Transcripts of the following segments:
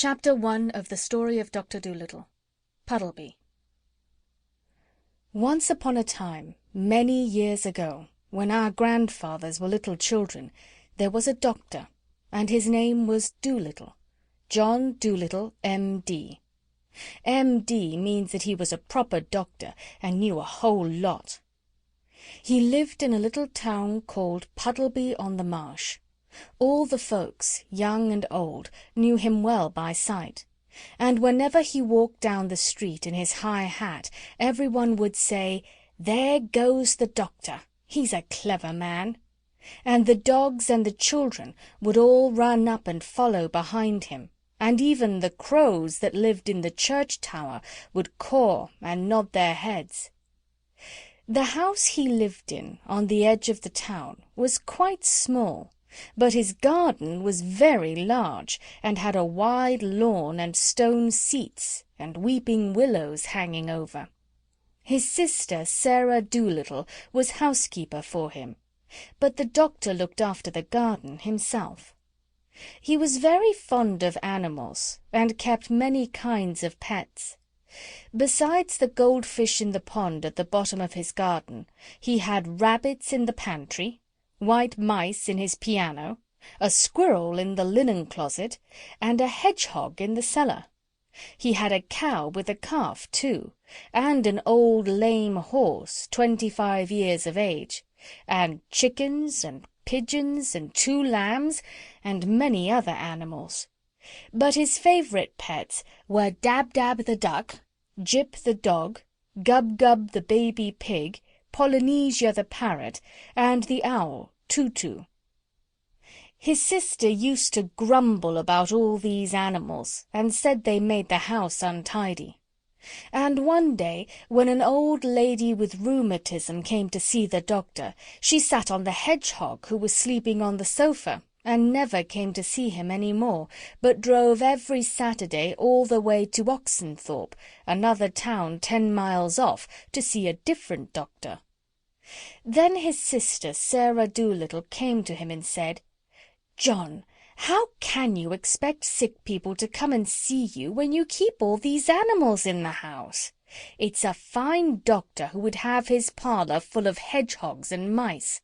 Chapter 1 of the Story of Doctor Dolittle. Puddleby. Once upon a time, many years ago, when our grandfathers were little children, there was a doctor, and his name was Dolittle. John Dolittle, M.D. M.D. means that he was a proper doctor and knew a whole lot. He lived in a little town called Puddleby on the Marsh. All the folks, young and old, knew him well by sight, and whenever he walked down the street in his high hat, everyone would say, "There goes the doctor. He's a clever man." And the dogs and the children would all run up and follow behind him, and even the crows that lived in the church tower would caw and nod their heads. The house he lived in, on the edge of the town, was quite small, but his garden was very large, and had a wide lawn and stone seats and weeping willows hanging over. His sister Sarah Dolittle was housekeeper for him, but the doctor looked after the garden himself. He was very fond of animals, and kept many kinds of pets. Besides the goldfish in the pond at the bottom of his garden, he had rabbits in the pantry, white mice in his piano, a squirrel in the linen closet, and a hedgehog in the cellar. He had a cow with a calf, too, and an old lame horse, 25 years of age, and chickens and pigeons and 2 lambs, and many other animals. But his favourite pets were Dab-Dab the duck, Jip the dog, Gub-Gub the baby pig, Polynesia the parrot, and the owl, Tutu. His sister used to grumble about all these animals, and said they made the house untidy. And one day, when an old lady with rheumatism came to see the doctor, she sat on the hedgehog who was sleeping on the sofa, and never came to see him any more, but drove every Saturday all the way to Oxenthorpe, another town 10 miles off, to see a different doctor. Then his sister Sarah Dolittle came to him and said, "John, how can you expect sick people to come and see you when you keep all these animals in the house? It's a fine doctor who would have his parlour full of hedgehogs and mice.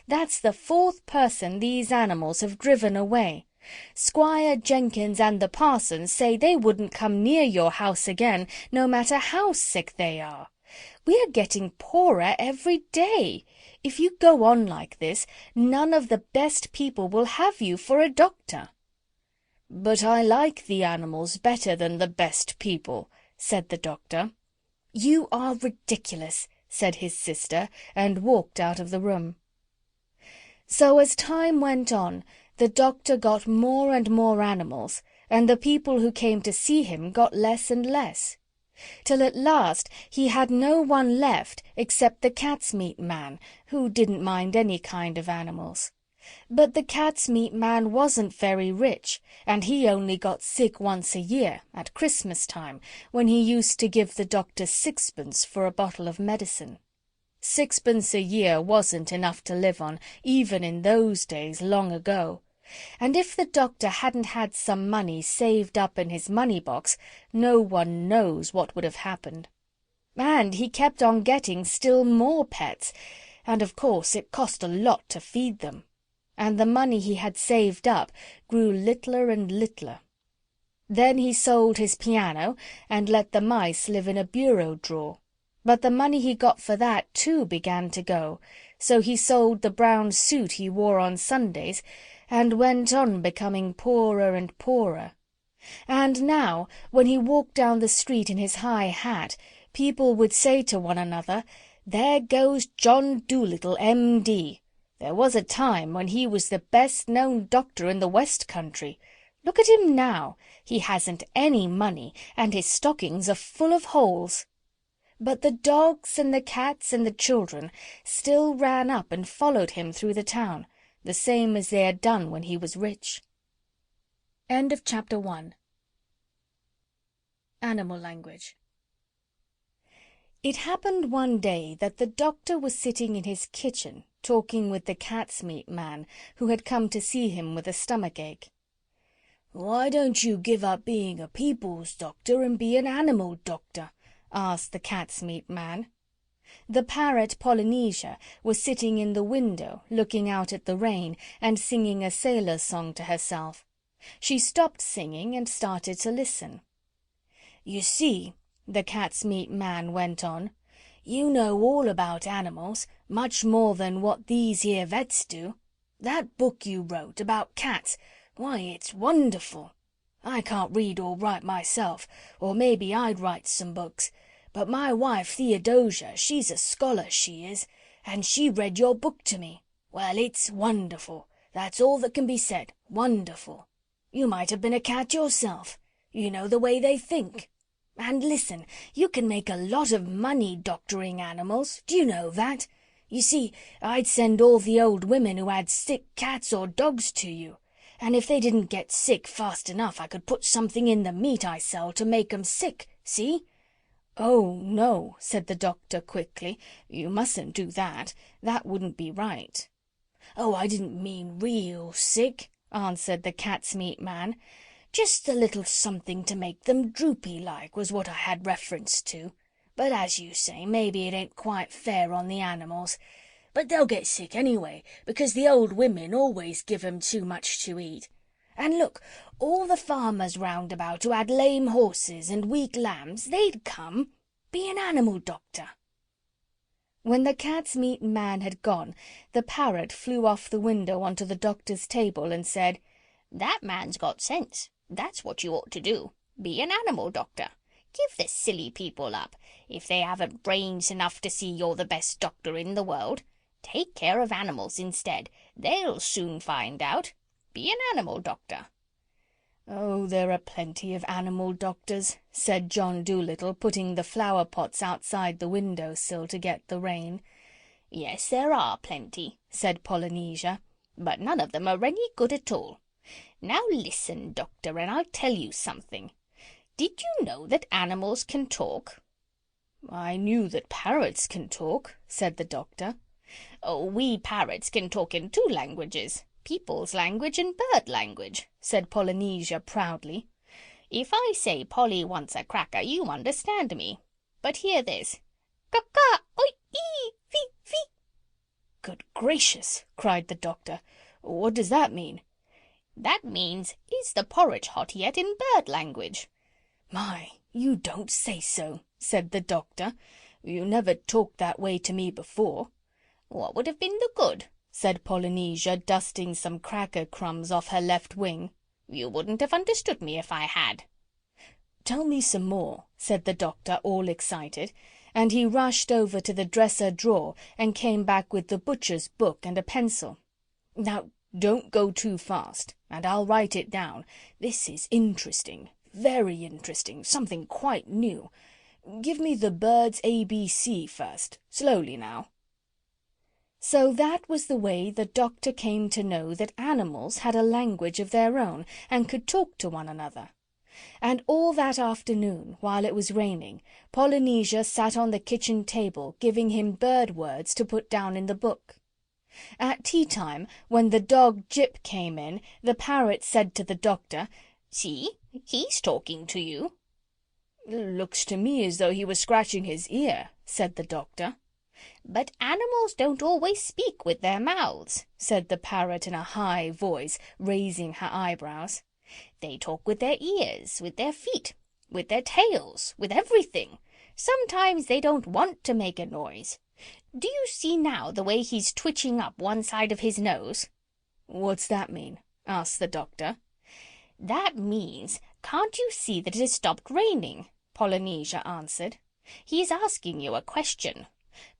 That's the 4th person these animals have driven away. Squire Jenkins and the parson say they wouldn't come near your house again, no matter how sick they are. We are getting poorer every day. If you go on like this, none of the best people will have you for a doctor." "But I like the animals better than the best people," said the doctor. "You are ridiculous," said his sister, and walked out of the room. So as time went on, the doctor got more and more animals, and the people who came to see him got less and less, till at last he had no one left except the cat's-meat man, who didn't mind any kind of animals. But the cat's-meat man wasn't very rich, and he only got sick once a year, at Christmas time, when he used to give the doctor 6pence for a bottle of medicine. 6pence a year wasn't enough to live on, even in those days long ago. And if the doctor hadn't had some money saved up in his money-box, no one knows what would have happened. And he kept on getting still more pets, and of course it cost a lot to feed them. And the money he had saved up grew littler and littler. Then he sold his piano, and let the mice live in a bureau drawer. But the money he got for that, too, began to go, so he sold the brown suit he wore on Sundays, and went on becoming poorer and poorer. And now, when he walked down the street in his high hat, people would say to one another, "There goes John Dolittle, M.D. There was a time when he was the best-known doctor in the West Country. Look at him now. He hasn't any money, and his stockings are full of holes." But the dogs and the cats and the children still ran up and followed him through the town, the same as they had done when he was rich. End of Chapter 1. Animal Language. It happened one day that the doctor was sitting in his kitchen talking with the cat's-meat man, who had come to see him with a stomach-ache. "Why don't you give up being a people's doctor and be an animal doctor?" asked the cat's meat man. The parrot Polynesia was sitting in the window looking out at the rain and singing a sailor's song to herself. She stopped singing and started to listen. "You see," the cat's meat man went on, "you know all about animals, much more than what these here vets do. That book you wrote about cats, why, it's wonderful. I can't read or write myself, or maybe I'd write some books, but my wife Theodosia, she's a scholar, she is, and she read your book to me. Well, it's wonderful. That's all that can be said. Wonderful. You might have been a cat yourself. You know the way they think. And listen, you can make a lot of money doctoring animals. Do you know that? You see, I'd send all the old women who had sick cats or dogs to you, and if they didn't get sick fast enough I could put something in the meat I sell to make 'em sick, see?" "Oh, no," said the doctor quickly. "You mustn't do that. That wouldn't be right." "Oh, I didn't mean real sick," answered the cat's meat man. "Just a little something to make them droopy like was what I had reference to. But as you say, maybe it ain't quite fair on the animals. But they'll get sick anyway, because the old women always give 'em too much to eat. And look, all the farmers round about who had lame horses and weak lambs, they'd come. Be an animal doctor." When the cat's meat man had gone, the parrot flew off the window onto the doctor's table and said, "That man's got sense. That's what you ought to do. Be an animal doctor. Give the silly people up. If they haven't brains enough to see you're the best doctor in the world, take care of animals instead. They'll soon find out. Be an animal doctor." "Oh, there are plenty of animal doctors," said John Dolittle, putting the flower pots outside the window sill to get the rain. "Yes, there are plenty," said Polynesia, "but none of them are any good at all. Now listen, doctor, and I'll tell you something. Did you know that animals can talk?" "I knew that parrots can talk," said the doctor. "Oh, we parrots can talk in 2 languages. People's language and bird language," said Polynesia proudly. "If I say Polly wants a cracker, you understand me. But hear this. Caw-caw, oi-ee, fee-fee." "Good gracious!" cried the doctor. "What does that mean?" "That means, is the porridge hot yet in bird language." "My, you don't say so," said the doctor. "You never talked that way to me before." "What would have been the good?" said Polynesia, dusting some cracker crumbs off her left wing. "You wouldn't have understood me if I had." "Tell me some more," said the doctor, all excited, and he rushed over to the dresser drawer and came back with the butcher's book and a pencil. "Now, don't go too fast, and I'll write it down. This is interesting, very interesting, something quite new. Give me the bird's ABC first. Slowly now." So that was the way the doctor came to know that animals had a language of their own and could talk to one another. And all that afternoon, while it was raining, Polynesia sat on the kitchen table giving him bird words to put down in the book. At tea-time, when the dog Jip came in, the parrot said to the doctor, "See, he's talking to you." "Looks to me as though he was scratching his ear," said the doctor. "But animals don't always speak with their mouths," said the parrot in a high voice, raising her eyebrows. "They talk with their ears, with their feet, with their tails, with everything. Sometimes they don't want to make a noise. Do you see now the way he's twitching up one side of his nose?" "What's that mean?" asked the doctor. "That means, can't you see that it has stopped raining?" Polynesia answered. "He is asking you a question.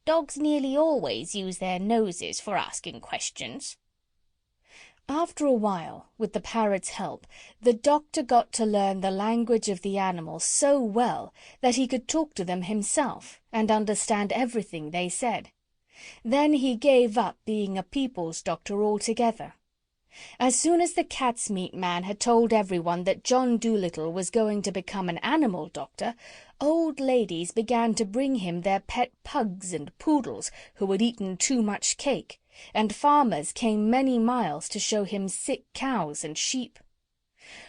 Dogs nearly always use their noses for asking questions." After a while, with the parrot's help, the doctor got to learn the language of the animals so well that he could talk to them himself and understand everything they said. Then he gave up being a people's doctor altogether. As soon as the cat's meat man had told everyone that John Dolittle was going to become an animal doctor, old ladies began to bring him their pet pugs and poodles who had eaten too much cake, and farmers came many miles to show him sick cows and sheep.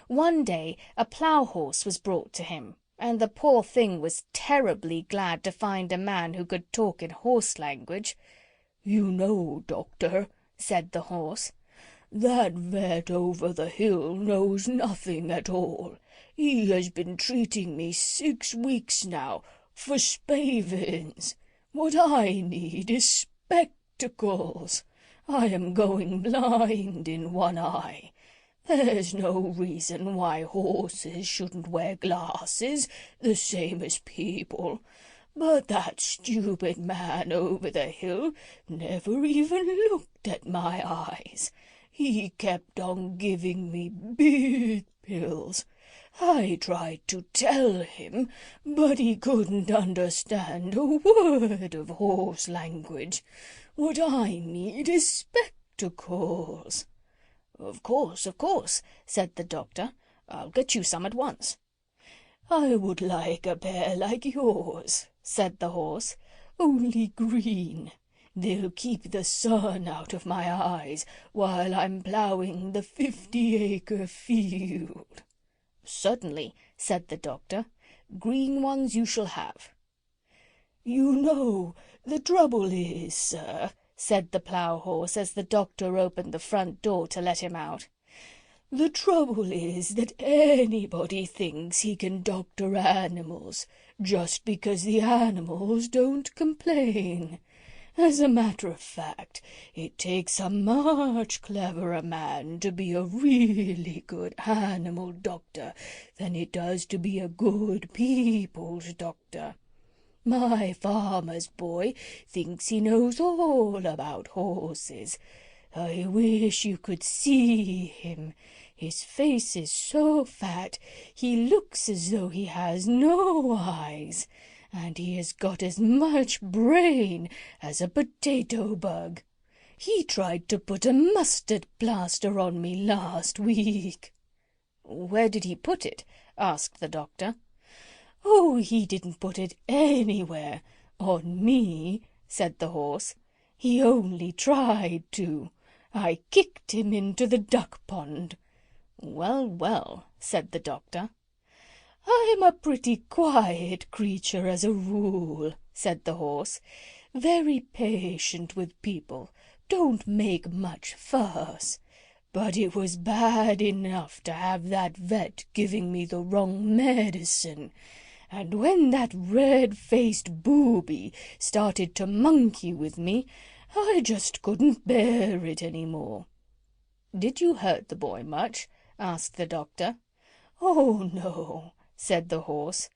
One day a plough-horse was brought to him, and the poor thing was terribly glad to find a man who could talk in horse language. "You know, Doctor," said the horse, "that vet over the hill knows nothing at all. He has been treating me 6 weeks now for spavins. What I need is spectacles. I am going blind in one eye. There's no reason why horses shouldn't wear glasses, the same as people. But that stupid man over the hill never even looked at my eyes. He kept on giving me big pills. I tried to tell him, but he couldn't understand a word of horse language. What I need is spectacles." Of course," said the doctor. "I'll get you some at once." "I would like a pair like yours," said the horse, "only green. They'll keep the sun out of my eyes while I'm ploughing the 50-acre field." "Certainly," said the doctor. "Green ones you shall have." "You know, the trouble is, sir," said the plough-horse, as the doctor opened the front door to let him out, "the trouble is that anybody thinks he can doctor animals, just because the animals don't complain. As a matter of fact, it takes a much cleverer man to be a really good animal doctor than it does to be a good people's doctor. My farmer's boy thinks he knows all about horses. I wish you could see him. His face is so fat he looks as though he has no eyes, and he has got as much brain as a potato bug. He tried to put a mustard plaster on me last week." "Where did he put it?" asked the doctor. "Oh, he didn't put it anywhere on me," said the horse. "He only tried to. I kicked him into the duck pond." Well," said the doctor. "I'm a pretty quiet creature as a rule," said the horse. "Very patient with people, don't make much fuss. But it was bad enough to have that vet giving me the wrong medicine, and when that red-faced booby started to monkey with me, I just couldn't bear it any more." "Did you hurt the boy much?" asked the doctor. "Oh, no," said the horse.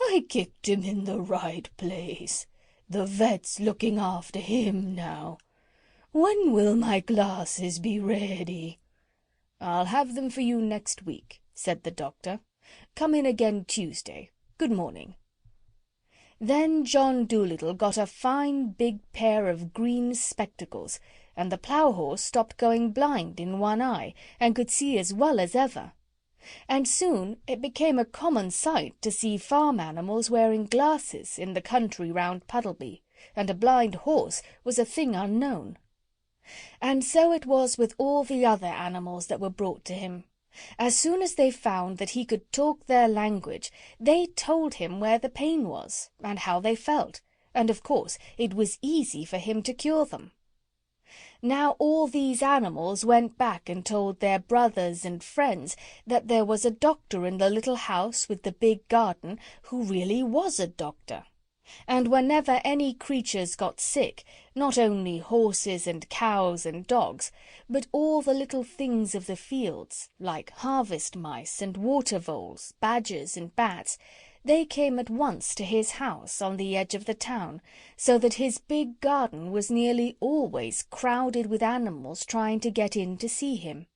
"I kicked him in the right place. The vet's looking after him now. When will my glasses be ready?" "I'll have them for you next week," said the doctor. "Come in again Tuesday. Good morning." Then John Dolittle got a fine big pair of green spectacles, and the plough-horse stopped going blind in one eye, and could see as well as ever. And soon it became a common sight to see farm animals wearing glasses in the country round Puddleby, and a blind horse was a thing unknown. And so it was with all the other animals that were brought to him. As soon as they found that he could talk their language, they told him where the pain was, and how they felt, and of course it was easy for him to cure them. Now all these animals went back and told their brothers and friends that there was a doctor in the little house with the big garden who really was a doctor. And whenever any creatures got sick, not only horses and cows and dogs, but all the little things of the fields, like harvest mice and water voles, badgers and bats, they came at once to his house on the edge of the town, so that his big garden was nearly always crowded with animals trying to get in to see him.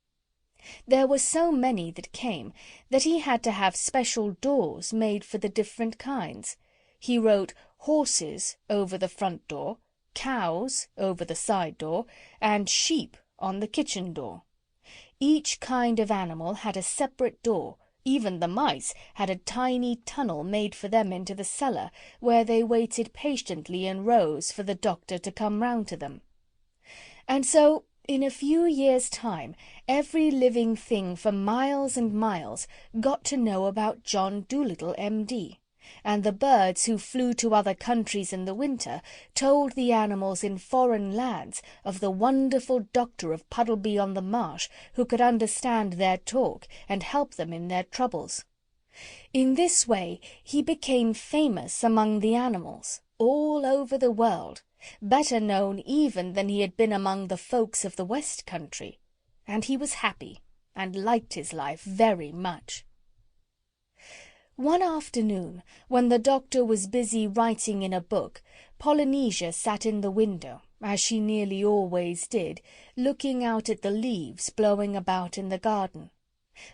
There were so many that came that he had to have special doors made for the different kinds. He wrote horses over the front door, cows over the side door, and sheep on the kitchen door. Each kind of animal had a separate door. Even the mice had a tiny tunnel made for them into the cellar, where they waited patiently in rows for the doctor to come round to them. And so In a few years' time, every living thing for miles and miles got to know about John Dolittle, M.D., and the birds who flew to other countries in the winter told the animals in foreign lands of the wonderful doctor of Puddleby-on-the-Marsh who could understand their talk and help them in their troubles. In this way he became famous among the animals, all over the world, better known even than he had been among the folks of the West Country, and he was happy and liked his life very much. One afternoon, when the doctor was busy writing in a book, Polynesia sat in the window, as she nearly always did, looking out at the leaves blowing about in the garden.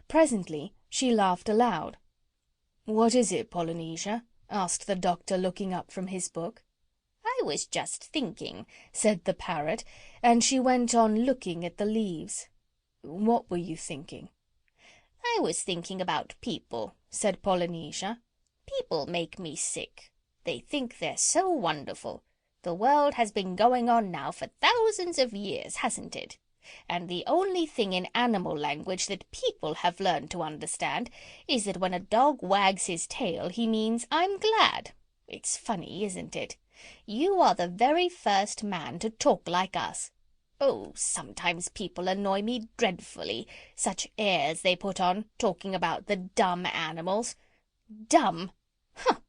Presently she laughed aloud. "What is it, Polynesia?" asked the doctor, looking up from his book. "I was just thinking," said the parrot, and she went on looking at the leaves. "What were you thinking?" "I was thinking about people," said Polynesia. "People make me sick. They think they're so wonderful. The world has been going on now for thousands of years, hasn't it? And the only thing in animal language that people have learned to understand is that when a dog wags his tail he means I'm glad. It's funny, isn't it? You are the very first man to talk like us. Oh, sometimes people annoy me dreadfully. Such airs they put on, talking about the dumb animals. Dumb? Huh!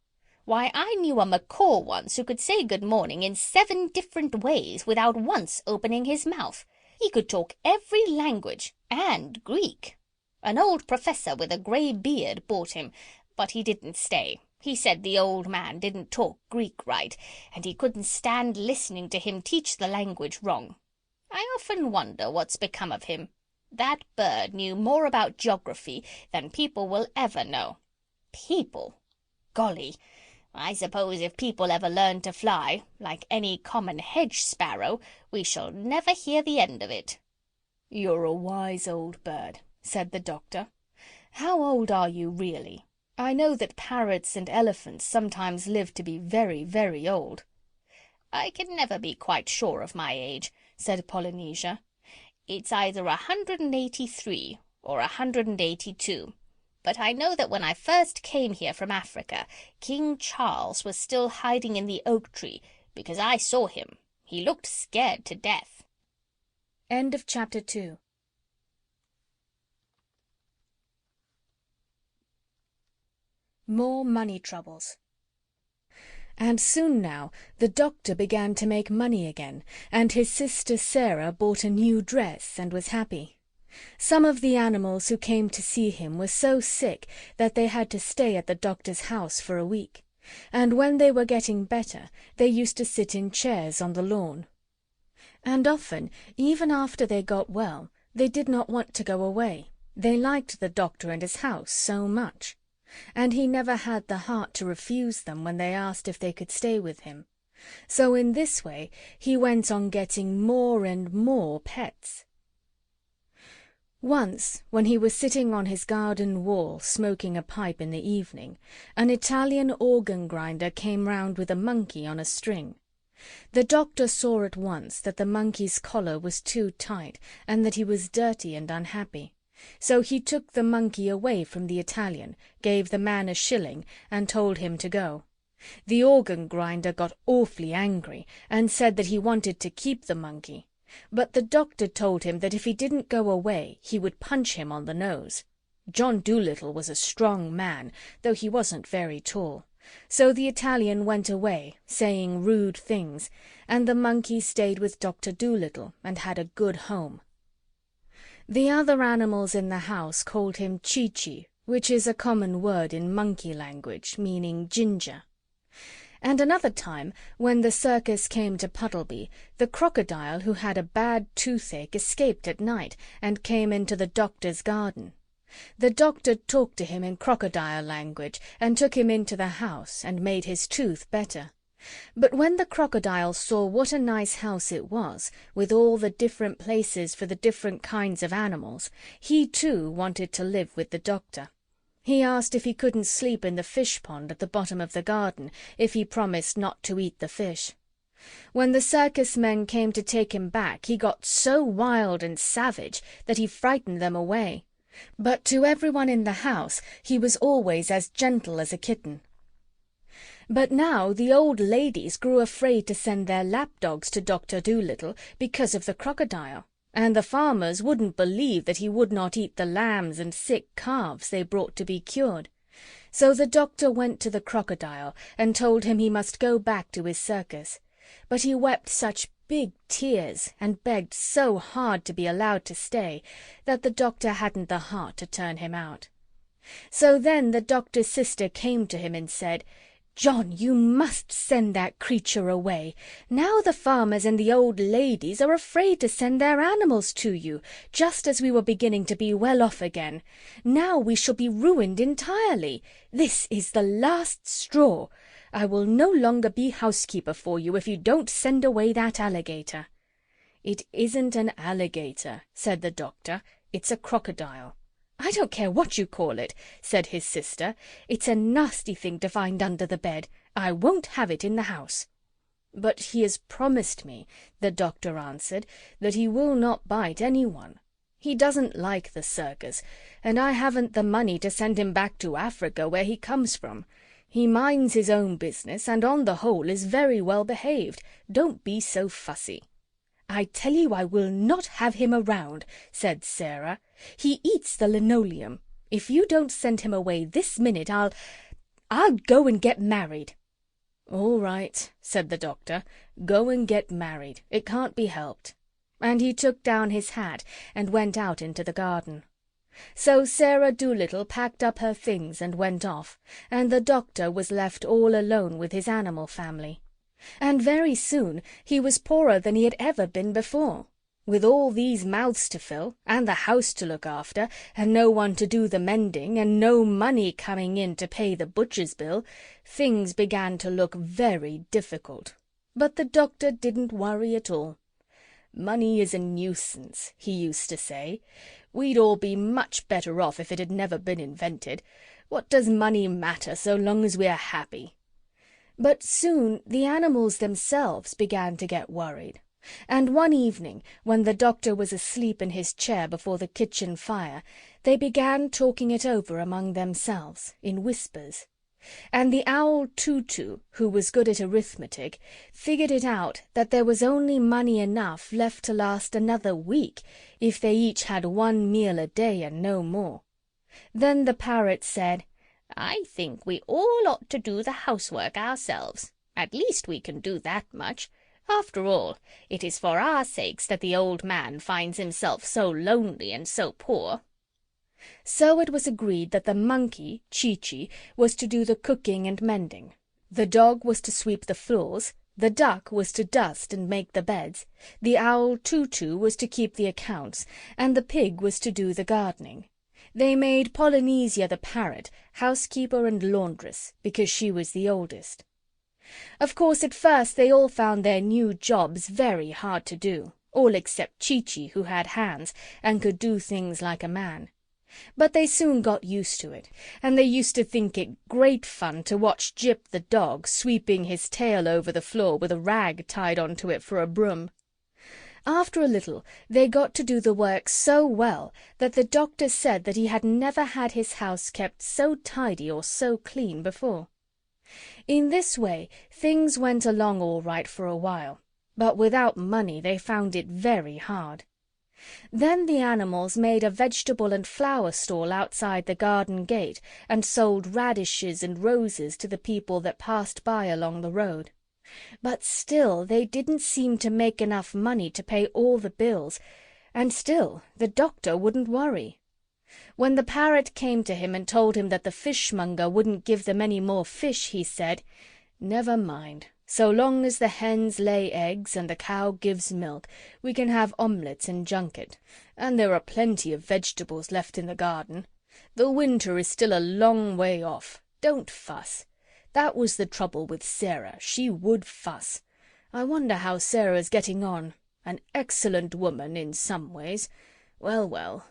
Why, I knew a macaw once who could say good morning in 7 different ways without once opening his mouth. He could talk every language, and Greek. An old professor with a grey beard bought him, but he didn't stay. He said the old man didn't talk Greek right, and he couldn't stand listening to him teach the language wrong. I often wonder what's become of him. That bird knew more about geography than people will ever know. People! Golly! I suppose if people ever learn to fly, like any common hedge sparrow, we shall never hear the end of it." "You're a wise old bird," said the doctor. "How old are you really? I know that parrots and elephants sometimes live to be very, very old." "I can never be quite sure of my age," said Polynesia. "It's either 183 or 182. But I know that when I first came here from Africa, King Charles was still hiding in the oak tree, because I saw him. He looked scared to death." End of chapter 2. More money troubles. And soon now the doctor began to make money again, and his sister Sarah bought a new dress and was happy. Some of the animals who came to see him were so sick that they had to stay at the doctor's house for a week, and when they were getting better they used to sit in chairs on the lawn. And often, even after they got well, they did not want to go away. They liked the doctor and his house so much, and he never had the heart to refuse them when they asked if they could stay with him. So in this way he went on getting more and more pets. Once, when he was sitting on his garden wall smoking a pipe in the evening, an Italian organ-grinder came round with a monkey on a string. The doctor saw at once that the monkey's collar was too tight and that he was dirty and unhappy. So he took the monkey away from the Italian, gave the man a shilling, and told him to go. The organ-grinder got awfully angry and said that he wanted to keep the monkey. But the doctor told him that if he didn't go away he would punch him on the nose. John Dolittle was a strong man, though he wasn't very tall. So the Italian went away, saying rude things, and the monkey stayed with Dr. Dolittle and had a good home. The other animals in the house called him Chi-Chi, which is a common word in monkey language, meaning ginger. And another time, when the circus came to Puddleby, the crocodile who had a bad toothache escaped at night and came into the doctor's garden. The doctor talked to him in crocodile language and took him into the house and made his tooth better. But when the crocodile saw what a nice house it was, with all the different places for the different kinds of animals, he too wanted to live with the doctor. He asked if he couldn't sleep in the fish pond at the bottom of the garden, if he promised not to eat the fish. When the circus men came to take him back, he got so wild and savage that he frightened them away. But to everyone in the house he was always as gentle as a kitten. But now the old ladies grew afraid to send their lapdogs to Dr. Dolittle because of the crocodile, and the farmers wouldn't believe that he would not eat the lambs and sick calves they brought to be cured. So the doctor went to the crocodile and told him he must go back to his circus. But he wept such big tears and begged so hard to be allowed to stay that the doctor hadn't the heart to turn him out. So then the doctor's sister came to him and said, "John, you must send that creature away. Now the farmers and the old ladies are afraid to send their animals to you, just as we were beginning to be well off again. Now we shall be ruined entirely. This is the last straw. I will no longer be housekeeper for you if you don't send away that alligator." "It isn't an alligator," said the doctor. "It's a crocodile." "I don't care what you call it," said his sister. "It's a nasty thing to find under the bed. I won't have it in the house." "But he has promised me," the doctor answered, "that he will not bite anyone. He doesn't like the circus, and I haven't the money to send him back to Africa, where he comes from. He minds his own business, and on the whole is very well behaved. Don't be so fussy." "I tell you I will not have him around," said Sarah. "He eats the linoleum. If you don't send him away this minute, I'll go and get married." "All right," said the doctor. "Go and get married. It can't be helped." And he took down his hat and went out into the garden. So Sarah Dolittle packed up her things and went off, and the doctor was left all alone with his animal family. And very soon he was poorer than he had ever been before. With all these mouths to fill, and the house to look after, and no one to do the mending, and no money coming in to pay the butcher's bill, things began to look very difficult. But the doctor didn't worry at all. "Money is a nuisance," he used to say. "We'd all be much better off if it had never been invented. What does money matter so long as we are happy?" But soon the animals themselves began to get worried, and one evening, when the doctor was asleep in his chair before the kitchen fire, they began talking it over among themselves, in whispers. And the owl Tutu, who was good at arithmetic, figured it out that there was only money enough left to last another week if they each had 1 meal a day and no more. Then the parrot said, "I think we all ought to do the housework ourselves. At least we can do that much. After all, it is for our sakes that the old man finds himself so lonely and so poor." So it was agreed that the monkey, Chee-Chee, was to do the cooking and mending. The dog was to sweep the floors, the duck was to dust and make the beds, the owl Tutu was to keep the accounts, and the pig was to do the gardening. They made Polynesia the parrot housekeeper and laundress, because she was the oldest. Of course, at first they all found their new jobs very hard to do, all except Chee-Chee, who had hands and could do things like a man. But they soon got used to it, and they used to think it great fun to watch Jip the dog sweeping his tail over the floor with a rag tied onto it for a broom. After a little they got to do the work so well that the doctor said that he had never had his house kept so tidy or so clean before. In this way things went along all right for a while, but without money they found it very hard. Then the animals made a vegetable and flower stall outside the garden gate and sold radishes and roses to the people that passed by along the road. But still they didn't seem to make enough money to pay all the bills, and still the doctor wouldn't worry. When the parrot came to him and told him that the fishmonger wouldn't give them any more fish, he said, "Never mind. So long as the hens lay eggs and the cow gives milk, we can have omelettes and junket, and there are plenty of vegetables left in the garden. The winter is still a long way off. Don't fuss. That was the trouble with Sarah. She would fuss. I wonder how Sarah's getting on. An excellent woman in some ways. Well, well."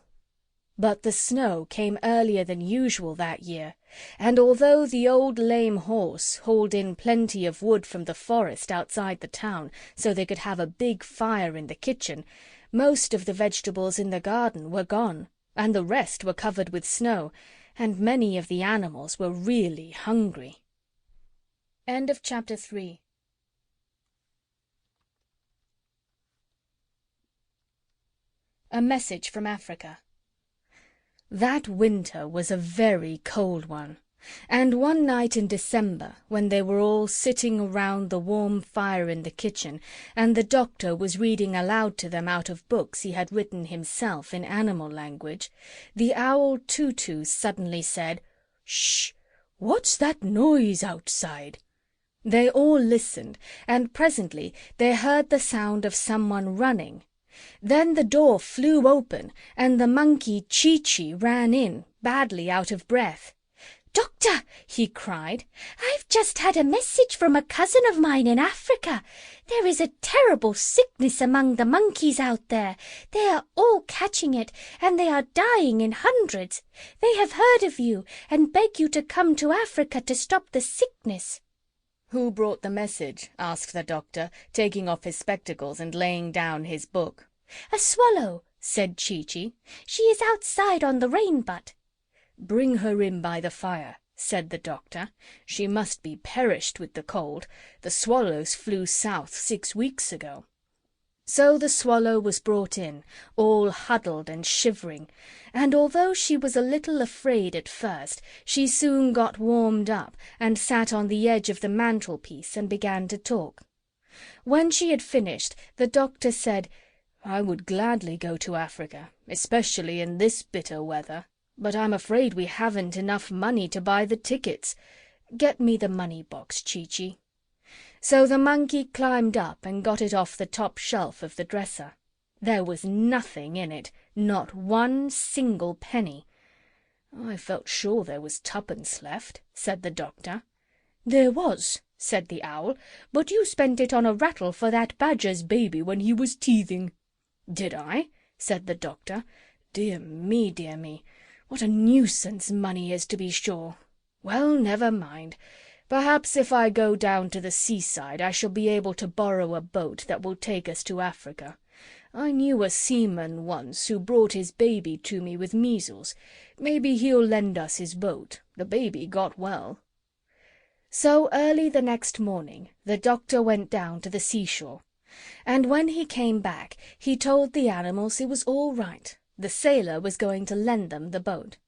But the snow came earlier than usual that year, and although the old lame horse hauled in plenty of wood from the forest outside the town so they could have a big fire in the kitchen, most of the vegetables in the garden were gone, and the rest were covered with snow, and many of the animals were really hungry. End of Chapter 3. A Message from Africa. That winter was a very cold one, and one night in December, when they were all sitting around the warm fire in the kitchen, and the doctor was reading aloud to them out of books he had written himself in animal language, the owl Tutu suddenly said, "Shh! What's that noise outside?" They all listened, and presently they heard the sound of someone running. Then the door flew open, and the monkey Chee-Chee ran in, badly out of breath. "Doctor," he cried, "I've just had a message from a cousin of mine in Africa. There is a terrible sickness among the monkeys out there. They are all catching it, and they are dying in hundreds. They have heard of you, and beg you to come to Africa to stop the sickness." "Who brought the message?" asked the doctor, taking off his spectacles and laying down his book. "A swallow," said Chee-Chee. "She is outside on the rain-butt." "Bring her in by the fire," said the doctor. "She must be perished with the cold. The swallows flew south 6 weeks ago." So the swallow was brought in, all huddled and shivering, and although she was a little afraid at first, she soon got warmed up and sat on the edge of the mantelpiece and began to talk. When she had finished, the doctor said, "I would gladly go to Africa, especially in this bitter weather, but I'm afraid we haven't enough money to buy the tickets. Get me the money-box, Chee-Chee." So the monkey climbed up and got it off the top shelf of the dresser. There was nothing in it, not one single penny. "I felt sure there was twopence left," said the doctor. "There was," said the owl, "but you spent it on a rattle for that badger's baby when he was teething." "Did I?" said the doctor. Dear me, dear me. What a nuisance money is, to be sure. Well, never mind. Perhaps if I go down to the seaside I shall be able to borrow a boat that will take us to Africa. I knew a seaman once who brought his baby to me with measles. Maybe he'll lend us his boat. The baby got well. So early the next morning the doctor went down to the seashore, and when he came back he told the animals it was all right. The sailor was going to lend them the boat.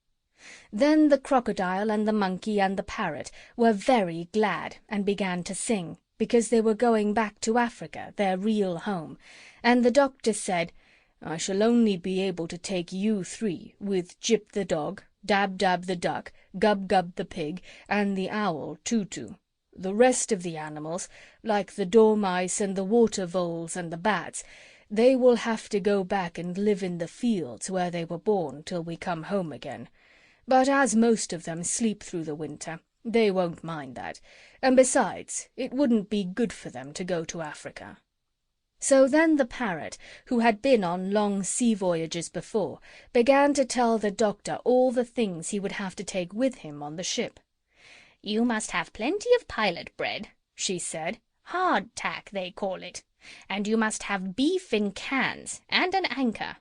Then the crocodile and the monkey and the parrot were very glad and began to sing, because they were going back to Africa, their real home, and the doctor said, "I shall only be able to take you 3, with Jip the dog, Dab-Dab the duck, Gub-Gub the pig, and the owl Tutu. The rest of the animals, like the dormice and the water voles and the bats, they will have to go back and live in the fields where they were born till we come home again. But as most of them sleep through the winter, they won't mind that, and besides, it wouldn't be good for them to go to Africa." So then the parrot, who had been on long sea voyages before, began to tell the doctor all the things he would have to take with him on the ship. "You must have plenty of pilot bread," she said. "Hard tack, they call it. And you must have beef in cans, and an anchor."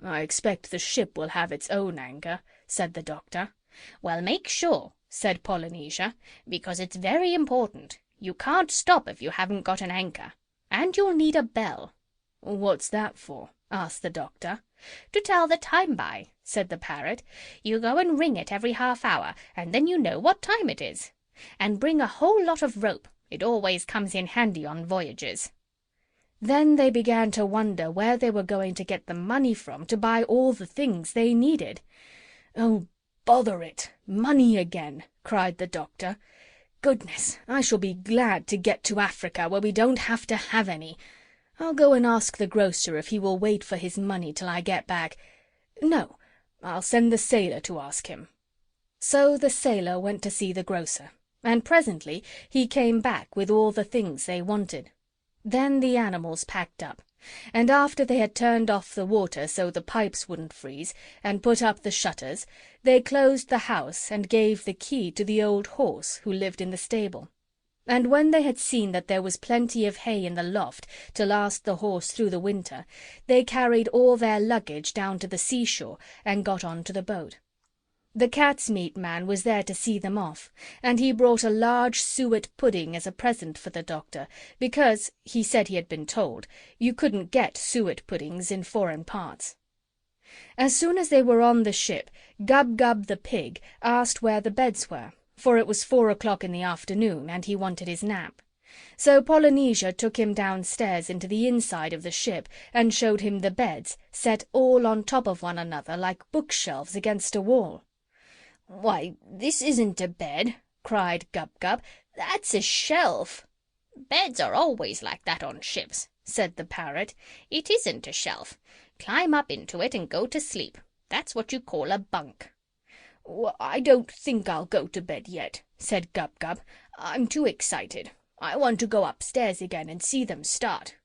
"I expect the ship will have its own anchor," said the doctor. "Well, make sure," said Polynesia, "because it's very important. You can't stop if you haven't got an anchor. And you'll need a bell." "What's that for?" asked the doctor. "To tell the time by," said the parrot. "You go and ring it every half-hour, and then you know what time it is. And bring a whole lot of rope. It always comes in handy on voyages." Then they began to wonder where they were going to get the money from to buy all the things they needed. "Oh, bother it! Money again!" cried the doctor. "Goodness, I shall be glad to get to Africa where we don't have to have any. I'll go and ask the grocer if he will wait for his money till I get back. No, I'll send the sailor to ask him." So the sailor went to see the grocer, and presently he came back with all the things they wanted. Then the animals packed up, And after they had turned off the water so the pipes wouldn't freeze, and put up the shutters, they closed the house and gave the key to the old horse who lived in the stable. And when they had seen that there was plenty of hay in the loft to last the horse through the winter, they carried all their luggage down to the seashore and got on to the boat. The cat's meat man was there to see them off, and he brought a large suet pudding as a present for the doctor, because, he said he had been told, you couldn't get suet puddings in foreign parts. As soon as they were on the ship, Gub-Gub the pig asked where the beds were, for it was 4 o'clock in the afternoon, and he wanted his nap. So Polynesia took him downstairs into the inside of the ship and showed him the beds, set all on top of one another like bookshelves against a wall. "Why, this isn't a bed," cried Gub-Gub. "That's a shelf." "Beds are always like that on ships," said the parrot. "It isn't a shelf. Climb up into it and go to sleep. That's what you call a bunk." "I don't think I'll go to bed yet," said Gub-Gub. "I'm too excited. I want to go upstairs again and see them start."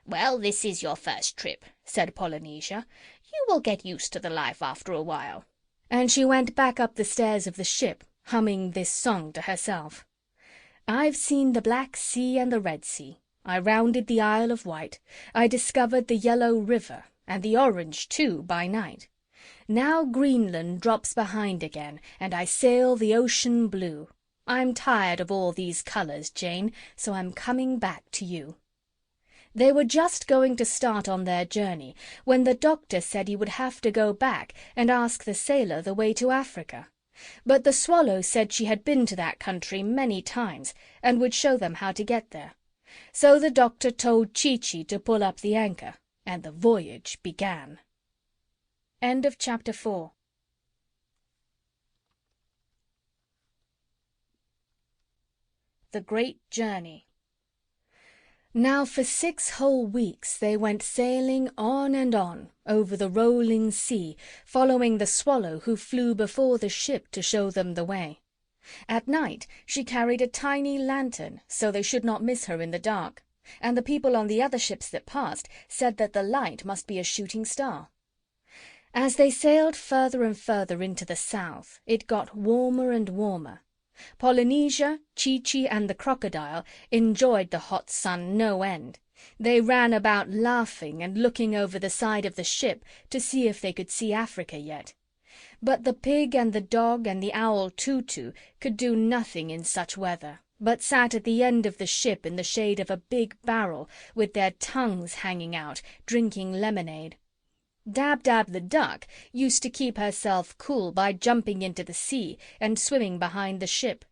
"Well, this is your first trip," said Polynesia. "You will get used to the life after a while." And she went back up the stairs of the ship, humming this song to herself. "I've seen the Black Sea and the Red Sea. I rounded the Isle of Wight. I discovered the Yellow River, and the Orange, too, by night. Now Greenland drops behind again, and I sail the ocean blue. I'm tired of all these colours, Jane, so I'm coming back to you." They were just going to start on their journey when the doctor said he would have to go back and ask the sailor the way to Africa. But the Swallow said she had been to that country many times and would show them how to get there. So the doctor told Chee-Chee to pull up the anchor, and the voyage began. End of chapter 4. The Great Journey. Now for 6 whole weeks they went sailing on and on over the rolling sea, following the Swallow who flew before the ship to show them the way. At night she carried a tiny lantern so they should not miss her in the dark, and the people on the other ships that passed said that the light must be a shooting star. As they sailed further and further into the south, it got warmer and warmer. Polynesia, Chee-Chee, and the crocodile enjoyed the hot sun no end. They ran about laughing and looking over the side of the ship to see if they could see Africa yet. But the pig and the dog and the owl Tutu could do nothing in such weather, but sat at the end of the ship in the shade of a big barrel, with their tongues hanging out, drinking lemonade. Dab-Dab the duck used to keep herself cool by jumping into the sea and swimming behind the ship,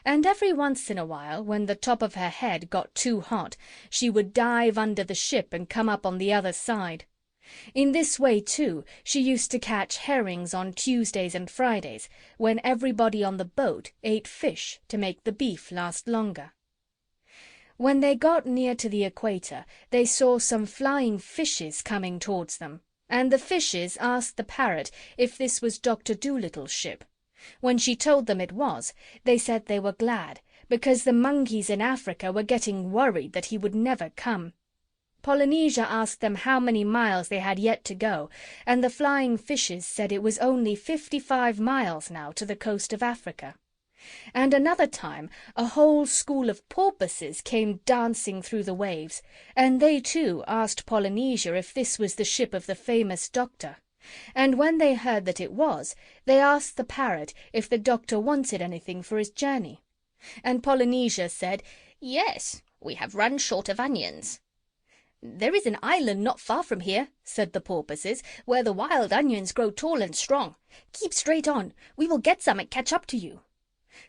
and every once in a while, when the top of her head got too hot, she would dive under the ship and come up on the other side. In this way, too, she used to catch herrings on Tuesdays and Fridays, when everybody on the boat ate fish to make the beef last longer. When they got near to the equator, they saw some flying fishes coming towards them, and the fishes asked the parrot if this was Dr. Dolittle's ship. When she told them it was, they said they were glad, because the monkeys in Africa were getting worried that he would never come. Polynesia asked them how many miles they had yet to go, and the flying fishes said it was only 55 miles now to the coast of Africa. And another time a whole school of porpoises came dancing through the waves, and they too asked Polynesia if this was the ship of the famous doctor. And when they heard that it was, they asked the parrot if the doctor wanted anything for his journey. And Polynesia said, "Yes, we have run short of onions." "There is an island not far from here," said the porpoises, "where the wild onions grow tall and strong. Keep straight on. We will get some and catch up to you."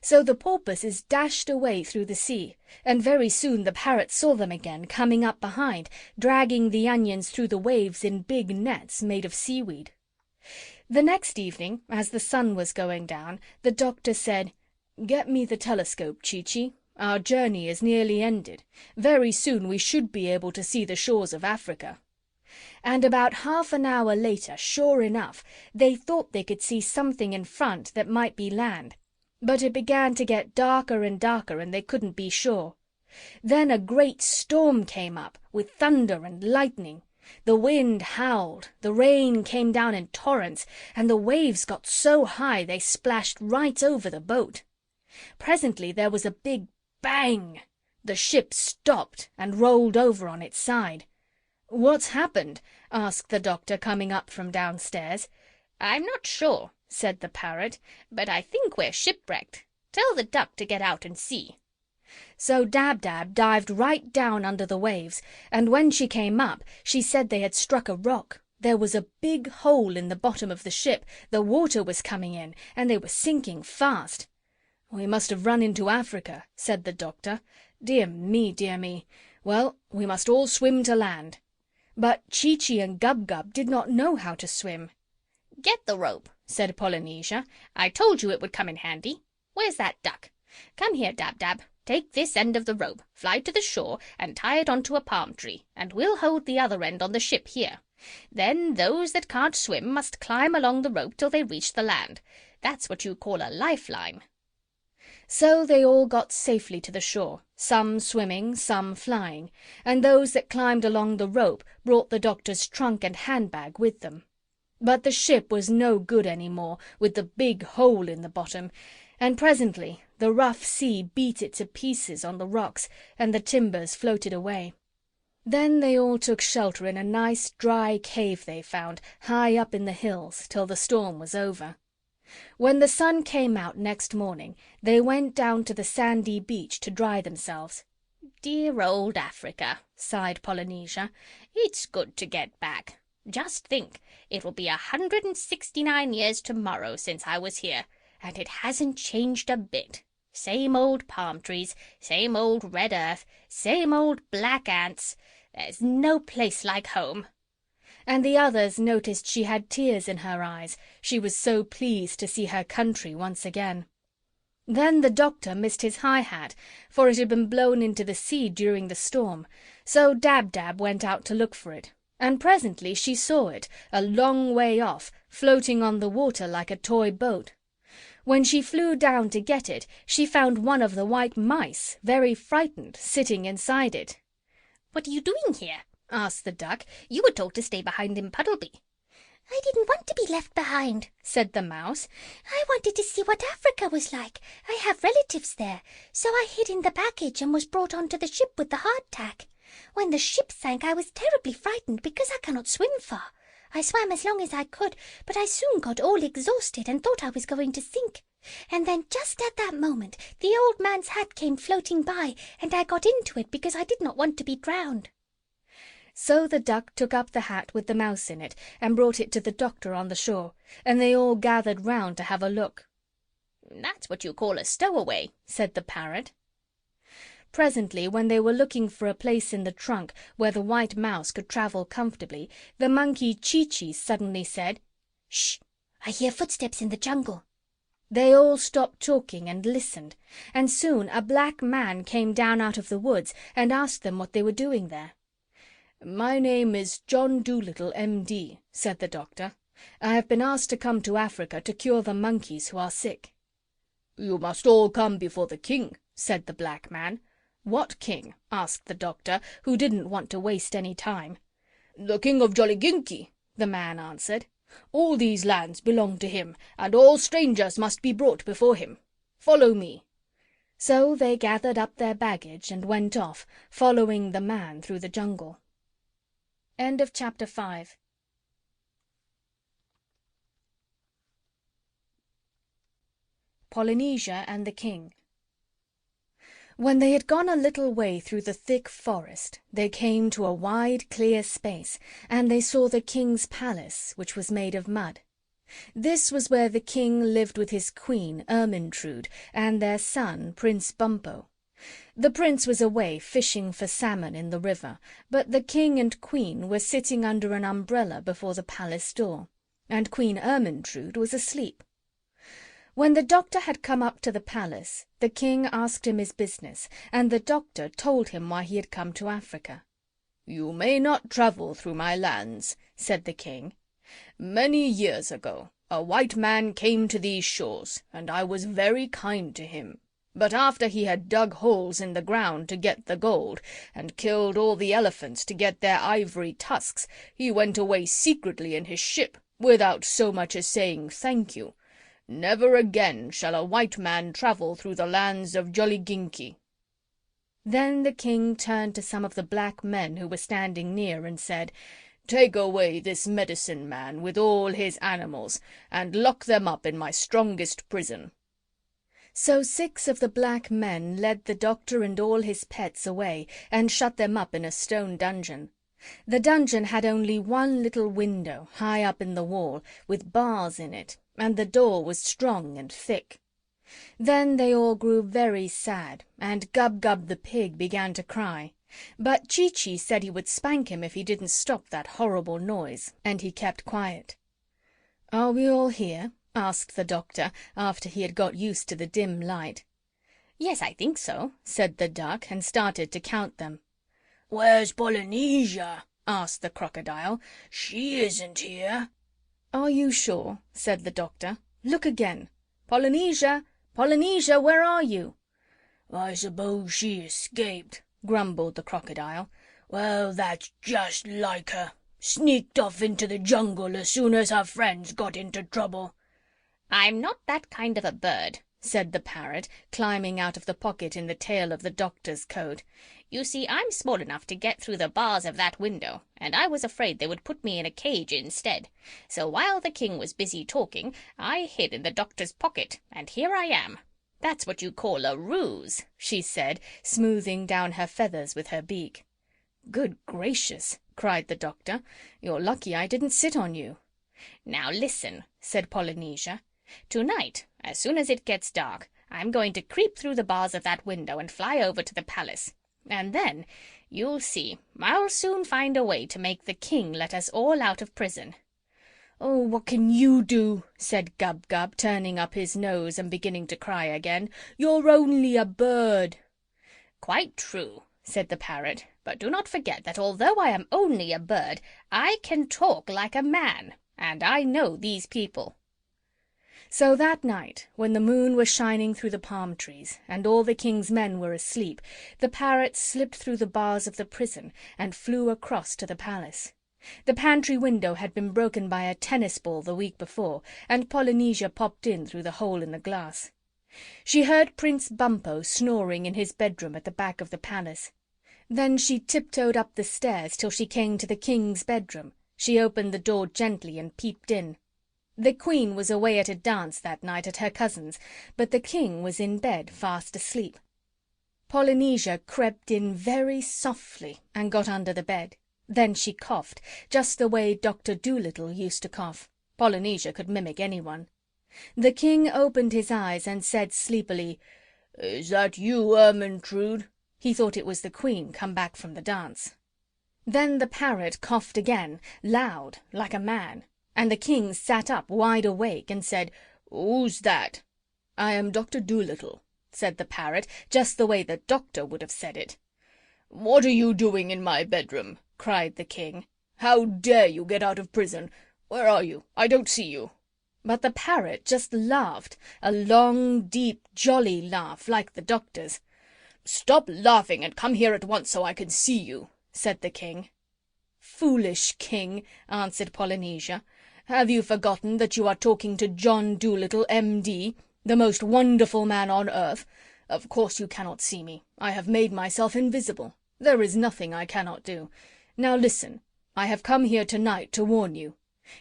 So the porpoises dashed away through the sea, and very soon the parrot saw them again coming up behind, dragging the onions through the waves in big nets made of seaweed. The next evening, as the sun was going down, the doctor said, "Get me the telescope, Chee-Chee. Our journey is nearly ended. Very soon we should be able to see the shores of Africa." And about half an hour later, sure enough, they thought they could see something in front that might be land. But it began to get darker and darker, and they couldn't be sure. Then a great storm came up, with thunder and lightning. The wind howled, the rain came down in torrents, and the waves got so high they splashed right over the boat. Presently there was a big bang. The ship stopped and rolled over on its side. "What's happened?" asked the doctor, coming up from downstairs. "I'm not sure," said the parrot, "but I think we're shipwrecked. Tell the duck to get out and see." So Dab-Dab dived right down under the waves, and when she came up, she said they had struck a rock. There was a big hole in the bottom of the ship, the water was coming in, and they were sinking fast. "We must have run into Africa," said the doctor. Dear me, dear me. Well, we must all swim to land." But Chee-Chee and Gub-Gub did not know how to swim. "Get the rope," said Polynesia. "I told you it would come in handy. Where's that duck? Come here, Dab-Dab. Take this end of the rope, fly to the shore, and tie it onto a palm tree, and we'll hold the other end on the ship here. Then those that can't swim must climb along the rope till they reach the land. That's what you call a lifeline." So they all got safely to the shore, some swimming, some flying, and those that climbed along the rope brought the doctor's trunk and handbag with them. But the ship was no good any more, with the big hole in the bottom, and presently the rough sea beat it to pieces on the rocks, and the timbers floated away. Then they all took shelter in a nice dry cave they found, high up in the hills, till the storm was over. When the sun came out next morning, they went down to the sandy beach to dry themselves. "Dear old Africa," sighed Polynesia. "It's good to get back. Just think, it will be 169 years tomorrow since I was here, and it hasn't changed a bit. Same old palm trees, same old red earth, same old black ants. There's no place like home." And the others noticed she had tears in her eyes, she was so pleased to see her country once again. Then the doctor missed his high hat, for it had been blown into the sea during the storm, so Dab-Dab went out to look for it, and presently she saw it, a long way off, floating on the water like a toy boat. When she flew down to get it, she found one of the white mice, very frightened, sitting inside it. "What are you doing here?" asked the duck. "You were told to stay behind in Puddleby." "I didn't want to be left behind," said the mouse. "I wanted to see what Africa was like. I have relatives there, so I hid in the baggage and was brought onto the ship with the hardtack. When the ship sank, I was terribly frightened because I cannot swim far. I swam as long as I could, but I soon got all exhausted and thought I was going to sink. And then just at that moment, the old man's hat came floating by, and I got into it because I did not want to be drowned." So the duck took up the hat with the mouse in it and brought it to the doctor on the shore, and they all gathered round to have a look. "That's what you call a stowaway," said the parrot. Presently, when they were looking for a place in the trunk where the white mouse could travel comfortably, the monkey Chee-Chee suddenly said, "Shh! I hear footsteps in the jungle." They all stopped talking and listened, and soon a black man came down out of the woods and asked them what they were doing there. "My name is John Dolittle, M.D.," said the doctor. "I have been asked to come to Africa to cure the monkeys who are sick." "You must all come before the king," said the black man. "What king?" asked the doctor, who didn't want to waste any time. "The King of Jolliginki," the man answered. "All these lands belong to him, and all strangers must be brought before him. Follow me." So they gathered up their baggage and went off, following the man through the jungle. End of chapter 5. Polynesia and the King. When they had gone a little way through the thick forest, they came to a wide, clear space, and they saw the king's palace, which was made of mud. This was where the king lived with his queen, Ermintrude, and their son, Prince Bumpo. The prince was away fishing for salmon in the river, but the king and queen were sitting under an umbrella before the palace door, and Queen Ermintrude was asleep. When the doctor had come up to the palace, the king asked him his business, and the doctor told him why he had come to Africa. "You may not travel through my lands," said the king. "Many years ago a white man came to these shores, and I was very kind to him. But after he had dug holes in the ground to get the gold, and killed all the elephants to get their ivory tusks, he went away secretly in his ship, without so much as saying thank you. Never again shall a white man travel through the lands of Jolliginki." Then the king turned to some of the black men who were standing near and said, "Take away this medicine man with all his animals, and lock them up in my strongest prison." So 6 of the black men led the doctor and all his pets away, and shut them up in a stone dungeon. The dungeon had only one little window, high up in the wall, with bars in it, and the door was strong and thick. Then they all grew very sad, and Gub-Gub the pig began to cry. But Chee-Chee said he would spank him if he didn't stop that horrible noise, and he kept quiet. "Are we all here?" asked the doctor, after he had got used to the dim light. "Yes, I think so," said the duck, and started to count them. "Where's Polynesia?" asked the crocodile. "She isn't here." "Are you sure?" said the doctor. "Look again. Polynesia! Polynesia, where are you?" "I suppose she escaped," grumbled the crocodile. "Well, that's just like her. Sneaked off into the jungle as soon as her friends got into trouble." "I'm not that kind of a bird," said the parrot, climbing out of the pocket in the tail of the doctor's coat. "You see, I'm small enough to get through the bars of that window, and I was afraid they would put me in a cage instead. So while the king was busy talking, I hid in the doctor's pocket, and here I am. That's what you call a ruse," she said, smoothing down her feathers with her beak. "Good gracious!" cried the doctor. "You're lucky I didn't sit on you." "Now listen," said Polynesia. "Tonight, as soon as it gets dark, I'm going to creep through the bars of that window and fly over to the palace. And then, you'll see, I'll soon find a way to make the king let us all out of prison." "Oh, what can you do?" said Gub-Gub, turning up his nose and beginning to cry again. "You're only a bird." "Quite true," said the parrot. "But do not forget that although I am only a bird, I can talk like a man, and I know these people." So that night, when the moon was shining through the palm trees, and all the king's men were asleep, the parrot slipped through the bars of the prison and flew across to the palace. The pantry window had been broken by a tennis ball the week before, and Polynesia popped in through the hole in the glass. She heard Prince Bumpo snoring in his bedroom at the back of the palace. Then she tiptoed up the stairs till she came to the king's bedroom. She opened the door gently and peeped in. The queen was away at a dance that night at her cousin's, but the king was in bed fast asleep. Polynesia crept in very softly and got under the bed. Then she coughed, just the way Dr. Dolittle used to cough. Polynesia could mimic anyone. The king opened his eyes and said sleepily, "Is that you, Ermintrude?" He thought it was the queen come back from the dance. Then the parrot coughed again, loud, like a man, and the king sat up wide awake and said, "Who's that?" "I am Dr. Dolittle," said the parrot, just the way the doctor would have said it. "What are you doing in my bedroom?" cried the king. "How dare you get out of prison? Where are you? I don't see you." But the parrot just laughed, a long, deep, jolly laugh, like the doctor's. "Stop laughing and come here at once so I can see you," said the king. "Foolish king," answered Polynesia. "Have you forgotten that you are talking to John Dolittle, M.D., the most wonderful man on earth? Of course you cannot see me. I have made myself invisible. There is nothing I cannot do. Now listen. I have come here tonight to warn you.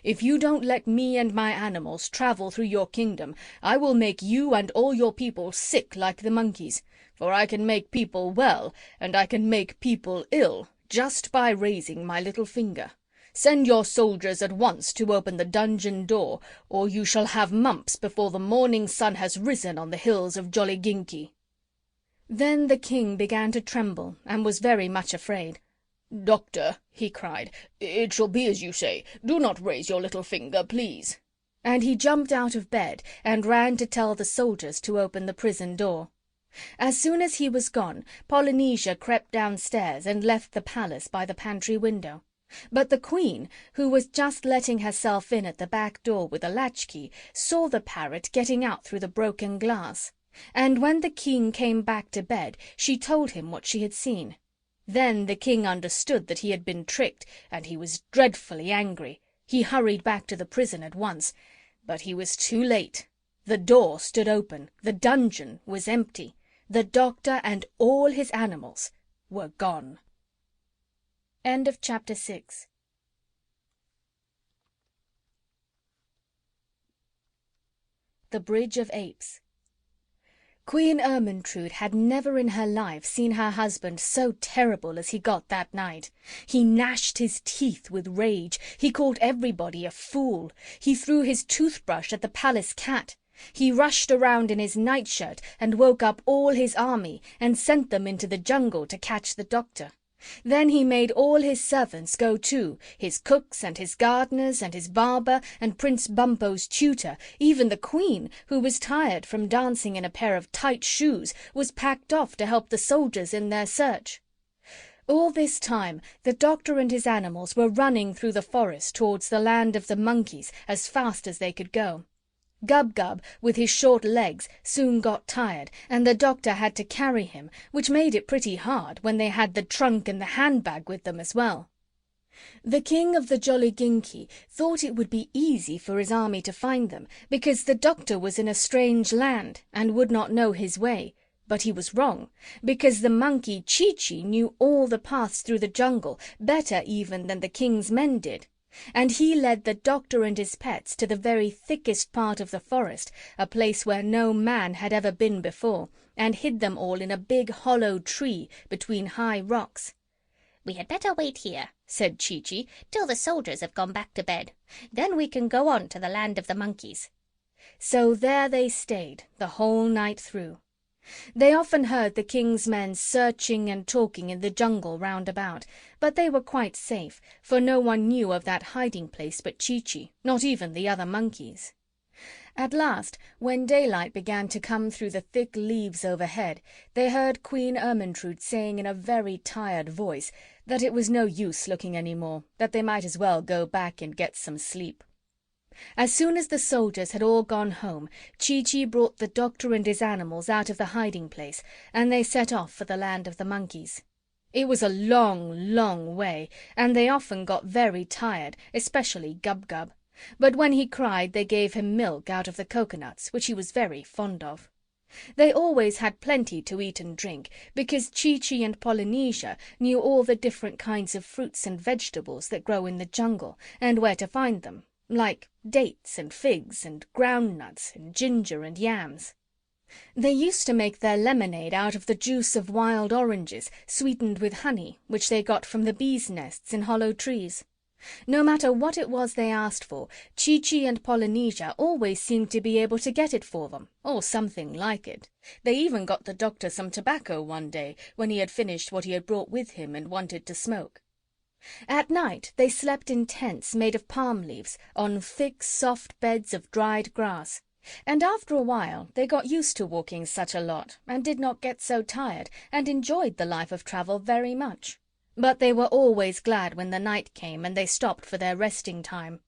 If you don't let me and my animals travel through your kingdom, I will make you and all your people sick like the monkeys, for I can make people well, and I can make people ill, just by raising my little finger. Send your soldiers at once to open the dungeon door, or you shall have mumps before the morning sun has risen on the hills of Jolliginki." Then the king began to tremble, and was very much afraid. "Doctor," he cried, "it shall be as you say. Do not raise your little finger, please." And he jumped out of bed, and ran to tell the soldiers to open the prison door. As soon as he was gone, Polynesia crept downstairs and left the palace by the pantry window. But the queen, who was just letting herself in at the back door with a latchkey, saw the parrot getting out through the broken glass. And when the king came back to bed, she told him what she had seen. Then the king understood that he had been tricked, and he was dreadfully angry. He hurried back to the prison at once, but he was too late. The door stood open, the dungeon was empty, the doctor and all his animals were gone. End of chapter 6. The Bridge of Apes. Queen Ermyntrude had never in her life seen her husband so terrible as he got that night. He gnashed his teeth with rage. He called everybody a fool. He threw his toothbrush at the palace cat. He rushed around in his nightshirt and woke up all his army and sent them into the jungle to catch the doctor. Then he made all his servants go too, his cooks and his gardeners and his barber and Prince Bumpo's tutor. Even the queen, who was tired from dancing in a pair of tight shoes, was packed off to help the soldiers in their search. All this time the doctor and his animals were running through the forest towards the land of the monkeys as fast as they could go. Gub-Gub, with his short legs, soon got tired, and the doctor had to carry him, which made it pretty hard when they had the trunk and the handbag with them as well. The king of the Jolliginki thought it would be easy for his army to find them, because the doctor was in a strange land and would not know his way. But he was wrong, because the monkey Chi-Chi knew all the paths through the jungle, better even than the king's men did. And he led the doctor and his pets to the very thickest part of the forest, a place where no man had ever been before, and hid them all in a big hollow tree between high rocks. "We had better wait here," said Chi-Chi, "till the soldiers have gone back to bed. Then we can go on to the land of the monkeys." So there they stayed the whole night through. They often heard the king's men searching and talking in the jungle round about, but they were quite safe, for no one knew of that hiding place but Chi-Chi, not even the other monkeys. At last, when daylight began to come through the thick leaves overhead, they heard Queen Ermyntrude saying in a very tired voice that it was no use looking any more, that they might as well go back and get some sleep. As soon as the soldiers had all gone home, Chi-Chi brought the doctor and his animals out of the hiding place, and they set off for the land of the monkeys. It was a long, long way, and they often got very tired, especially Gub-Gub. But when he cried, they gave him milk out of the coconuts, which he was very fond of. They always had plenty to eat and drink, because Chi-Chi and Polynesia knew all the different kinds of fruits and vegetables that grow in the jungle, and where to find them, like dates and figs and groundnuts and ginger and yams. They used to make their lemonade out of the juice of wild oranges, sweetened with honey, which they got from the bees' nests in hollow trees. No matter what it was they asked for, Chi-Chi and Polynesia always seemed to be able to get it for them, or something like it. They even got the doctor some tobacco one day, when he had finished what he had brought with him and wanted to smoke. At night they slept in tents made of palm leaves, on thick, soft beds of dried grass. And after a while they got used to walking such a lot, and did not get so tired, and enjoyed the life of travel very much. But they were always glad when the night came and they stopped for their resting time.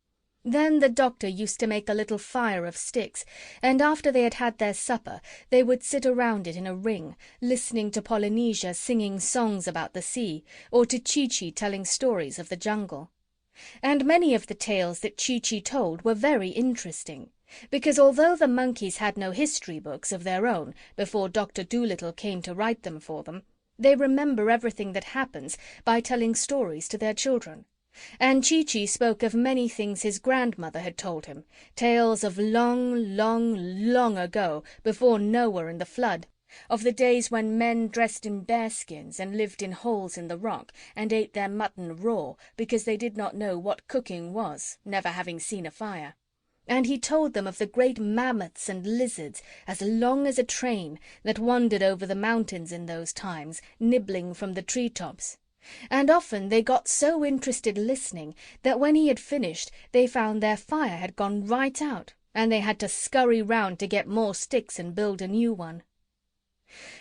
Then the doctor used to make a little fire of sticks, and after they had had their supper, they would sit around it in a ring, listening to Polynesia singing songs about the sea, or to Chi-Chi telling stories of the jungle. And many of the tales that Chi-Chi told were very interesting, because although the monkeys had no history books of their own before Dr. Dolittle came to write them for them, they remember everything that happens by telling stories to their children. And Chi-Chi spoke of many things his grandmother had told him, tales of long, long, long ago, before Noah and the flood, of the days when men dressed in bearskins and lived in holes in the rock and ate their mutton raw because they did not know what cooking was, never having seen a fire. And he told them of the great mammoths and lizards, as long as a train, that wandered over the mountains in those times, nibbling from the tree-tops. And often they got so interested listening that when he had finished they found their fire had gone right out, and they had to scurry round to get more sticks and build a new one.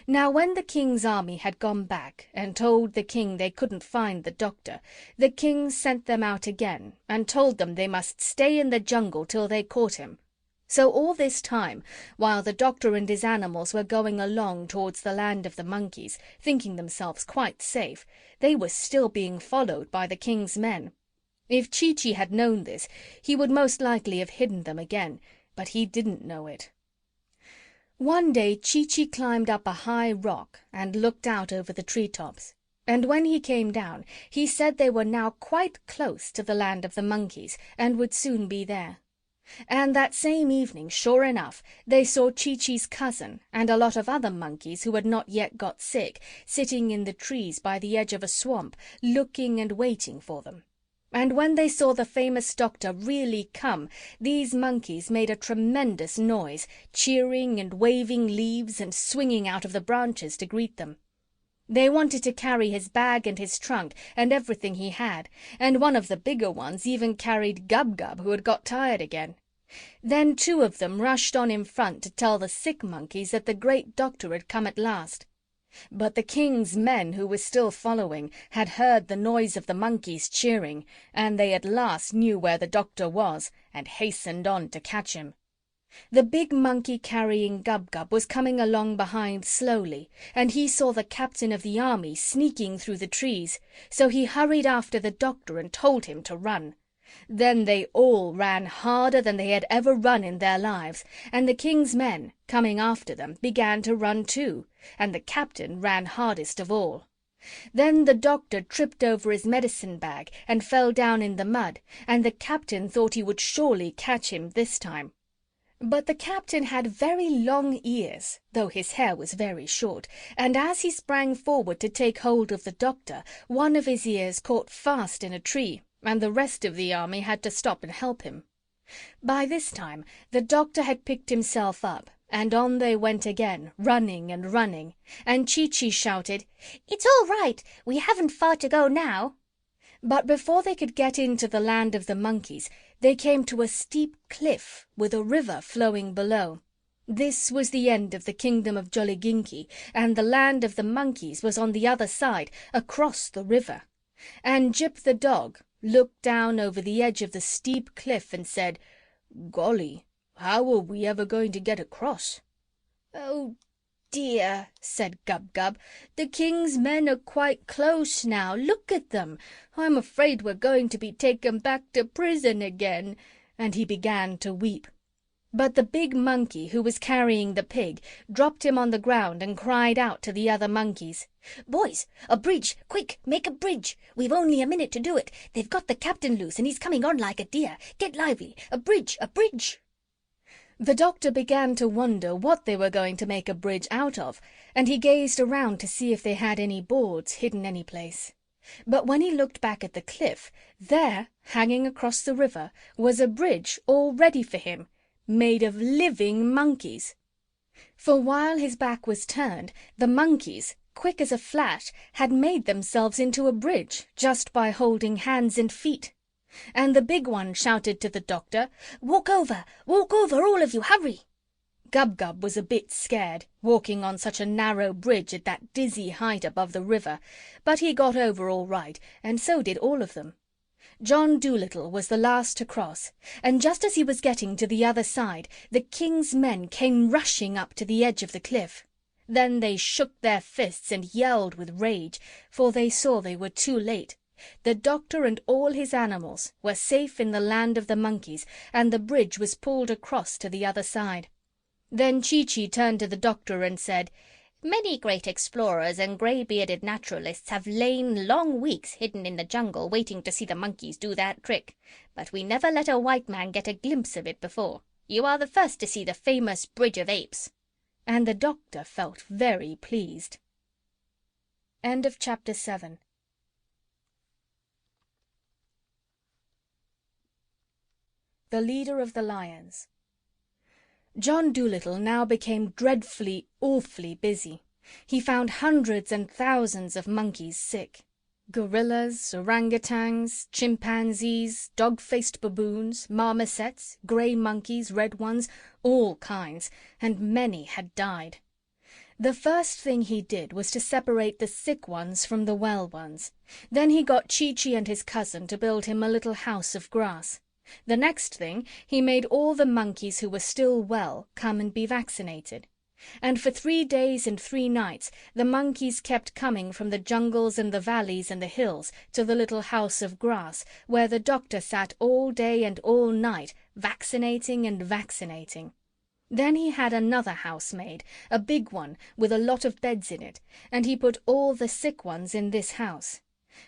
Now when the king's army had gone back and told the king they couldn't find the doctor, the king sent them out again and told them they must stay in the jungle till they caught him. So all this time, while the doctor and his animals were going along towards the land of the monkeys, thinking themselves quite safe, they were still being followed by the king's men. If Chee-Chee had known this, he would most likely have hidden them again, but he didn't know it. One day Chee-Chee climbed up a high rock and looked out over the treetops, and when he came down, he said they were now quite close to the land of the monkeys and would soon be there. And that same evening, sure enough, they saw Chee-Chee's cousin and a lot of other monkeys who had not yet got sick, sitting in the trees by the edge of a swamp, looking and waiting for them. And when they saw the famous doctor really come, these monkeys made a tremendous noise, cheering and waving leaves and swinging out of the branches to greet them. They wanted to carry his bag and his trunk and everything he had, and one of the bigger ones even carried Gub-Gub, who had got tired again. Then 2 of them rushed on in front to tell the sick monkeys that the great doctor had come at last. But the king's men, who were still following, had heard the noise of the monkeys cheering, and they at last knew where the doctor was and hastened on to catch him. The big monkey carrying Gub-Gub was coming along behind slowly, and he saw the captain of the army sneaking through the trees, so he hurried after the doctor and told him to run. Then they all ran harder than they had ever run in their lives, and the king's men, coming after them, began to run too, and the captain ran hardest of all. Then the doctor tripped over his medicine bag and fell down in the mud, and the captain thought he would surely catch him this time. But the captain had very long ears, though his hair was very short, and as he sprang forward to take hold of the doctor, one of his ears caught fast in a tree, and the rest of the army had to stop and help him. By this time the doctor had picked himself up, and on they went again, running and running, and Chee-Chee shouted, "It's all right. We haven't far to go now." But before they could get into the land of the monkeys, they came to a steep cliff with a river flowing below. This was the end of the kingdom of Jolliginki, and the land of the monkeys was on the other side, across the river. And Jip the dog looked down over the edge of the steep cliff and said, "Golly, how are we ever going to get across?" "Oh, dear," said Gub-Gub, "the king's men are quite close now. Look at them. I'm afraid we're going to be taken back to prison again." And he began to weep. But the big monkey who was carrying the pig dropped him on the ground and cried out to the other monkeys, "Boys, a bridge! Quick, make a bridge! We've only a minute to do it. They've got the captain loose and he's coming on like a deer. Get lively! A bridge! A bridge!" The doctor began to wonder what they were going to make a bridge out of, and he gazed around to see if they had any boards hidden any place. But when he looked back at the cliff, there, hanging across the river, was a bridge all ready for him, made of living monkeys. For while his back was turned, the monkeys, quick as a flash, had made themselves into a bridge just by holding hands and feet. And the big one shouted to the doctor, walk over, all of you, hurry!" Gub-Gub was a bit scared, walking on such a narrow bridge at that dizzy height above the river, but he got over all right, and so did all of them. John Dolittle was the last to cross, and just as he was getting to the other side, the king's men came rushing up to the edge of the cliff. Then they shook their fists and yelled with rage, for they saw they were too late. The doctor and all his animals were safe in the land of the monkeys, and the bridge was pulled across to the other side. Then Chee-Chee turned to the doctor and said, "Many great explorers and grey-bearded naturalists have lain long weeks hidden in the jungle waiting to see the monkeys do that trick, but we never let a white man get a glimpse of it before. You are the first to see the famous Bridge of Apes." And the doctor felt very pleased. End of Chapter 7. The Leader of the Lions. John Dolittle now became dreadfully, awfully busy. He found hundreds and thousands of monkeys sick. Gorillas, orangutans, chimpanzees, dog-faced baboons, marmosets, grey monkeys, red ones, all kinds, and many had died. The first thing he did was to separate the sick ones from the well ones. Then he got Chee-Chee and his cousin to build him a little house of grass. The next thing, he made all the monkeys who were still well come and be vaccinated. And for 3 days and 3 nights the monkeys kept coming from the jungles and the valleys and the hills to the little house of grass, where the doctor sat all day and all night, vaccinating and vaccinating. Then he had another house made, a big one with a lot of beds in it, and he put all the sick ones in this house.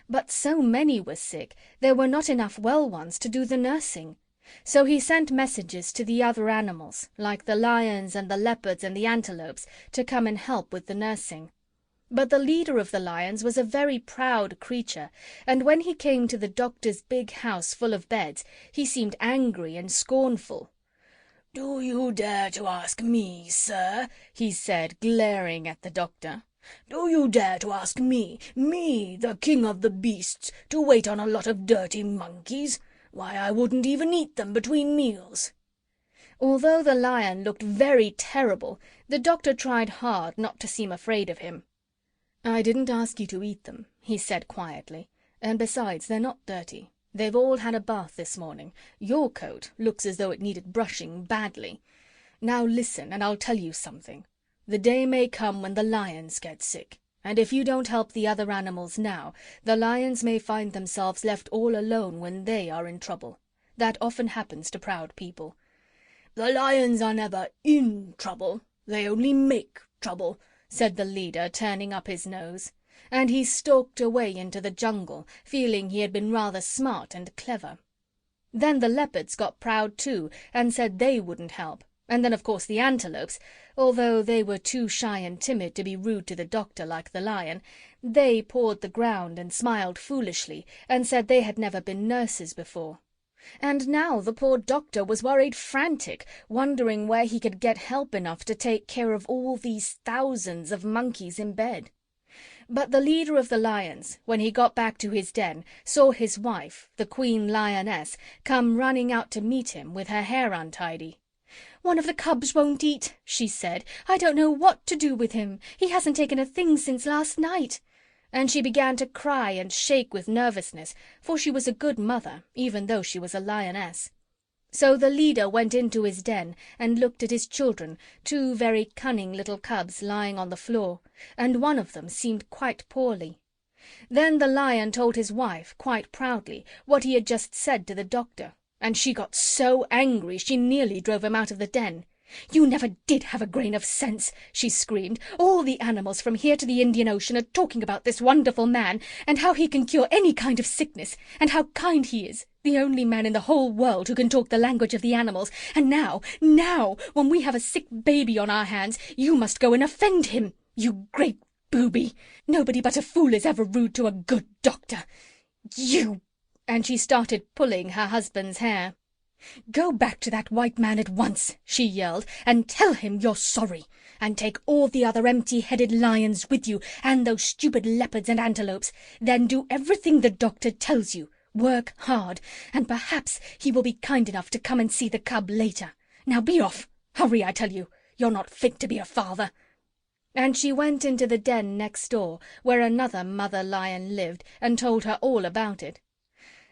But so many were sick, there were not enough well ones to do the nursing. So he sent messages to the other animals, like the lions and the leopards and the antelopes, to come and help with the nursing. But the leader of the lions was a very proud creature, and when he came to the doctor's big house full of beds, he seemed angry and scornful. "Do you dare to ask me, sir?" he said, glaring at the doctor. "Do you dare to ask me, the king of the beasts, to wait on a lot of dirty monkeys? Why, I wouldn't even eat them between meals." Although the lion looked very terrible, the doctor tried hard not to seem afraid of him. "I didn't ask you to eat them," he said quietly, "and besides, they're not dirty. They've all had a bath this morning. Your coat looks as though it needed brushing badly. Now listen, and I'll tell you something. The day may come when the lions get sick, and if you don't help the other animals now, the lions may find themselves left all alone when they are in trouble. That often happens to proud people." "The lions are never in trouble. They only make trouble," said the leader, turning up his nose. And he stalked away into the jungle, feeling he had been rather smart and clever. Then the leopards got proud too, and said they wouldn't help. And then, of course, the antelopes, although they were too shy and timid to be rude to the doctor like the lion, they pawed the ground and smiled foolishly, and said they had never been nurses before. And now the poor doctor was worried frantic, wondering where he could get help enough to take care of all these thousands of monkeys in bed. But the leader of the lions, when he got back to his den, saw his wife, the queen lioness, come running out to meet him with her hair untidy. "One of the cubs won't eat," she said. "I don't know what to do with him. He hasn't taken a thing since last night." And she began to cry and shake with nervousness, for she was a good mother, even though she was a lioness. So the leader went into his den and looked at his children, 2 very cunning little cubs lying on the floor, and one of them seemed quite poorly. Then the lion told his wife, quite proudly, what he had just said to the doctor, and she got so angry she nearly drove him out of the den. "You never did have a grain of sense," she screamed. "All the animals from here to the Indian Ocean are talking about this wonderful man, and how he can cure any kind of sickness, and how kind he is, the only man in the whole world who can talk the language of the animals, and now, when we have a sick baby on our hands, you must go and offend him. You great booby! Nobody but a fool is ever rude to a good doctor. You—" and she started pulling her husband's hair. "Go back to that white man at once," she yelled, "and tell him you're sorry. And take all the other empty-headed lions with you, and those stupid leopards and antelopes. Then do everything the doctor tells you. Work hard, and perhaps he will be kind enough to come and see the cub later. Now be off. Hurry, I tell you. You're not fit to be a father." And she went into the den next door, where another mother lion lived, and told her all about it.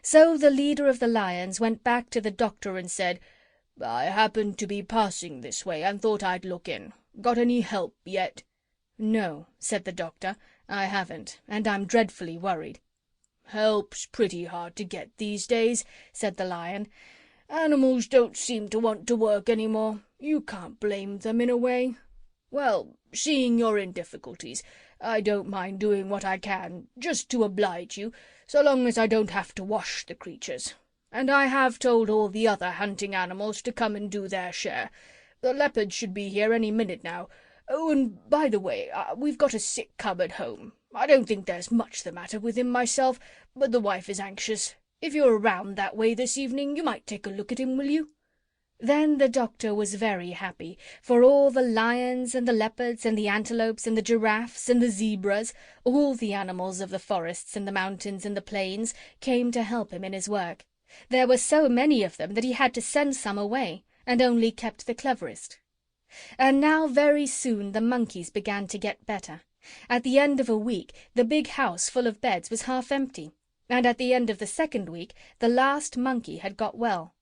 So the leader of the lions went back to the doctor and said, "I happened to be passing this way and thought I'd look in. Got any help yet?" "No," said the doctor, "I haven't, and I'm dreadfully worried." "Help's pretty hard to get these days," said the lion. "Animals don't seem to want to work any more. You can't blame them in a way. Well, seeing you're in difficulties, I don't mind doing what I can, just to oblige you, so long as I don't have to wash the creatures. And I have told all the other hunting animals to come and do their share. The leopards should be here any minute now. Oh, and by the way, we've got a sick cub at home. I don't think there's much the matter with him myself, but the wife is anxious. If you're around that way this evening, you might take a look at him, will you?" Then the doctor was very happy, for all the lions and the leopards and the antelopes and the giraffes and the zebras, all the animals of the forests and the mountains and the plains, came to help him in his work. There were so many of them that he had to send some away, and only kept the cleverest. And now very soon the monkeys began to get better. At the end of a week the big house full of beds was half empty, and at the end of the second week the last monkey had got well.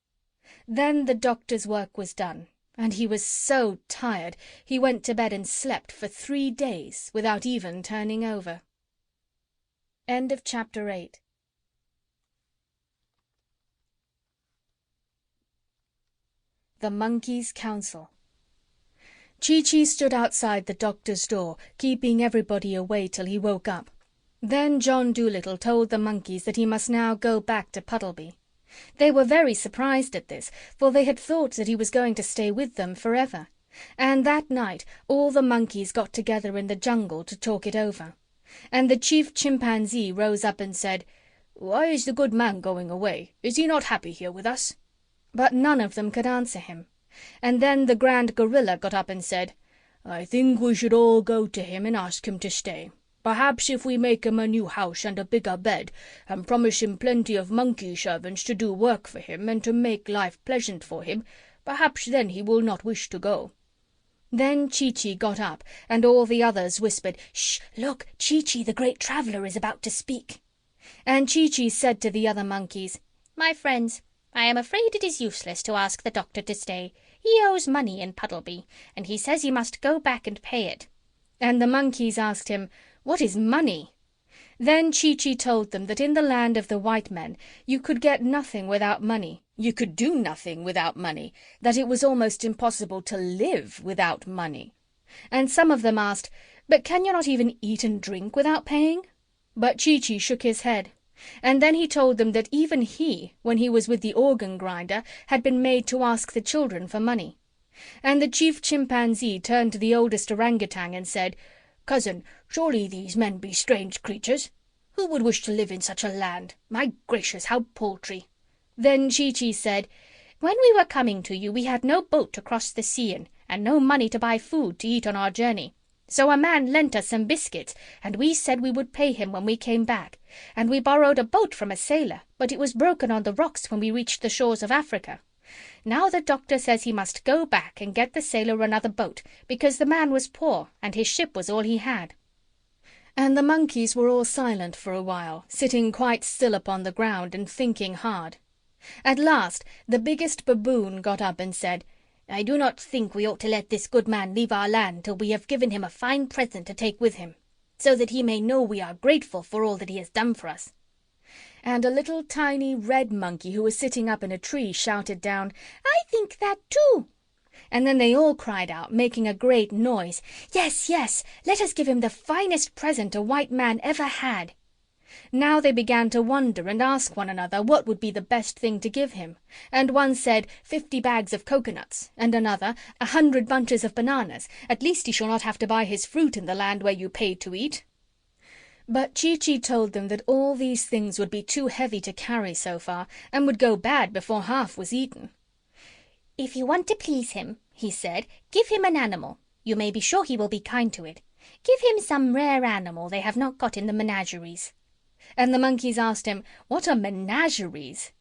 Then the doctor's work was done, and he was so tired he went to bed and slept for 3 days without even turning over. End of chapter 8. The Monkey's Council. Chi-Chi stood outside the doctor's door, keeping everybody away till he woke up. Then John Dolittle told the monkeys that he must now go back to Puddleby. They were very surprised at this, for they had thought that he was going to stay with them forever. And that night all the monkeys got together in the jungle to talk it over. And the chief chimpanzee rose up and said, "Why is the good man going away? Is he not happy here with us?" But none of them could answer him. And then the grand gorilla got up and said, "I think we should all go to him and ask him to stay. Perhaps if we make him a new house and a bigger bed, and promise him plenty of monkey servants to do work for him and to make life pleasant for him, perhaps then he will not wish to go." Then Chi-Chi got up, and all the others whispered, "Shh, look, Chi-Chi the great traveller is about to speak." And Chi-Chi said to the other monkeys, "My friends, I am afraid it is useless to ask the doctor to stay. He owes money in Puddleby, and he says he must go back and pay it." And the monkeys asked him, "What is money?" Then Chi-Chi told them that in the land of the white men you could get nothing without money, you could do nothing without money, that it was almost impossible to live without money. And some of them asked, "But can you not even eat and drink without paying?" But Chi-Chi shook his head. And then he told them that even he, when he was with the organ grinder, had been made to ask the children for money. And the chief chimpanzee turned to the oldest orangutan and said, "Cousin, surely these men be strange creatures. Who would wish to live in such a land? My gracious, how paltry!" Then Chi-Chi said, "When we were coming to you, we had no boat to cross the sea in, and no money to buy food to eat on our journey. So a man lent us some biscuits, and we said we would pay him when we came back. And we borrowed a boat from a sailor, but it was broken on the rocks when we reached the shores of Africa. Now the doctor says he must go back and get the sailor another boat, because the man was poor, and his ship was all he had." And the monkeys were all silent for a while, sitting quite still upon the ground and thinking hard. At last the biggest baboon got up and said, "I do not think we ought to let this good man leave our land till we have given him a fine present to take with him, so that he may know we are grateful for all that he has done for us." And a little tiny red monkey who was sitting up in a tree shouted down, "I think that too." And then they all cried out, making a great noise, "Yes, yes, let us give him the finest present a white man ever had." Now they began to wonder and ask one another what would be the best thing to give him. And one said 50 bags of coconuts, and another 100 bunches of bananas. At least he shall not have to buy his fruit in the land where you paid to eat. But Chi-Chi told them that all these things would be too heavy to carry so far, and would go bad before half was eaten. "If you want to please him," he said, "give him an animal. You may be sure he will be kind to it. Give him some rare animal they have not got in the menageries." And the monkeys asked him, "What are menageries?"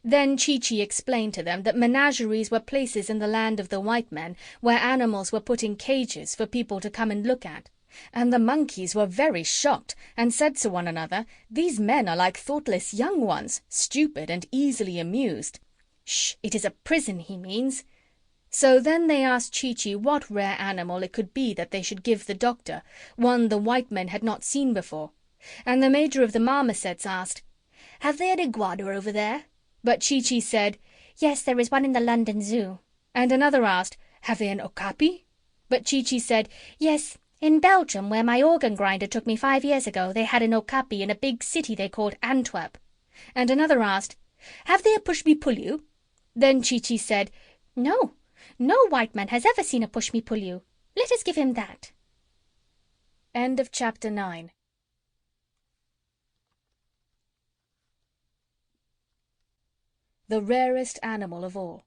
Then Chi-Chi explained to them that menageries were places in the land of the white men where animals were put in cages for people to come and look at. And the monkeys were very shocked and said to one another, "These men are like thoughtless young ones, stupid and easily amused." "Shh, it is a prison he means." So then they asked Chi-Chi what rare animal it could be that they should give the doctor, one the white men had not seen before. And the major of the marmosets asked, "Have they an iguana over there?" But Chi-Chi said, "Yes, there is one in the London Zoo." And another asked, "Have they an okapi?" But Chi-Chi said, "Yes, in Belgium, where my organ grinder took me 5 years ago, they had an okapi in a big city they called Antwerp." And another asked, "Have they a push-me-pull-you?" Then Chi-Chi said, "No, no white man has ever seen a push-me-pull-you. Let us give him that." End of chapter 9. The Rarest Animal of All.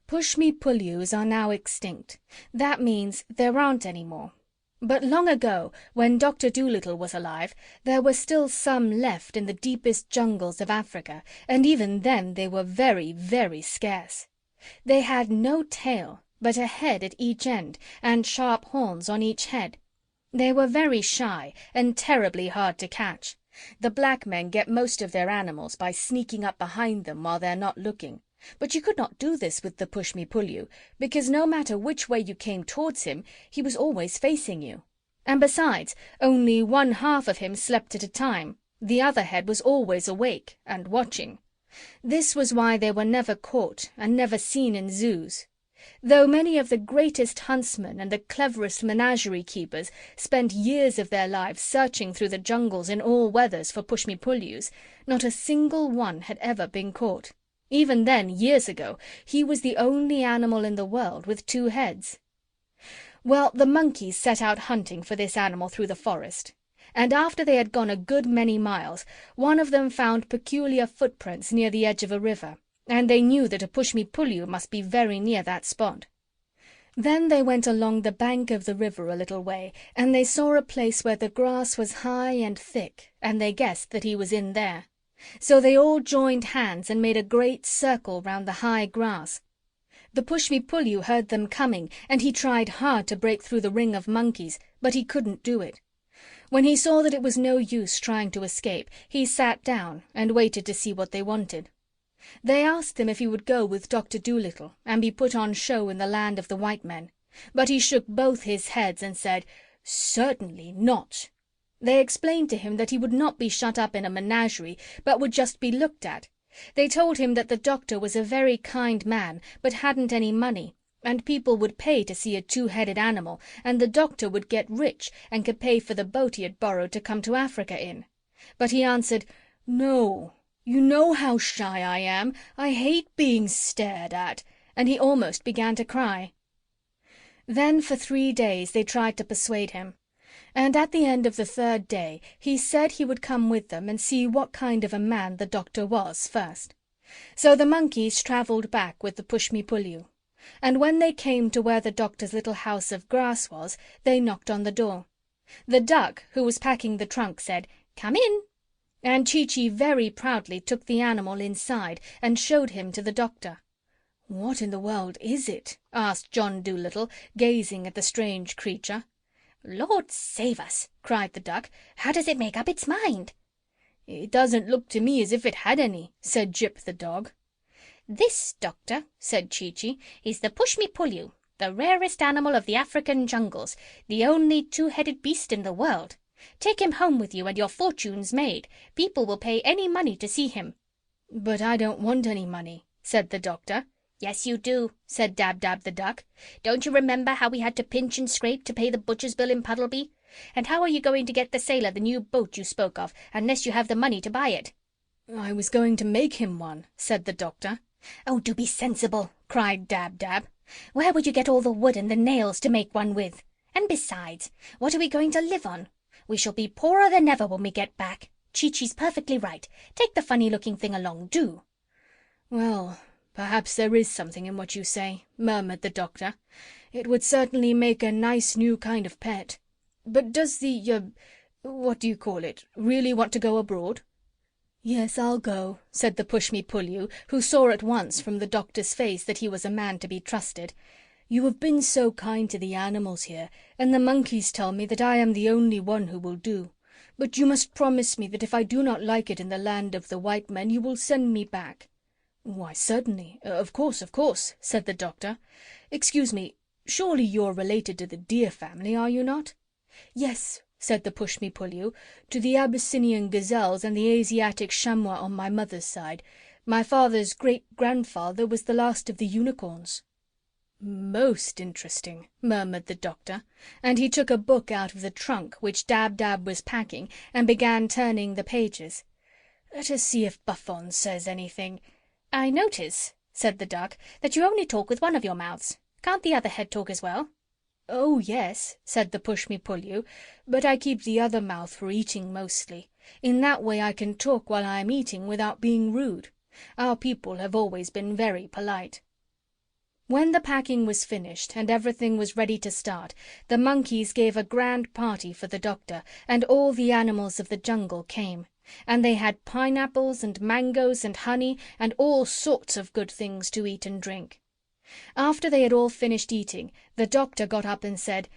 Push-me-pull-yous are now extinct. That means there aren't any more. But long ago, when Dr. Dolittle was alive, there were still some left in the deepest jungles of Africa, and even then they were very, very scarce. They had no tail, but a head at each end, and sharp horns on each head. They were very shy and terribly hard to catch. The black men get most of their animals by sneaking up behind them while they're not looking. But you could not do this with the Push-me-pull-you, because no matter which way you came towards him, he was always facing you. And besides, only one half of him slept at a time. The other head was always awake and watching. This was why they were never caught and never seen in zoos. Though many of the greatest huntsmen and the cleverest menagerie-keepers spent years of their lives searching through the jungles in all weathers for push-me-pull-yus, not a single one had ever been caught. Even then, years ago, he was the only animal in the world with 2 heads. Well, the monkeys set out hunting for this animal through the forest, and after they had gone a good many miles, one of them found peculiar footprints near the edge of a river, and they knew that a push-me-pull-you must be very near that spot. Then they went along the bank of the river a little way, and they saw a place where the grass was high and thick, and they guessed that he was in there. So they all joined hands and made a great circle round the high grass. The Push-me-pull-you heard them coming, and he tried hard to break through the ring of monkeys, but he couldn't do it. When he saw that it was no use trying to escape, he sat down and waited to see what they wanted. They asked him if he would go with Dr. Dolittle and be put on show in the land of the white men, but he shook both his heads and said, "Certainly not." They explained to him that he would not be shut up in a menagerie, but would just be looked at. They told him that the doctor was a very kind man, but hadn't any money, and people would pay to see a 2-headed animal, and the doctor would get rich and could pay for the boat he had borrowed to come to Africa in. But he answered, "No, you know how shy I am. I hate being stared at," and he almost began to cry. Then for 3 days they tried to persuade him, and at the end of the 3rd day he said he would come with them and see what kind of a man the doctor was first. So the monkeys travelled back with the Push-me-pull-you, and when they came to where the doctor's little house of grass was, they knocked on the door. The duck, who was packing the trunk, said, "Come in," and Chee-Chee very proudly took the animal inside and showed him to the doctor. "What in the world is it?" asked John Dolittle, gazing at the strange creature. "Lord save us!" cried the duck. "How does it make up its mind?" "It doesn't look to me as if it had any," said Jip the dog. "This, doctor," said Chee-Chee, "is the Push-me-pull-you, the rarest animal of the African jungles, the only 2-headed beast in the world. Take him home with you and your fortune's made. People will pay any money to see him." "But I don't want any money," said the doctor. "Yes, you do," said Dab-Dab the duck. "Don't you remember how we had to pinch and scrape to pay the butcher's bill in Puddleby? And how are you going to get the sailor the new boat you spoke of, unless you have the money to buy it?" "I was going to make him one," said the doctor. "Oh, do be sensible," cried Dab-Dab. "Where would you get all the wood and the nails to make one with? And besides, what are we going to live on? We shall be poorer than ever when we get back. Chee-Chee's perfectly right. Take the funny-looking thing along, do." "Well, perhaps there is something in what you say," murmured the doctor. "It would certainly make a nice new kind of pet. But does what do you call it, really want to go abroad?" "Yes, I'll go," said the Push-me-pull-you, who saw at once from the doctor's face that he was a man to be trusted. "You have been so kind to the animals here, and the monkeys tell me that I am the only one who will do. But you must promise me that if I do not like it in the land of the white men, you will send me back." "Why, certainly, of course," said the doctor. "Excuse me, surely you're related to the deer family, are you not?" "Yes," said the Push-me-pull-you, "to the Abyssinian gazelles and the Asiatic chamois on my mother's side. My father's great-grandfather was the last of the unicorns." "Most interesting," murmured the doctor, and he took a book out of the trunk which Dab-Dab was packing and began turning the pages. "Let us see if Buffon says anything." "I notice," said the duck, "that you only talk with one of your mouths. Can't the other head talk as well?" "Oh, yes," said the Push-me-pull-you, "but I keep the other mouth for eating mostly. In that way I can talk while I am eating without being rude. Our people have always been very polite." When the packing was finished and everything was ready to start, the monkeys gave a grand party for the doctor, and all the animals of the jungle came, and they had pineapples and mangoes and honey and all sorts of good things to eat and drink. After they had all finished eating, the doctor got up and said,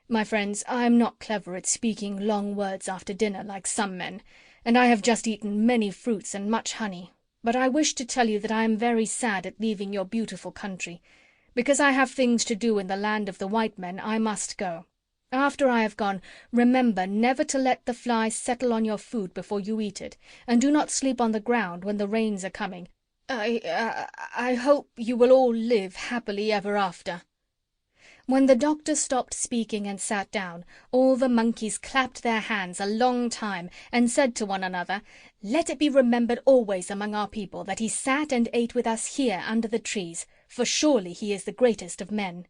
"My friends, I am not clever at speaking long words after dinner like some men, and I have just eaten many fruits and much honey. But I wish to tell you that I am very sad at leaving your beautiful country. Because I have things to do in the land of the white men, I must go. After I have gone, remember never to let the flies settle on your food before you eat it, and do not sleep on the ground when the rains are coming. I hope you will all live happily ever after." When the doctor stopped speaking and sat down, all the monkeys clapped their hands a long time and said to one another, "Let it be remembered always among our people that he sat and ate with us here under the trees, for surely he is the greatest of men."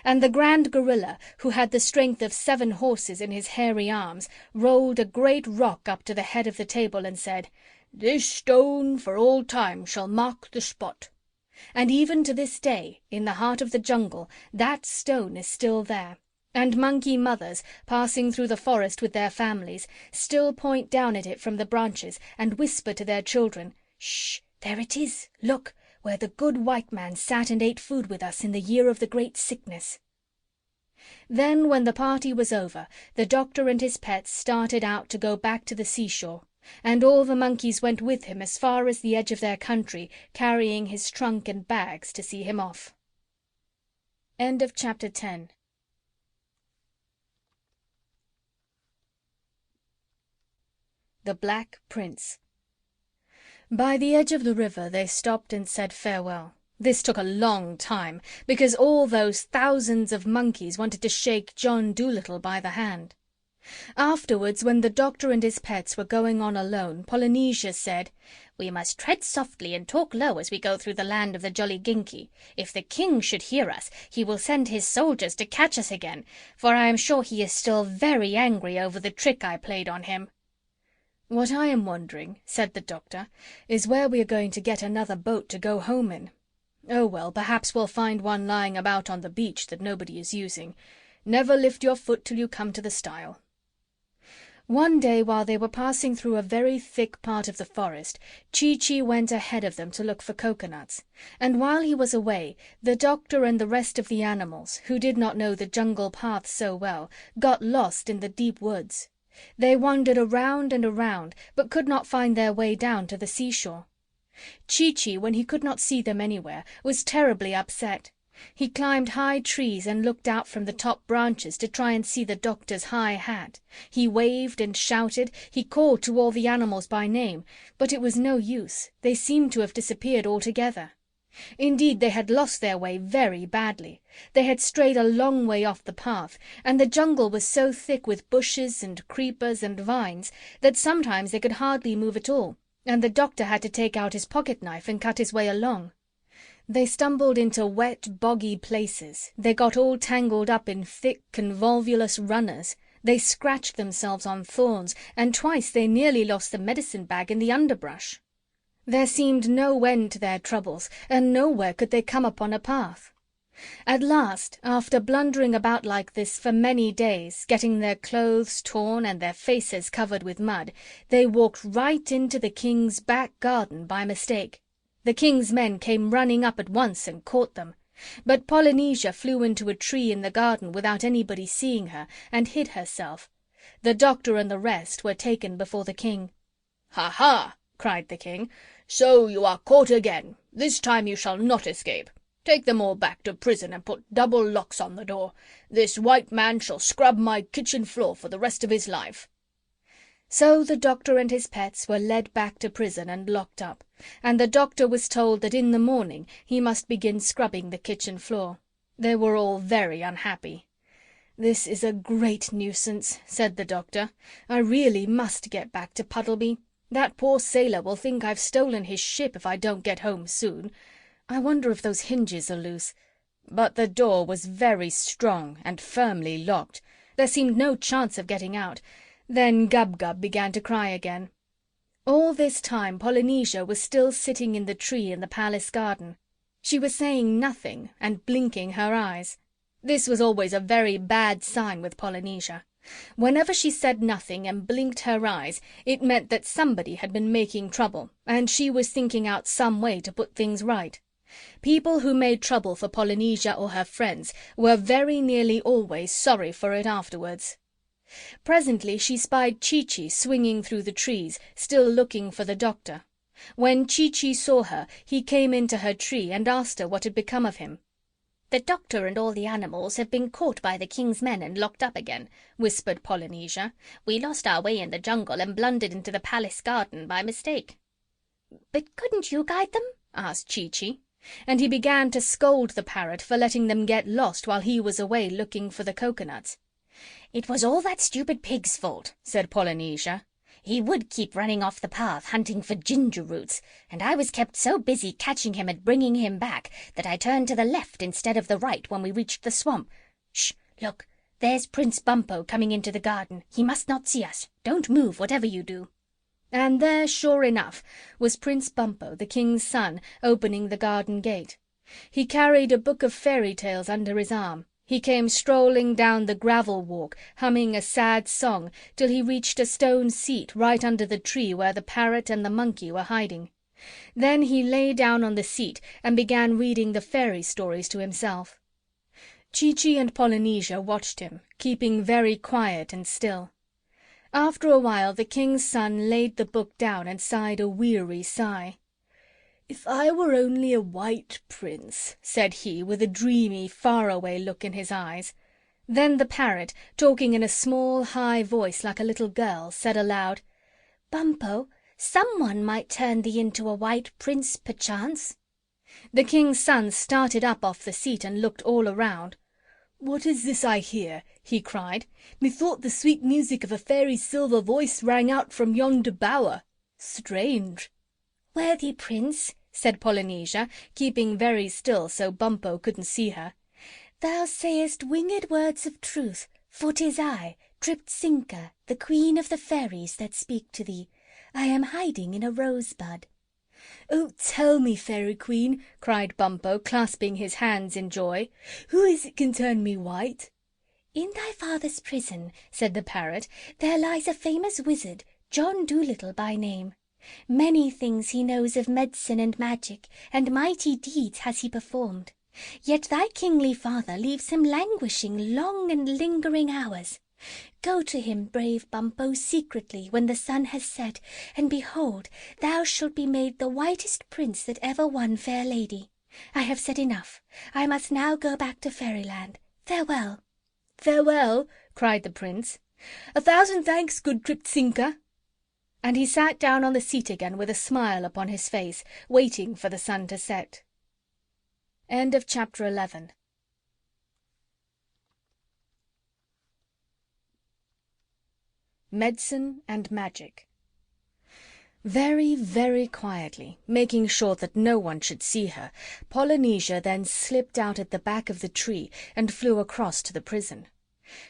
And the grand gorilla, who had the strength of 7 horses in his hairy arms, rolled a great rock up to the head of the table and said, "This stone for all time shall mark the spot." And even to this day, in the heart of the jungle, that stone is still there, and monkey mothers, passing through the forest with their families, still point down at it from the branches and whisper to their children, "Shh, there it is, look, where the good white man sat and ate food with us in the year of the great sickness." Then, when the party was over, the doctor and his pets started out to go back to the seashore, and all the monkeys went with him as far as the edge of their country, carrying his trunk and bags to see him off. End of Chapter 10. The Black Prince. By the edge of the river they stopped and said farewell. This took a long time, because all those thousands of monkeys wanted to shake John Dolittle by the hand. Afterwards, when the doctor and his pets were going on alone, Polynesia said, "We must tread softly and talk low as we go through the land of the Jolliginki. If the king should hear us, he will send his soldiers to catch us again, for I am sure he is still very angry over the trick I played on him." "What I am wondering," said the doctor, "is where we are going to get another boat to go home in. Oh, well, perhaps we'll find one lying about on the beach that nobody is using. Never lift your foot till you come to the stile." One day, while they were passing through a very thick part of the forest, Chee-Chee went ahead of them to look for coconuts, and while he was away, the doctor and the rest of the animals, who did not know the jungle paths so well, got lost in the deep woods. They wandered around and around, but could not find their way down to the seashore. Chee-Chee, when he could not see them anywhere, was terribly upset. He climbed high trees and looked out from the top branches to try and see the doctor's high hat. He waved and shouted, he called to all the animals by name, but it was no use. They seemed to have disappeared altogether. Indeed, they had lost their way very badly. They had strayed a long way off the path, and the jungle was so thick with bushes and creepers and vines that sometimes they could hardly move at all, and the doctor had to take out his pocket-knife and cut his way along. They stumbled into wet, boggy places. They got all tangled up in thick, convolvulous runners. They scratched themselves on thorns, and twice they nearly lost the medicine bag in the underbrush. There seemed no end to their troubles, and nowhere could they come upon a path. At last, after blundering about like this for many days, getting their clothes torn and their faces covered with mud, they walked right into the king's back garden by mistake. The king's men came running up at once and caught them. But Polynesia flew into a tree in the garden without anybody seeing her, and hid herself. The doctor and the rest were taken before the king. "Ha ha!" cried the king. "So you are caught again. This time you shall not escape. Take them all back to prison and put double locks on the door. This white man shall scrub my kitchen floor for the rest of his life." So the doctor and his pets were led back to prison and locked up, and the doctor was told that in the morning he must begin scrubbing the kitchen floor. They were all very unhappy. "This is a great nuisance," said the doctor. "I really must get back to Puddleby. That poor sailor will think I've stolen his ship if I don't get home soon. I wonder if those hinges are loose." But the door was very strong and firmly locked. There seemed no chance of getting out. Then Gub-Gub began to cry again. All this time Polynesia was still sitting in the tree in the palace garden. She was saying nothing and blinking her eyes. This was always a very bad sign with Polynesia. Whenever she said nothing and blinked her eyes, it meant that somebody had been making trouble, and she was thinking out some way to put things right. People who made trouble for Polynesia or her friends were very nearly always sorry for it afterwards. Presently she spied Chi-Chi swinging through the trees, still looking for the doctor. When Chi-Chi saw her, he came into her tree and asked her what had become of him. "The doctor and all the animals have been caught by the king's men and locked up again," whispered Polynesia. "We lost our way in the jungle and blundered into the palace garden by mistake." But couldn't you guide them? asked Chi-Chi. And he began to scold the parrot for letting them get lost while he was away looking for the coconuts. "It was all that stupid pig's fault," said Polynesia. "He would keep running off the path, hunting for ginger roots, and I was kept so busy catching him and bringing him back that I turned to the left instead of the right when we reached the swamp. Shh! Look, there's Prince Bumpo coming into the garden. He must not see us. Don't move, whatever you do." And there, sure enough, was Prince Bumpo, the king's son, opening the garden gate. He carried a book of fairy tales under his arm. He came strolling down the gravel walk, humming a sad song, till he reached a stone seat right under the tree where the parrot and the monkey were hiding. Then he lay down on the seat and began reading the fairy stories to himself. Chi-Chi and Polynesia watched him, keeping very quiet and still. After a while the king's son laid the book down and sighed a weary sigh. "If I were only a white prince," said he, with a dreamy, far-away look in his eyes. Then the parrot, talking in a small, high voice like a little girl, said aloud, Bumpo, someone might turn thee into a white prince, perchance. The king's son started up off the seat and looked all around. "What is this I hear?" he cried. "Methought the sweet music of a fairy's silver voice rang out from yonder bower. Strange!" "Worthy prince," said Polynesia, keeping very still so Bumpo couldn't see her, "thou sayest winged words of truth, for 'tis I, Triptsinka, the queen of the fairies, that speak to thee. I am hiding in a rosebud." "Oh, tell me, fairy queen," cried Bumpo, clasping his hands in joy. "Who is it can turn me white?" "In thy father's prison," said the parrot, "there lies a famous wizard, John Dolittle by name. Many things he knows of medicine and magic, and mighty deeds has he performed. Yet thy kingly father leaves him languishing long and lingering hours. Go to him, brave Bumpo, secretly, when the sun has set, and behold, thou shalt be made the whitest prince that ever won fair lady. I have said enough. I must now go back to fairyland. Farewell." "Farewell!" cried the prince. "1,000 thanks, good Triptsinka." And he sat down on the seat again with a smile upon his face, waiting for the sun to set. End of chapter 11. Medicine and Magic. Very, very quietly, making sure that no one should see her, Polynesia then slipped out at the back of the tree and flew across to the prison.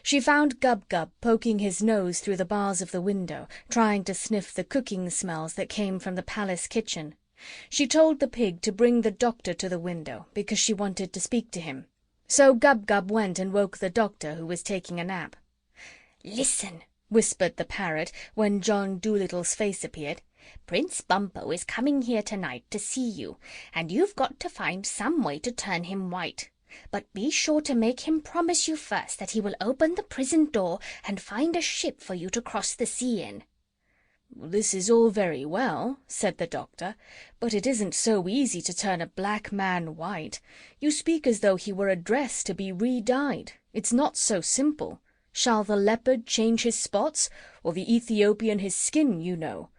She found Gub-Gub poking his nose through the bars of the window, trying to sniff the cooking smells that came from the palace kitchen. She told the pig to bring the doctor to the window, because she wanted to speak to him. So Gub-Gub went and woke the doctor, who was taking a nap. "Listen," whispered the parrot, when John Dolittle's face appeared. "Prince Bumpo is coming here tonight to see you, and you've got to find some way to turn him white. But be sure to make him promise you first that he will open the prison door and find a ship for you to cross the sea in." "This is all very well," said the doctor, "but it isn't so easy to turn a black man white. You speak as though he were a dress to be re-dyed. It's not so simple. Shall the leopard change his spots, or the Ethiopian his skin, you know?"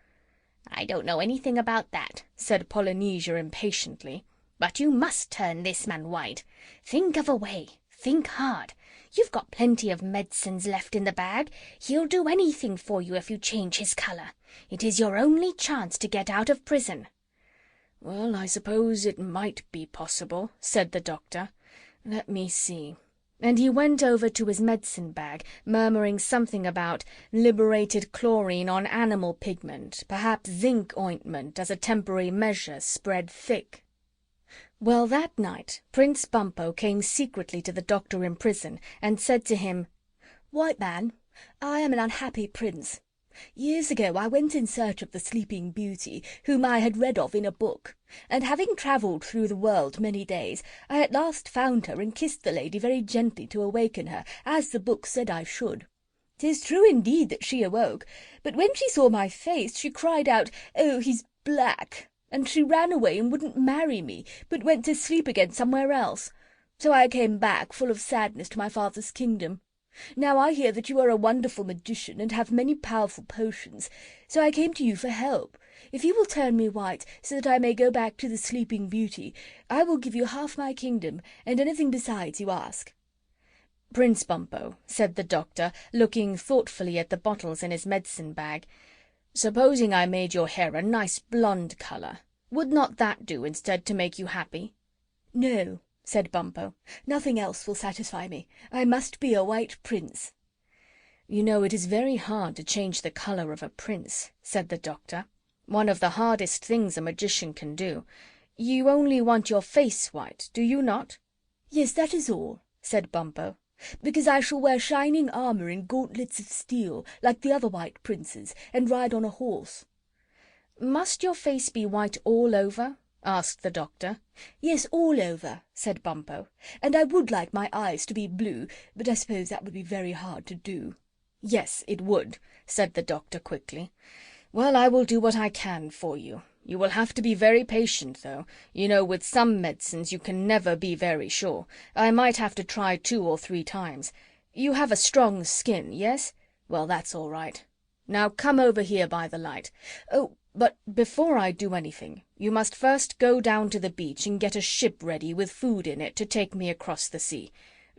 "I don't know anything about that," said Polynesia impatiently. "But you must turn this man white. Think of a way. Think hard. You've got plenty of medicines left in the bag. He'll do anything for you if you change his color. It is your only chance to get out of prison." "Well, I suppose it might be possible," said the doctor. "Let me see." And he went over to his medicine bag, murmuring something about liberated chlorine on animal pigment, perhaps zinc ointment as a temporary measure spread thick. Well, that night Prince Bumpo came secretly to the doctor in prison and said to him, "White man, I am an unhappy prince. Years ago I went in search of the Sleeping Beauty, whom I had read of in a book, and having travelled through the world many days, I at last found her and kissed the lady very gently to awaken her, as the book said I should. 'Tis true indeed that she awoke, but when she saw my face she cried out, 'Oh, he's black!' and she ran away and wouldn't marry me, but went to sleep again somewhere else. So I came back, full of sadness, to my father's kingdom. Now I hear that you are a wonderful magician and have many powerful potions, so I came to you for help. If you will turn me white, so that I may go back to the Sleeping Beauty, I will give you half my kingdom, and anything besides you ask." "Prince Bumpo," said the doctor, looking thoughtfully at the bottles in his medicine bag, "supposing I made your hair a nice blonde colour, would not that do instead to make you happy?" "No," said Bumpo, "nothing else will satisfy me. I must be a white prince." "You know, it is very hard to change the colour of a prince," said the doctor. "One of the hardest things a magician can do. You only want your face white, do you not?" "Yes, that is all," said Bumpo, "because I shall wear shining armour and gauntlets of steel, like the other white princes, and ride on a horse." "Must your face be white all over?" asked the doctor. "Yes, all over," said Bumpo, "and I would like my eyes to be blue, but I suppose that would be very hard to do." "Yes, it would," said the doctor quickly. "Well, I will do what I can for you. You will have to be very patient, though. You know, with some medicines you can never be very sure. I might have to try 2 or 3 times. You have a strong skin, yes? Well, that's all right. Now come over here by the light. Oh, but before I do anything, you must first go down to the beach and get a ship ready with food in it to take me across the sea.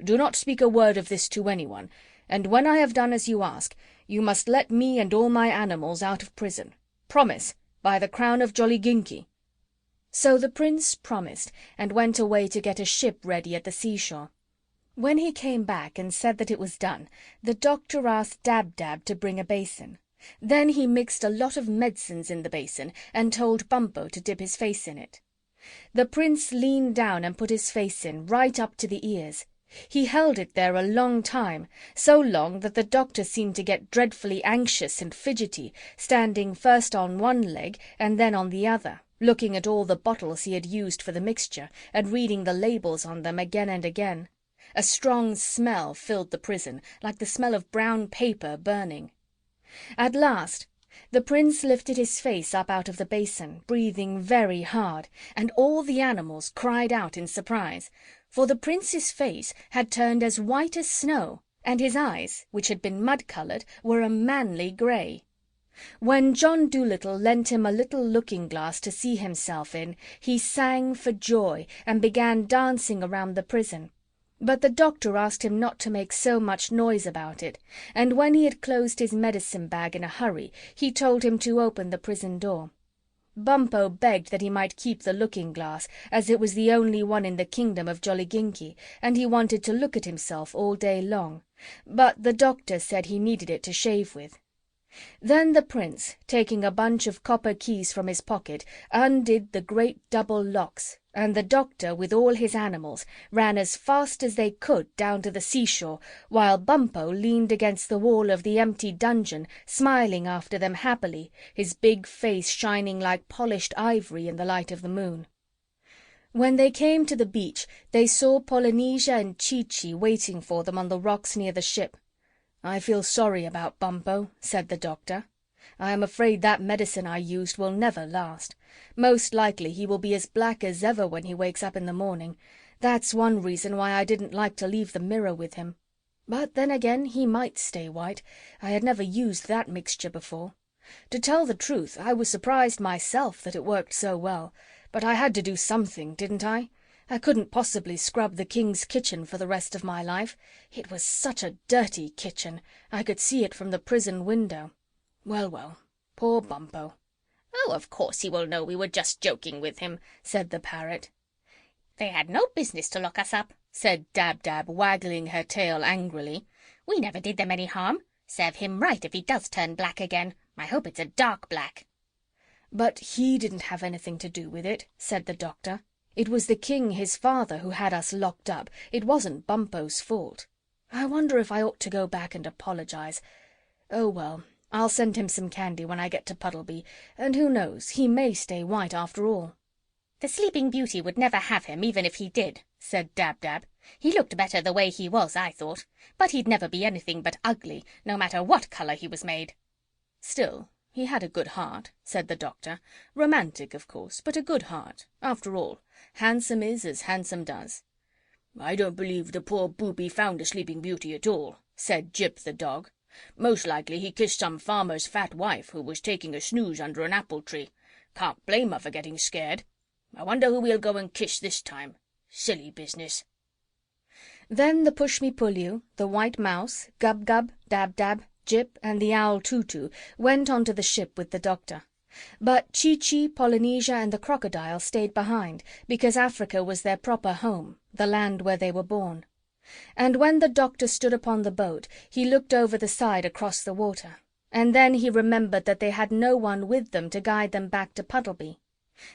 Do not speak a word of this to anyone, and when I have done as you ask, you must let me and all my animals out of prison. Promise, by the crown of Jolliginki." So the prince promised, and went away to get a ship ready at the seashore. When he came back and said that it was done, the doctor asked Dab-Dab to bring a basin. Then he mixed a lot of medicines in the basin and told Bumpo to dip his face in it. The prince leaned down and put his face in, right up to the ears. He held it there a long time, so long that the doctor seemed to get dreadfully anxious and fidgety, standing first on one leg and then on the other, looking at all the bottles he had used for the mixture, and reading the labels on them again and again. A strong smell filled the prison, like the smell of brown paper burning. At last the prince lifted his face up out of the basin, breathing very hard, and all the animals cried out in surprise, for the prince's face had turned as white as snow, and his eyes, which had been mud-coloured, were a manly grey. When John Dolittle lent him a little looking-glass to see himself in, he sang for joy and began dancing around the prison. But the doctor asked him not to make so much noise about it, and when he had closed his medicine-bag in a hurry, he told him to open the prison door. Bumpo begged that he might keep the looking-glass, as it was the only one in the kingdom of Jolliginki, and he wanted to look at himself all day long. But the doctor said he needed it to shave with. Then the prince, taking a bunch of copper keys from his pocket, undid the great double locks, and the doctor, with all his animals, ran as fast as they could down to the seashore, while Bumpo leaned against the wall of the empty dungeon, smiling after them happily, his big face shining like polished ivory in the light of the moon. When they came to the beach, they saw Polynesia and Chi-Chi waiting for them on the rocks near the ship. "I feel sorry about Bumpo," said the doctor. "I am afraid that medicine I used will never last. Most likely he will be as black as ever when he wakes up in the morning. That's one reason why I didn't like to leave the mirror with him. But then again, he might stay white. I had never used that mixture before. To tell the truth, I was surprised myself that it worked so well. But I had to do something, didn't I? I couldn't possibly scrub the king's kitchen for the rest of my life. It was such a dirty kitchen. I could see it from the prison window. Well, well, poor Bumpo." "Oh, of course he will know we were just joking with him," said the parrot. "They had no business to lock us up," said Dab-Dab, waggling her tail angrily. "We never did them any harm. Serve him right if he does turn black again. I hope it's a dark black." "But he didn't have anything to do with it," said the doctor. "It was the king, his father, who had us locked up. It wasn't Bumpo's fault. I wonder if I ought to go back and apologize. Oh, well, I'll send him some candy when I get to Puddleby, and who knows, he may stay white after all." "The Sleeping Beauty would never have him, even if he did," said Dab-Dab. He looked better the way he was, I thought, but he'd never be anything but ugly, no matter what colour he was made. Still, he had a good heart, said the doctor. Romantic, of course, but a good heart. After all, handsome is as handsome does. I don't believe the poor booby found a Sleeping Beauty at all, said Jip the dog. Most likely he kissed some farmer's fat wife who was taking a snooze under an apple tree. Can't blame her for getting scared. I wonder who he'll go and kiss this time. Silly business. Then the Push-me-pull-you, the white mouse, Gub-Gub, Dab-Dab, Jip, and the owl Tutu went on to the ship with the doctor. But Chee-Chee, Polynesia, and the crocodile stayed behind, because Africa was their proper home, the land where they were born. And when the doctor stood upon the boat, he looked over the side across the water, and then he remembered that they had no one with them to guide them back to Puddleby.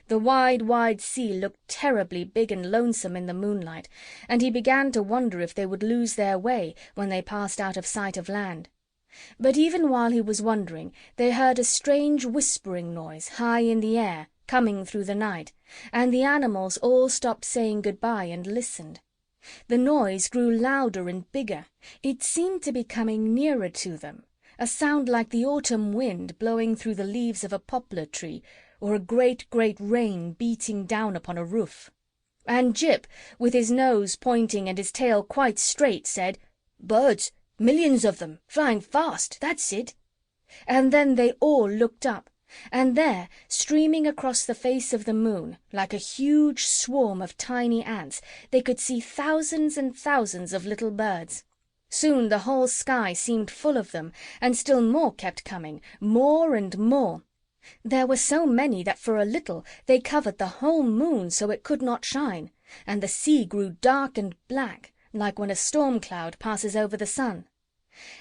The wide, wide sea looked terribly big and lonesome in the moonlight, and he began to wonder if they would lose their way when they passed out of sight of land. But even while he was wondering, they heard a strange whispering noise high in the air, coming through the night, and the animals all stopped saying goodbye and listened. The noise grew louder and bigger. It seemed to be coming nearer to them, a sound like the autumn wind blowing through the leaves of a poplar tree, or a great, great rain beating down upon a roof. And Jip, with his nose pointing and his tail quite straight, said, "Birds! Millions of them, flying fast, that's it." And then they all looked up, and there, streaming across the face of the moon, like a huge swarm of tiny ants, they could see thousands and thousands of little birds. Soon the whole sky seemed full of them, and still more kept coming, more and more. There were so many that for a little they covered the whole moon so it could not shine, and the sea grew dark and black, like when a storm cloud passes over the sun.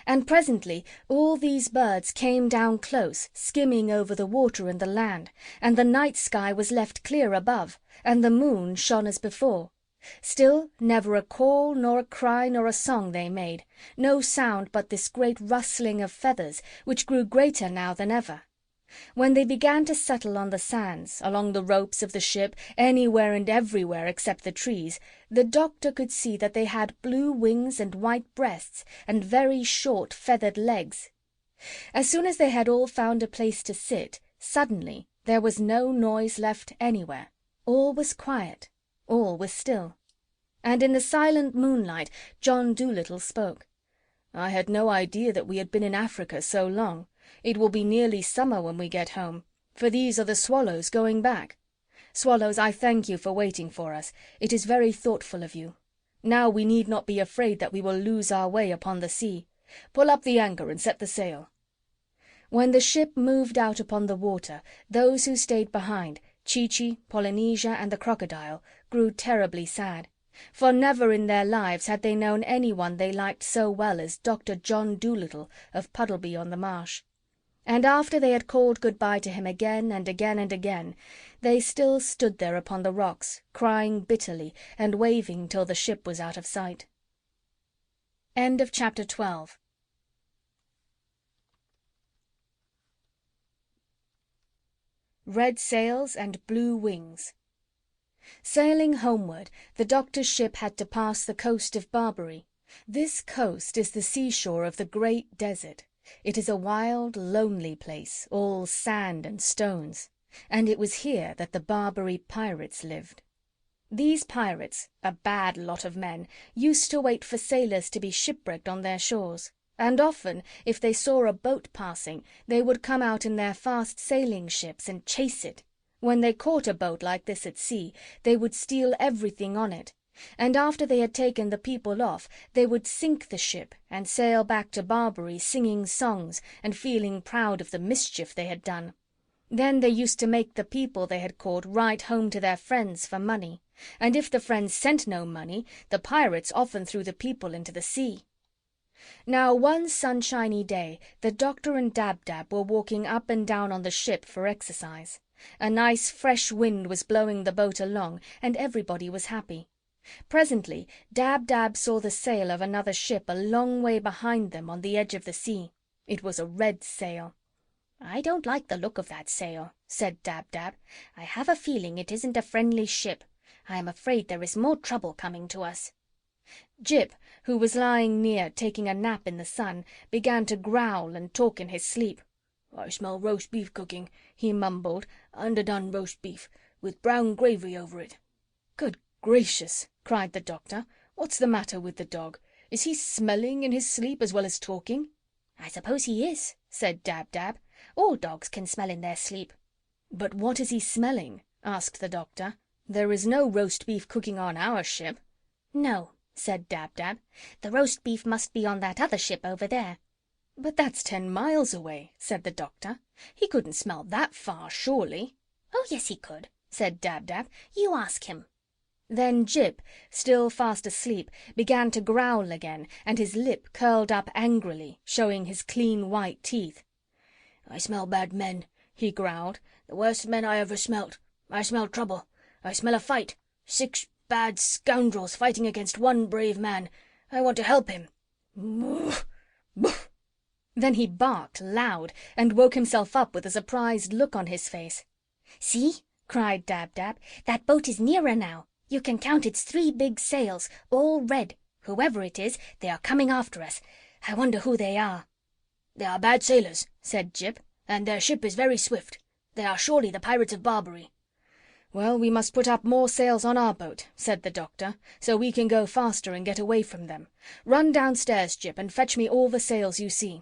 And presently all these birds came down close, skimming over the water and the land, and the night sky was left clear above, and the moon shone as before. Still never a call nor a cry nor a song they made, no sound but this great rustling of feathers, which grew greater now than ever. When they began to settle on the sands, along the ropes of the ship, anywhere and everywhere except the trees, the doctor could see that they had blue wings and white breasts and very short feathered legs. As soon as they had all found a place to sit, suddenly there was no noise left anywhere. All was quiet, all was still. And in the silent moonlight John Dolittle spoke. "I had no idea that we had been in Africa so long. It will be nearly summer when we get home, for these are the swallows going back. Swallows, I thank you for waiting for us. It is very thoughtful of you. Now we need not be afraid that we will lose our way upon the sea. Pull up the anchor and set the sail." When the ship moved out upon the water, those who stayed behind, Chee-Chee, Polynesia, and the crocodile, grew terribly sad, for never in their lives had they known anyone they liked so well as Dr. John Dolittle of Puddleby on the Marsh. And after they had called good-bye to him again and again and again, they still stood there upon the rocks, crying bitterly and waving till the ship was out of sight. End of Chapter 12. Red Sails and Blue Wings. Sailing homeward, the doctor's ship had to pass the coast of Barbary. This coast is the seashore of the great desert. It is a wild, lonely place, all sand and stones, and it was here that the Barbary pirates lived. These pirates, a bad lot of men, used to wait for sailors to be shipwrecked on their shores, and often, if they saw a boat passing, they would come out in their fast sailing ships and chase it. When they caught a boat like this at sea, they would steal everything on it, and after they had taken the people off, they would sink the ship and sail back to Barbary singing songs and feeling proud of the mischief they had done. Then they used to make the people they had caught write home to their friends for money, and if the friends sent no money, the pirates often threw the people into the sea. Now one sunshiny day the doctor and Dab-Dab were walking up and down on the ship for exercise. A nice fresh wind was blowing the boat along, and everybody was happy. Presently Dab-Dab saw the sail of another ship a long way behind them on the edge of the sea. It was a red sail. "I don't like the look of that sail," said Dab-Dab. "I have a feeling it isn't a friendly ship. I am afraid there is more trouble coming to us." Jip, who was lying near taking a nap in the sun, began to growl and talk in his sleep. "I smell roast beef cooking," he mumbled. "Underdone roast beef, with brown gravy over it." "Good gracious!" cried the doctor. "What's the matter with the dog? Is he smelling in his sleep as well as talking?" "I suppose he is," said Dab-Dab. "All dogs can smell in their sleep." "But what is he smelling?" asked the doctor. "There is no roast beef cooking on our ship." "No," said Dab-Dab. "The roast beef must be on that other ship over there." "But that's 10 miles away," said the doctor. "He couldn't smell that far, surely." "Oh, yes, he could," said Dab-Dab. "You ask him." Then Jip, still fast asleep, began to growl again, and his lip curled up angrily, showing his clean white teeth. "I smell bad men," he growled. "The worst men I ever smelt. I smell trouble. I smell a fight. 6 bad scoundrels fighting against one brave man. I want to help him. Boof! Boof!" Then he barked loud and woke himself up with a surprised look on his face. "See," cried Dab-Dab. "That boat is nearer now. You can count its 3 big sails, all red. Whoever it is, they are coming after us. I wonder who they are." "They are bad sailors," said Jip, "and their ship is very swift. They are surely the pirates of Barbary." "Well, we must put up more sails on our boat," said the doctor, "so we can go faster and get away from them. Run downstairs, Jip, and fetch me all the sails you see."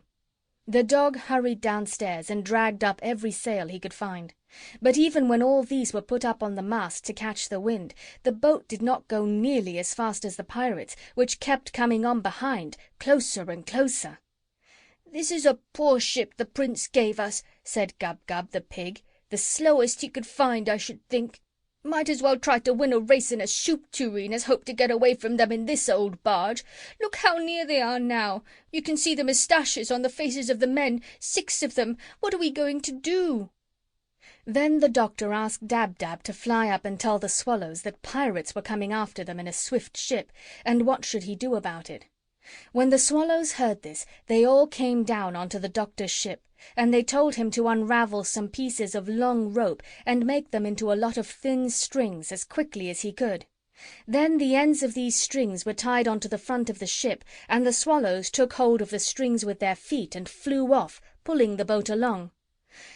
The dog hurried downstairs and dragged up every sail he could find. But even when all these were put up on the mast to catch the wind, the boat did not go nearly as fast as the pirates, which kept coming on behind, closer and closer. "This is a poor ship the prince gave us," said Gub-Gub the pig. "The slowest he could find, I should think. Might as well try to win a race in a soup tureen as hope to get away from them in this old barge. Look how near they are now. You can see the moustaches on the faces of the men, 6 of them. What are we going to do?" Then the doctor asked Dab-Dab to fly up and tell the swallows that pirates were coming after them in a swift ship, and what should he do about it. When the swallows heard this, they all came down onto the doctor's ship, and they told him to unravel some pieces of long rope and make them into a lot of thin strings as quickly as he could. Then the ends of these strings were tied onto the front of the ship, and the swallows took hold of the strings with their feet and flew off, pulling the boat along.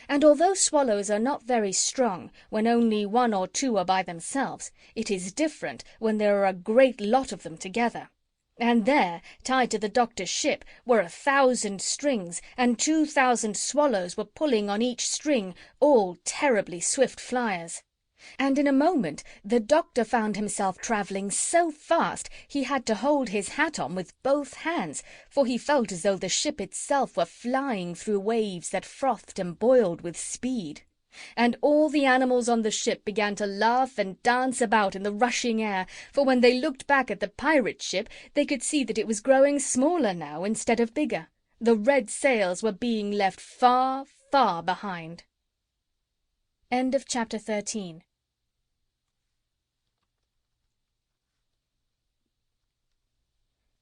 And although swallows are not very strong when only 1 or 2 are by themselves, it is different when there are a great lot of them together. And there, tied to the doctor's ship, were 1,000 strings, and 2,000 swallows were pulling on each string, all terribly swift flyers. And in a moment the doctor found himself travelling so fast he had to hold his hat on with both hands, for he felt as though the ship itself were flying through waves that frothed and boiled with speed. And all the animals on the ship began to laugh and dance about in the rushing air, for when they looked back at the pirate ship they could see that it was growing smaller now instead of bigger. The red sails were being left far, far behind. End of chapter 13.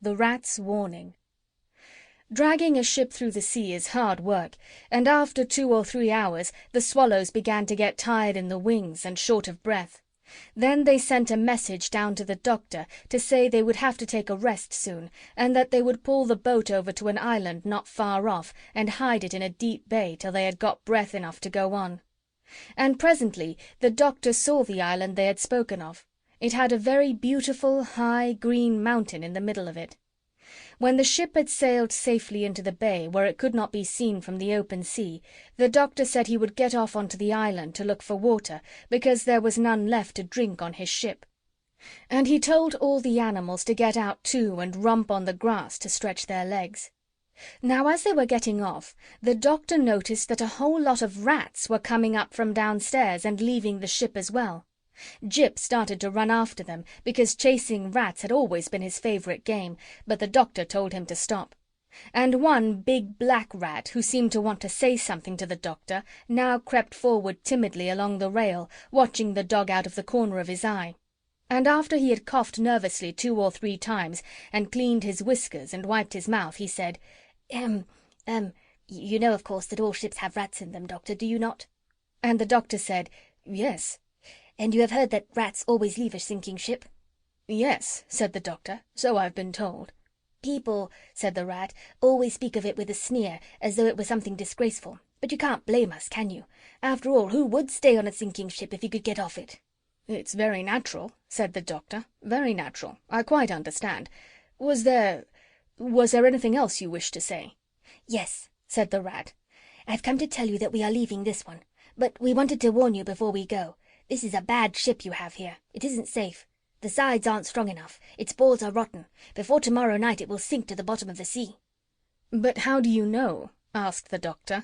The Rat's Warning. Dragging a ship through the sea is hard work, and after 2 or 3 hours the swallows began to get tired in the wings and short of breath. Then they sent a message down to the doctor to say they would have to take a rest soon, and that they would pull the boat over to an island not far off and hide it in a deep bay till they had got breath enough to go on. And presently the doctor saw the island they had spoken of. It had a very beautiful, high, green mountain in the middle of it. When the ship had sailed safely into the bay, where it could not be seen from the open sea, the doctor said he would get off onto the island to look for water, because there was none left to drink on his ship. And he told all the animals to get out too and romp on the grass to stretch their legs. Now, as they were getting off, the doctor noticed that a whole lot of rats were coming up from downstairs and leaving the ship as well. Jip started to run after them, because chasing rats had always been his favourite game, but the doctor told him to stop. And one big black rat, who seemed to want to say something to the doctor, now crept forward timidly along the rail, watching the dog out of the corner of his eye. And after he had coughed nervously 2 or 3 times and cleaned his whiskers and wiped his mouth, he said, You know, of course, that all ships have rats in them, Doctor, do you not?" And the doctor said, "Yes." "And you have heard that rats always leave a sinking ship?" "Yes," said the doctor, "so I've been told." "People," said the Rat, "always speak of it with a sneer, as though it were something disgraceful. But you can't blame us, can you? After all, who would stay on a sinking ship if he could get off it?" "It's very natural," said the doctor. "Very natural. I quite understand. Was there anything else you wished to say?" "Yes," said the Rat. "I've come to tell you that we are leaving this one. But we wanted to warn you before we go. This is a bad ship you have here. It isn't safe. The sides aren't strong enough. Its boards are rotten. Before tomorrow night it will sink to the bottom of the sea." "But how do you know?" asked the doctor.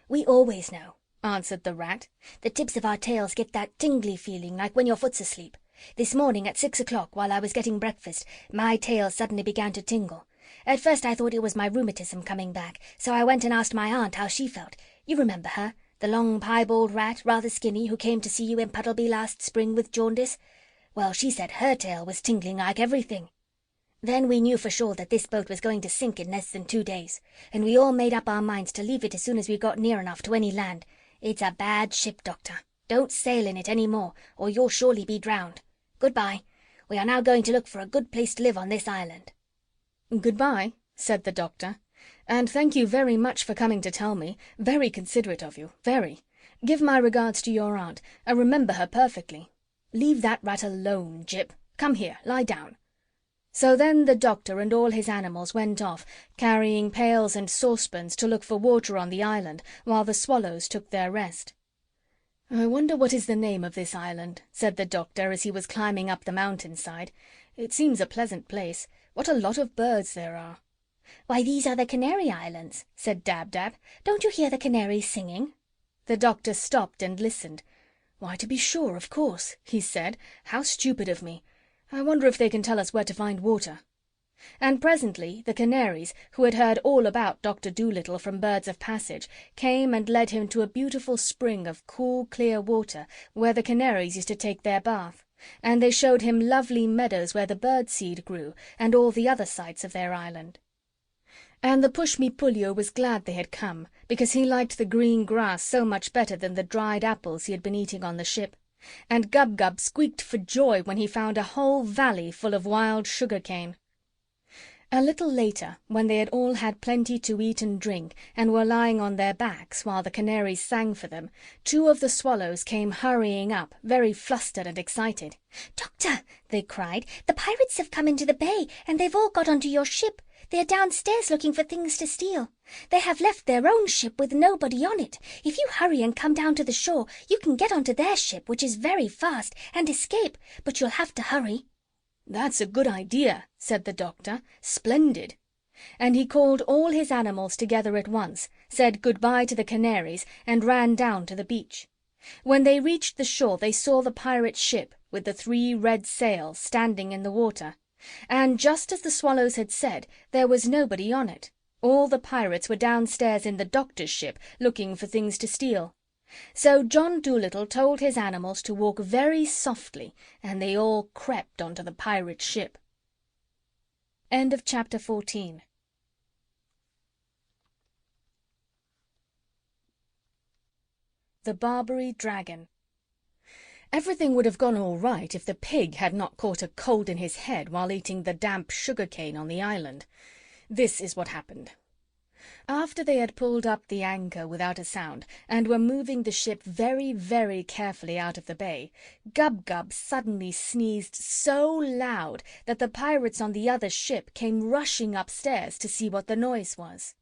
"We always know," answered the Rat. "The tips of our tails get that tingly feeling like when your foot's asleep. This morning at 6 o'clock, while I was getting breakfast, my tail suddenly began to tingle. At first I thought it was my rheumatism coming back, so I went and asked my aunt how she felt. You remember her, the long piebald rat, rather skinny, who came to see you in Puddleby last spring with jaundice? Well, she said her tail was tingling like everything. Then we knew for sure that this boat was going to sink in less than 2 days, and we all made up our minds to leave it as soon as we got near enough to any land. It's a bad ship, Doctor. Don't sail in it any more, or you'll surely be drowned. Goodbye. We are now going to look for a good place to live on this island." "Goodbye," said the doctor. "And thank you very much for coming to tell me. Very considerate of you, very. Give my regards to your aunt. I remember her perfectly. Leave that rat alone, Jip. Come here, lie down." So then the doctor and all his animals went off, carrying pails and saucepans to look for water on the island, while the swallows took their rest. "I wonder what is the name of this island," said the doctor as he was climbing up the mountainside. "It seems a pleasant place. What a lot of birds there are." "Why, these are the Canary Islands," said Dab-Dab. "Don't you hear the canaries singing?" The doctor stopped and listened. "Why, to be sure, of course," he said. "How stupid of me! I wonder if they can tell us where to find water." And presently the canaries, who had heard all about Dr. Dolittle from birds of passage, came and led him to a beautiful spring of cool, clear water, where the canaries used to take their bath, and they showed him lovely meadows where the bird-seed grew, and all the other sights of their island. And the Pushmi-Pullyo was glad they had come, because he liked the green grass so much better than the dried apples he had been eating on the ship. And Gub-Gub squeaked for joy when he found a whole valley full of wild sugar-cane. A little later, when they had all had plenty to eat and drink, and were lying on their backs while the canaries sang for them, 2 of the swallows came hurrying up, very flustered and excited. "Doctor," they cried, "the pirates have come into the bay, and they've all got onto your ship. They're downstairs looking for things to steal. They have left their own ship with nobody on it. If you hurry and come down to the shore, you can get onto their ship, which is very fast, and escape, but you'll have to hurry." "That's a good idea," said the doctor. "Splendid." And he called all his animals together at once, said good-bye to the canaries, and ran down to the beach. When they reached the shore they saw the pirate ship, with the 3 red sails, standing in the water. And just as the swallows had said, there was nobody on it. All the pirates were downstairs in the doctor's ship, looking for things to steal. So John Dolittle told his animals to walk very softly, and they all crept onto the pirate ship. End of chapter 14. The Barbary Dragon. Everything would have gone all right if the pig had not caught a cold in his head while eating the damp sugar-cane on the island. This is what happened. After they had pulled up the anchor without a sound, and were moving the ship very, very carefully out of the bay, Gub-Gub suddenly sneezed so loud that the pirates on the other ship came rushing upstairs to see what the noise was.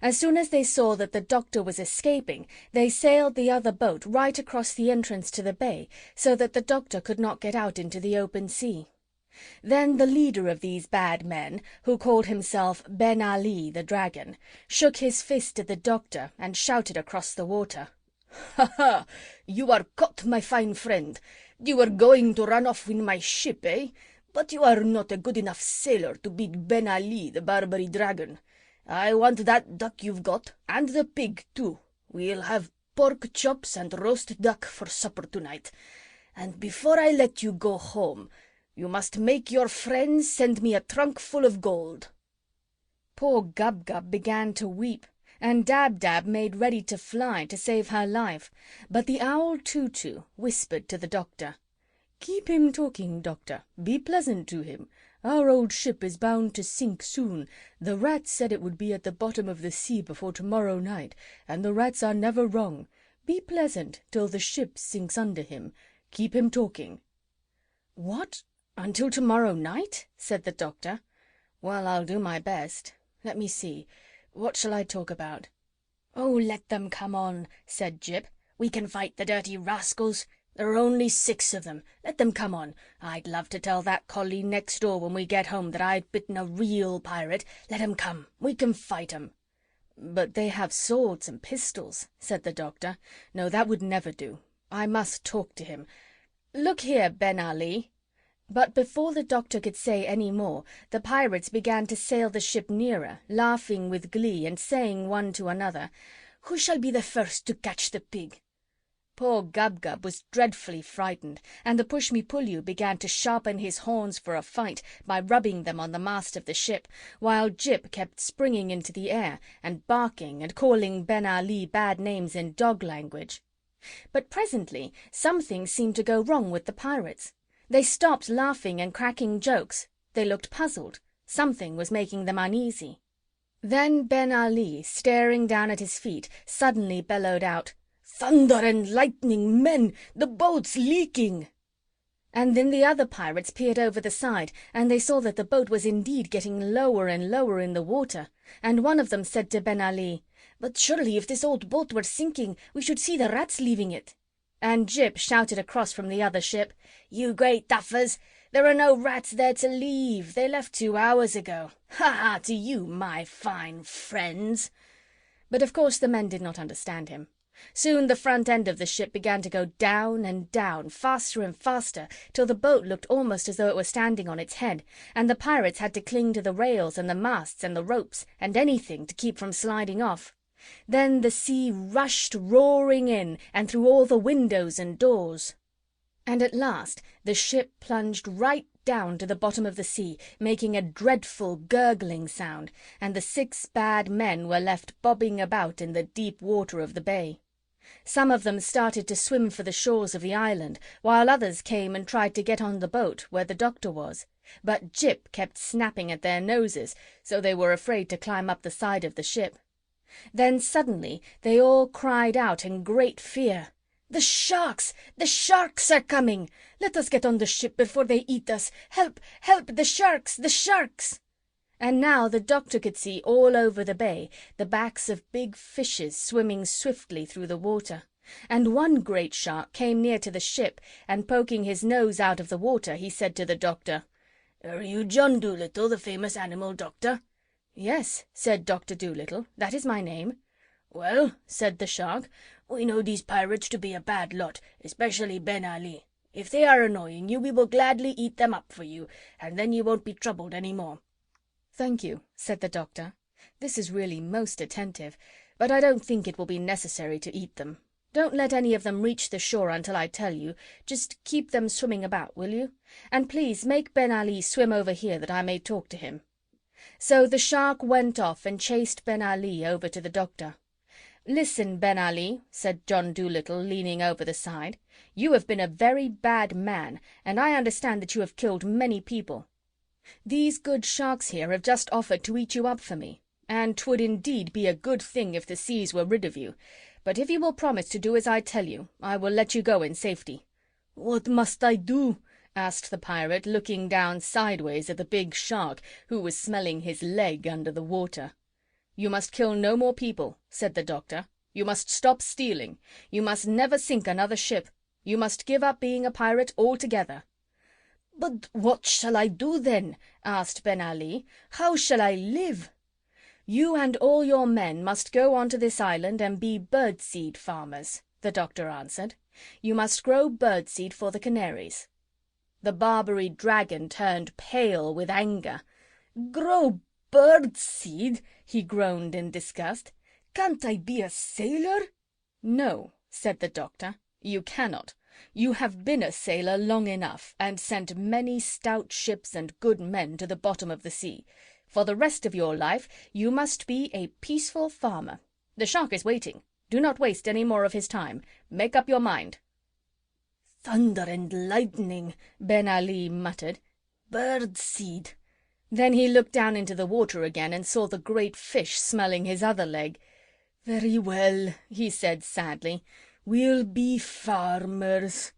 As soon as they saw that the doctor was escaping, they sailed the other boat right across the entrance to the bay, so that the doctor could not get out into the open sea. Then the leader of these bad men, who called himself Ben Ali the Dragon, shook his fist at the doctor and shouted across the water, "Ha ha! You are caught, my fine friend. You were going to run off in my ship, eh? But you are not a good enough sailor to beat Ben Ali the Barbary Dragon. I want that duck you've got, and the pig too. We'll have pork chops and roast duck for supper tonight. And before I let you go home, you must make your friends send me a trunk full of gold." Poor Gub-Gub began to weep, and Dab-Dab made ready to fly to save her life, but the owl Tutu whispered to the doctor, Keep him talking, Doctor. Be pleasant to him. Our old ship is bound to sink soon. The rats said it would be at the bottom of the sea before tomorrow night, and the rats are never wrong. Be pleasant till the ship sinks under him. Keep him talking." "What? Until tomorrow night?" said the Doctor. "Well, I'll do my best. Let me see. What shall I talk about?" "Oh, let them come on," said Jip. "We can fight the dirty rascals. There are only 6 of them. Let them come on. I'd love to tell that collie next door when we get home that I'd bitten a real pirate. Let 'em come. We can fight 'em." "But they have swords and pistols," said the Doctor. "No, that would never do. I must talk to him. Look here, Ben Ali." But before the Doctor could say any more, the pirates began to sail the ship nearer, laughing with glee and saying one to another, "Who shall be the first to catch the pig?" Poor Gub-Gub was dreadfully frightened, and the Push-me-pull-you began to sharpen his horns for a fight by rubbing them on the mast of the ship, while Jip kept springing into the air and barking and calling Ben Ali bad names in dog language. But presently something seemed to go wrong with the pirates. They stopped laughing and cracking jokes. They looked puzzled. Something was making them uneasy. Then Ben Ali, staring down at his feet, suddenly bellowed out, "Thunder and lightning, men! The boat's leaking!" And then the other pirates peered over the side, and they saw that the boat was indeed getting lower and lower in the water, and one of them said to Ben Ali, "But surely if this old boat were sinking, we should see the rats leaving it." And Jip shouted across from the other ship, "You great duffers! There are no rats there to leave. They left 2 hours ago. Ha ha to you, my fine friends!" But of course the men did not understand him. Soon the front end of the ship began to go down and down, faster and faster, till the boat looked almost as though it were standing on its head, and the pirates had to cling to the rails and the masts and the ropes and anything to keep from sliding off. Then the sea rushed roaring in and through all the windows and doors. And at last the ship plunged right down to the bottom of the sea, making a dreadful gurgling sound, and the 6 bad men were left bobbing about in the deep water of the bay. Some of them started to swim for the shores of the island, while others came and tried to get on the boat where the Doctor was. But Jip kept snapping at their noses, so they were afraid to climb up the side of the ship. Then suddenly they all cried out in great fear, "The sharks! The sharks are coming! Let us get on the ship before they eat us! Help! Help! The sharks! The sharks!" And now the Doctor could see all over the bay the backs of big fishes swimming swiftly through the water. And one great shark came near to the ship, and poking his nose out of the water, he said to the Doctor, "Are you John Dolittle, the famous animal doctor?" "Yes," said Dr. Dolittle, "that is my name." "Well," said the shark, "we know these pirates to be a bad lot, especially Ben Ali. If they are annoying you, we will gladly eat them up for you, and then you won't be troubled any more." "Thank you," said the Doctor. "This is really most attentive, but I don't think it will be necessary to eat them. Don't let any of them reach the shore until I tell you. Just keep them swimming about, will you? And please make Ben Ali swim over here that I may talk to him." So the shark went off and chased Ben Ali over to the Doctor. "Listen, Ben Ali," said John Dolittle, leaning over the side. "You have been a very bad man, and I understand that you have killed many people. These good sharks here have just offered to eat you up for me, and 'twould indeed be a good thing if the seas were rid of you. But if you will promise to do as I tell you, I will let you go in safety." "What must I do?" asked the pirate, looking down sideways at the big shark, who was smelling his leg under the water. "You must kill no more people," said the Doctor. "You must stop stealing. You must never sink another ship. You must give up being a pirate altogether." "But what shall I do then?" asked Ben Ali. "How shall I live?" "You and all your men must go on to this island and be birdseed farmers," the Doctor answered. "You must grow birdseed for the canaries." The Barbary Dragon turned pale with anger. "Grow birdseed!" he groaned in disgust. "Can't I be a sailor?" "No," said the Doctor, "you cannot. You have been a sailor long enough, and sent many stout ships and good men to the bottom of the sea. For the rest of your life you must be a peaceful farmer. The shark is waiting. Do not waste any more of his time. Make up your mind." "Thunder and lightning," Ben Ali muttered. "Bird seed." Then he looked down into the water again and saw the great fish smelling his other leg. "Very well," he said sadly. "We'll be farmers."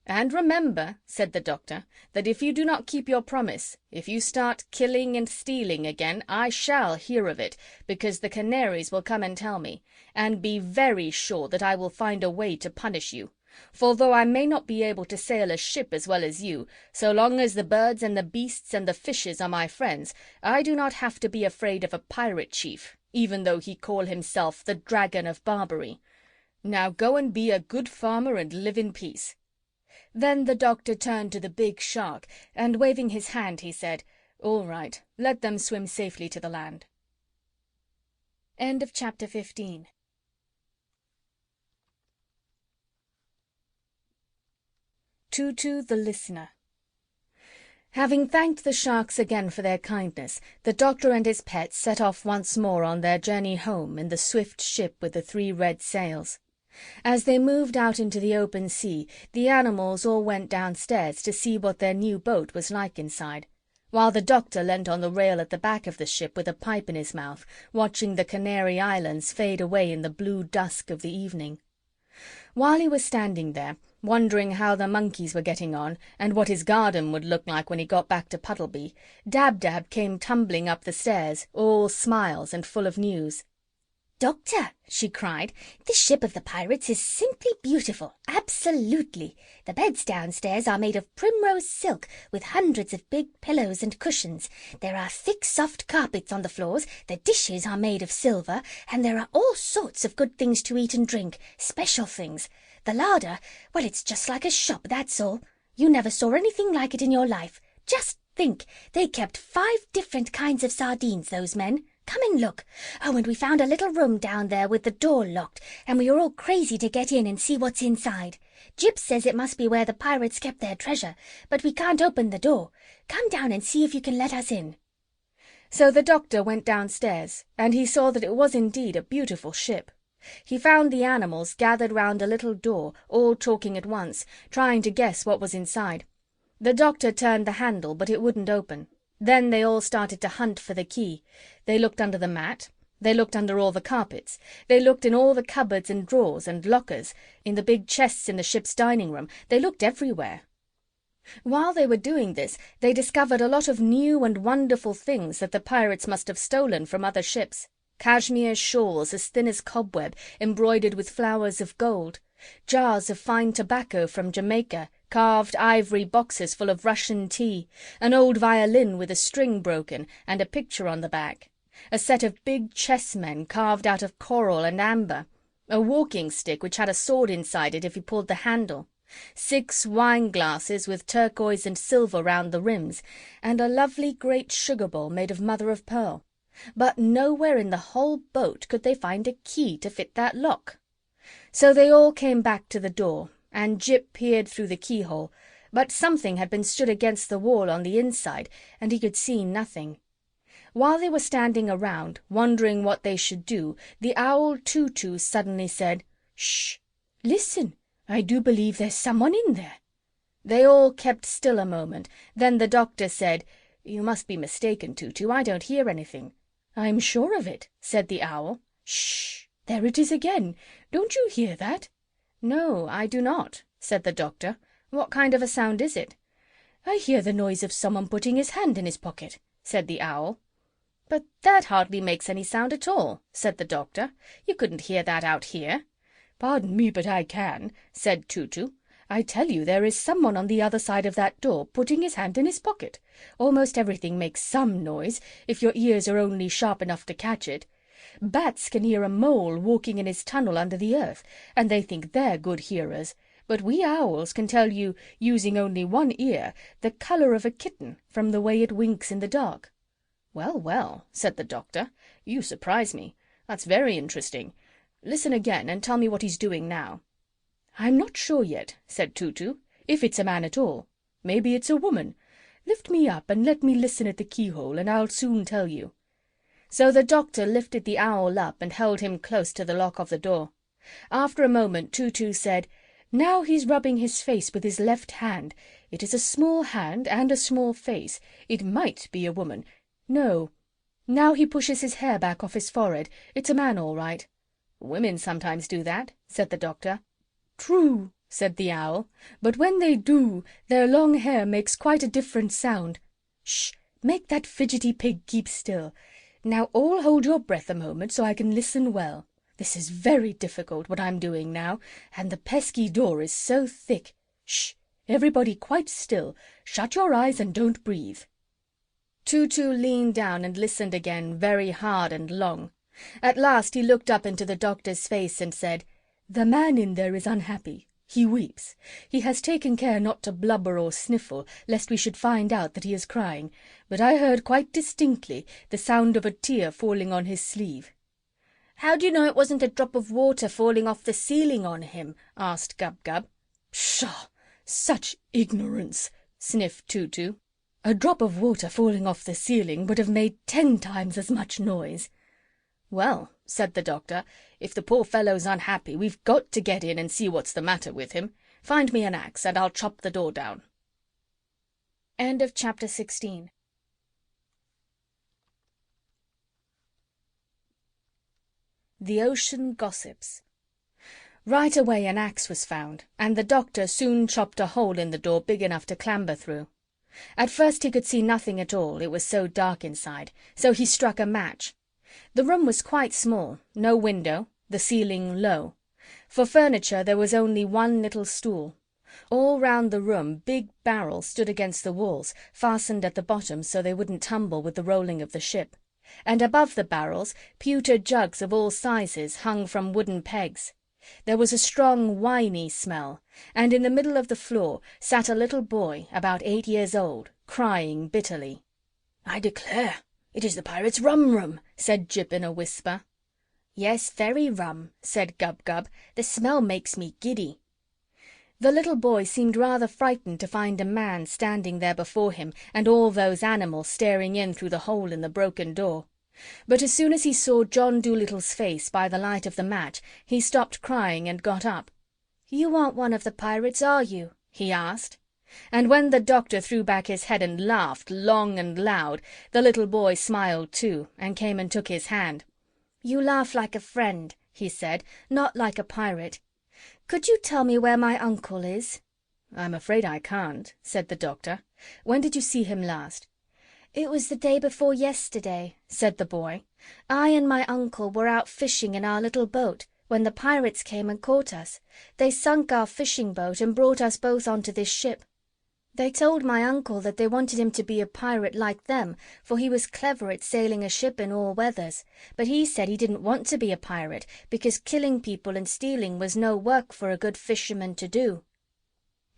"And remember," said the doctor, "that if you do not keep your promise, if you start killing and stealing again, I shall hear of it, because the canaries will come and tell me, and be very sure that I will find a way to punish you. For though I may not be able to sail a ship as well as you, so long as the birds and the beasts and the fishes are my friends, I do not have to be afraid of a pirate chief, even though he call himself the Dragon of Barbary. Now go and be a good farmer and live in peace." Then the doctor turned to the big shark, and waving his hand, he said, "All right, let them swim safely to the land." End of chapter 15. Tutu the Listener. Having thanked the sharks again for their kindness, the doctor and his pets set off once more on their journey home in the swift ship with the 3 red sails. As they moved out into the open sea, the animals all went downstairs to see what their new boat was like inside, while the doctor leant on the rail at the back of the ship with a pipe in his mouth, watching the Canary Islands fade away in the blue dusk of the evening. While he was standing there, wondering how the monkeys were getting on, and what his garden would look like when he got back to Puddleby, Dab-Dab came tumbling up the stairs, all smiles and full of news. "Doctor," she cried, "this ship of the pirates is simply beautiful, absolutely. The beds downstairs are made of primrose silk, with hundreds of big pillows and cushions. There are thick, soft carpets on the floors, the dishes are made of silver, and there are all sorts of good things to eat and drink, special things. The larder, well, it's just like a shop, that's all. You never saw anything like it in your life. Just think, they kept 5 different kinds of sardines, those men. Come and look. Oh, and we found a little room down there with the door locked, and we are all crazy to get in and see what's inside. Jip says it must be where the pirates kept their treasure, but we can't open the door. Come down and see if you can let us in." So the doctor went downstairs, and he saw that it was indeed a beautiful ship. He found the animals gathered round a little door, all talking at once, trying to guess what was inside. The doctor turned the handle, but it wouldn't open. Then they all started to hunt for the key. They looked under the mat. They looked under all the carpets. They looked in all the cupboards and drawers and lockers, in the big chests in the ship's dining room. They looked everywhere. While they were doing this, they discovered a lot of new and wonderful things that the pirates must have stolen from other ships. Cashmere shawls as thin as cobweb, embroidered with flowers of gold, jars of fine tobacco from Jamaica, carved ivory boxes full of Russian tea, an old violin with a string broken and a picture on the back, a set of big chessmen carved out of coral and amber, a walking stick which had a sword inside it if you pulled the handle, 6 wine glasses with turquoise and silver round the rims, and a lovely great sugar bowl made of mother of pearl. But nowhere in the whole boat could they find a key to fit that lock. So they all came back to the door, and Jip peered through the keyhole, but something had been stood against the wall on the inside, and he could see nothing. While they were standing around, wondering what they should do, the owl Tutu suddenly said, "Shh! Listen! I do believe there's someone in there." They all kept still a moment. Then the doctor said, "You must be mistaken, Tutu. I don't hear anything." "I'm sure of it," said the owl. "Shh! There it is again. Don't you hear that?" "No, I do not," said the doctor. "What kind of a sound is it?" "I hear the noise of someone putting his hand in his pocket," said the owl. "But that hardly makes any sound at all," said the doctor. "You couldn't hear that out here." "Pardon me, but I can," said Tutu. "I tell you there is someone on the other side of that door putting his hand in his pocket. Almost everything makes some noise, if your ears are only sharp enough to catch it. Bats can hear a mole walking in his tunnel under the earth, and they think they're good hearers. But we owls can tell you, using only one ear, the colour of a kitten from the way it winks in the dark." "Well, well," said the doctor, "you surprise me. That's very interesting. Listen again, and tell me what he's doing now." "I'm not sure yet," said Tutu, "if it's a man at all. Maybe it's a woman. Lift me up and let me listen at the keyhole, and I'll soon tell you." So the doctor lifted the owl up and held him close to the lock of the door. After a moment Tutu said, Now he's rubbing his face with his left hand. It is a small hand and a small face. It might be a woman. No. Now he pushes his hair back off his forehead. It's a man all right." "Women sometimes do that," said the doctor. "True," said the owl, "but when they do, their long hair makes quite a different sound. Shh! Make that fidgety pig keep still. Now all hold your breath a moment so I can listen well. This is very difficult, what I'm doing now, and the pesky door is so thick. Shh! Everybody quite still. Shut your eyes and don't breathe." Tutu leaned down and listened again very hard and long. At last he looked up into the doctor's face and said, "The man in there is unhappy. He weeps. He has taken care not to blubber or sniffle, lest we should find out that he is crying, but I heard quite distinctly the sound of a tear falling on his sleeve." "How do you know it wasn't a drop of water falling off the ceiling on him?" asked Gub-Gub. "Pshaw! Such ignorance!" sniffed Tutu. "A drop of water falling off the ceiling would have made 10 times as much noise." "Well," said the doctor, "if the poor fellow's unhappy, we've got to get in and see what's the matter with him. Find me an axe, and I'll chop the door down." End of chapter 16. The ocean gossips. Right away an axe was found, and the doctor soon chopped a hole in the door big enough to clamber through. At first he could see nothing at all, it was so dark inside, so he struck a match. The room was quite small, no window, the ceiling low. For furniture there was only one little stool. All round the room big barrels stood against the walls, fastened at the bottom so they wouldn't tumble with the rolling of the ship. And above the barrels pewter jugs of all sizes hung from wooden pegs. There was a strong winey smell, and in the middle of the floor sat a little boy about 8 years old, crying bitterly. "I declare, it is the pirate's rum-room," said Jip in a whisper. "Yes, very rum," said Gub-Gub. "The smell makes me giddy." The little boy seemed rather frightened to find a man standing there before him and all those animals staring in through the hole in the broken door. But as soon as he saw John Dolittle's face by the light of the match, he stopped crying and got up. "You aren't one of the pirates, are you?" he asked. And when the doctor threw back his head and laughed long and loud, the little boy smiled too, and came and took his hand. "You laugh like a friend," he said, "not like a pirate. Could you tell me where my uncle is?" "I'm afraid I can't," said the doctor. "When did you see him last?" "It was the day before yesterday," said the boy. "I and my uncle were out fishing in our little boat when the pirates came and caught us. They sunk our fishing boat and brought us both onto this ship. They told my uncle that they wanted him to be a pirate like them, for he was clever at sailing a ship in all weathers, but he said he didn't want to be a pirate because killing people and stealing was no work for a good fisherman to do.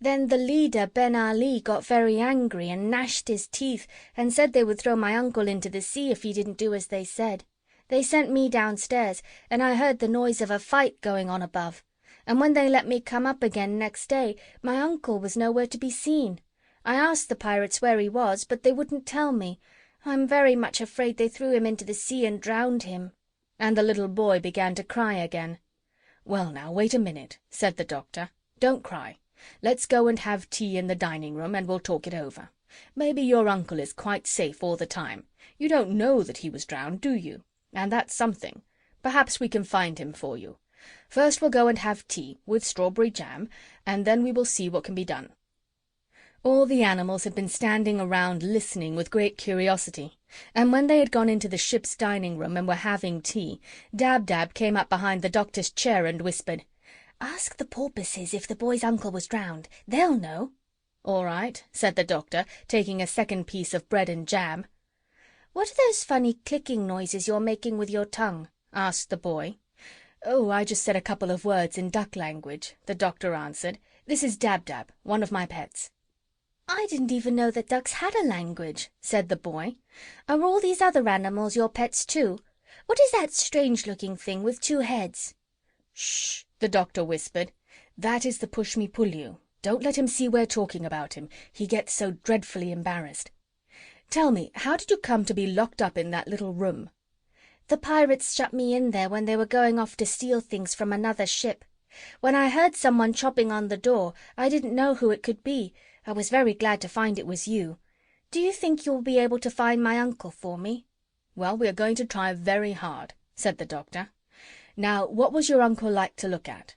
Then the leader, Ben Ali, got very angry and gnashed his teeth and said they would throw my uncle into the sea if he didn't do as they said. They sent me downstairs, and I heard the noise of a fight going on above. And when they let me come up again next day, my uncle was nowhere to be seen. I asked the pirates where he was, but they wouldn't tell me. I'm very much afraid they threw him into the sea and drowned him." And the little boy began to cry again. "Well, now, wait a minute," said the doctor. "Don't cry. Let's go and have tea in the dining-room, and we'll talk it over. Maybe your uncle is quite safe all the time. You don't know that he was drowned, do you? And that's something. Perhaps we can find him for you. First we'll go and have tea, with strawberry jam, and then we will see what can be done." All the animals had been standing around listening with great curiosity, and when they had gone into the ship's dining-room and were having tea, Dab-Dab came up behind the doctor's chair and whispered, "Ask the porpoises if the boy's uncle was drowned. They'll know." "All right," said the doctor, taking a second piece of bread and jam. "What are those funny clicking noises you're making with your tongue?" asked the boy. "Oh, I just said a couple of words in duck language," the doctor answered. "This is Dab-Dab, one of my pets." "I didn't even know that ducks had a language," said the boy. "Are all these other animals your pets too? What is that strange-looking thing with 2 heads?" "Shh," the doctor whispered. "That is the push-me-pull-you. Don't let him see we're talking about him. He gets so dreadfully embarrassed. Tell me, how did you come to be locked up in that little room?" "The pirates shut me in there when they were going off to steal things from another ship. When I heard someone chopping on the door, I didn't know who it could be. I was very glad to find it was you. Do you think you'll be able to find my uncle for me?" "Well, we are going to try very hard," said the doctor. "Now, what was your uncle like to look at?"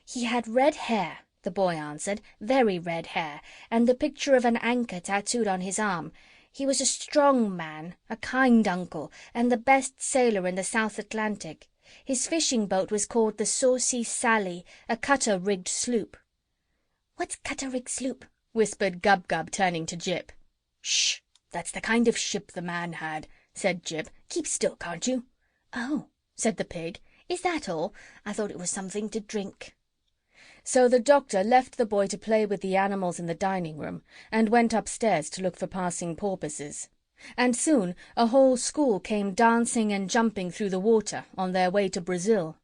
"He had red hair," the boy answered, "very red hair, and the picture of an anchor tattooed on his arm. He was a strong man, a kind uncle, and the best sailor in the South Atlantic. His fishing boat was called the Saucy Sally, a cutter-rigged sloop." "What's cutter-rigged sloop?" whispered Gub-Gub, turning to Jip. "Shh! That's the kind of ship the man had," said Jip. "Keep still, can't you?" "Oh," said the pig. "Is that all? I thought it was something to drink." So the doctor left the boy to play with the animals in the dining-room, and went upstairs to look for passing porpoises. And soon a whole school came dancing and jumping through the water on their way to Brazil.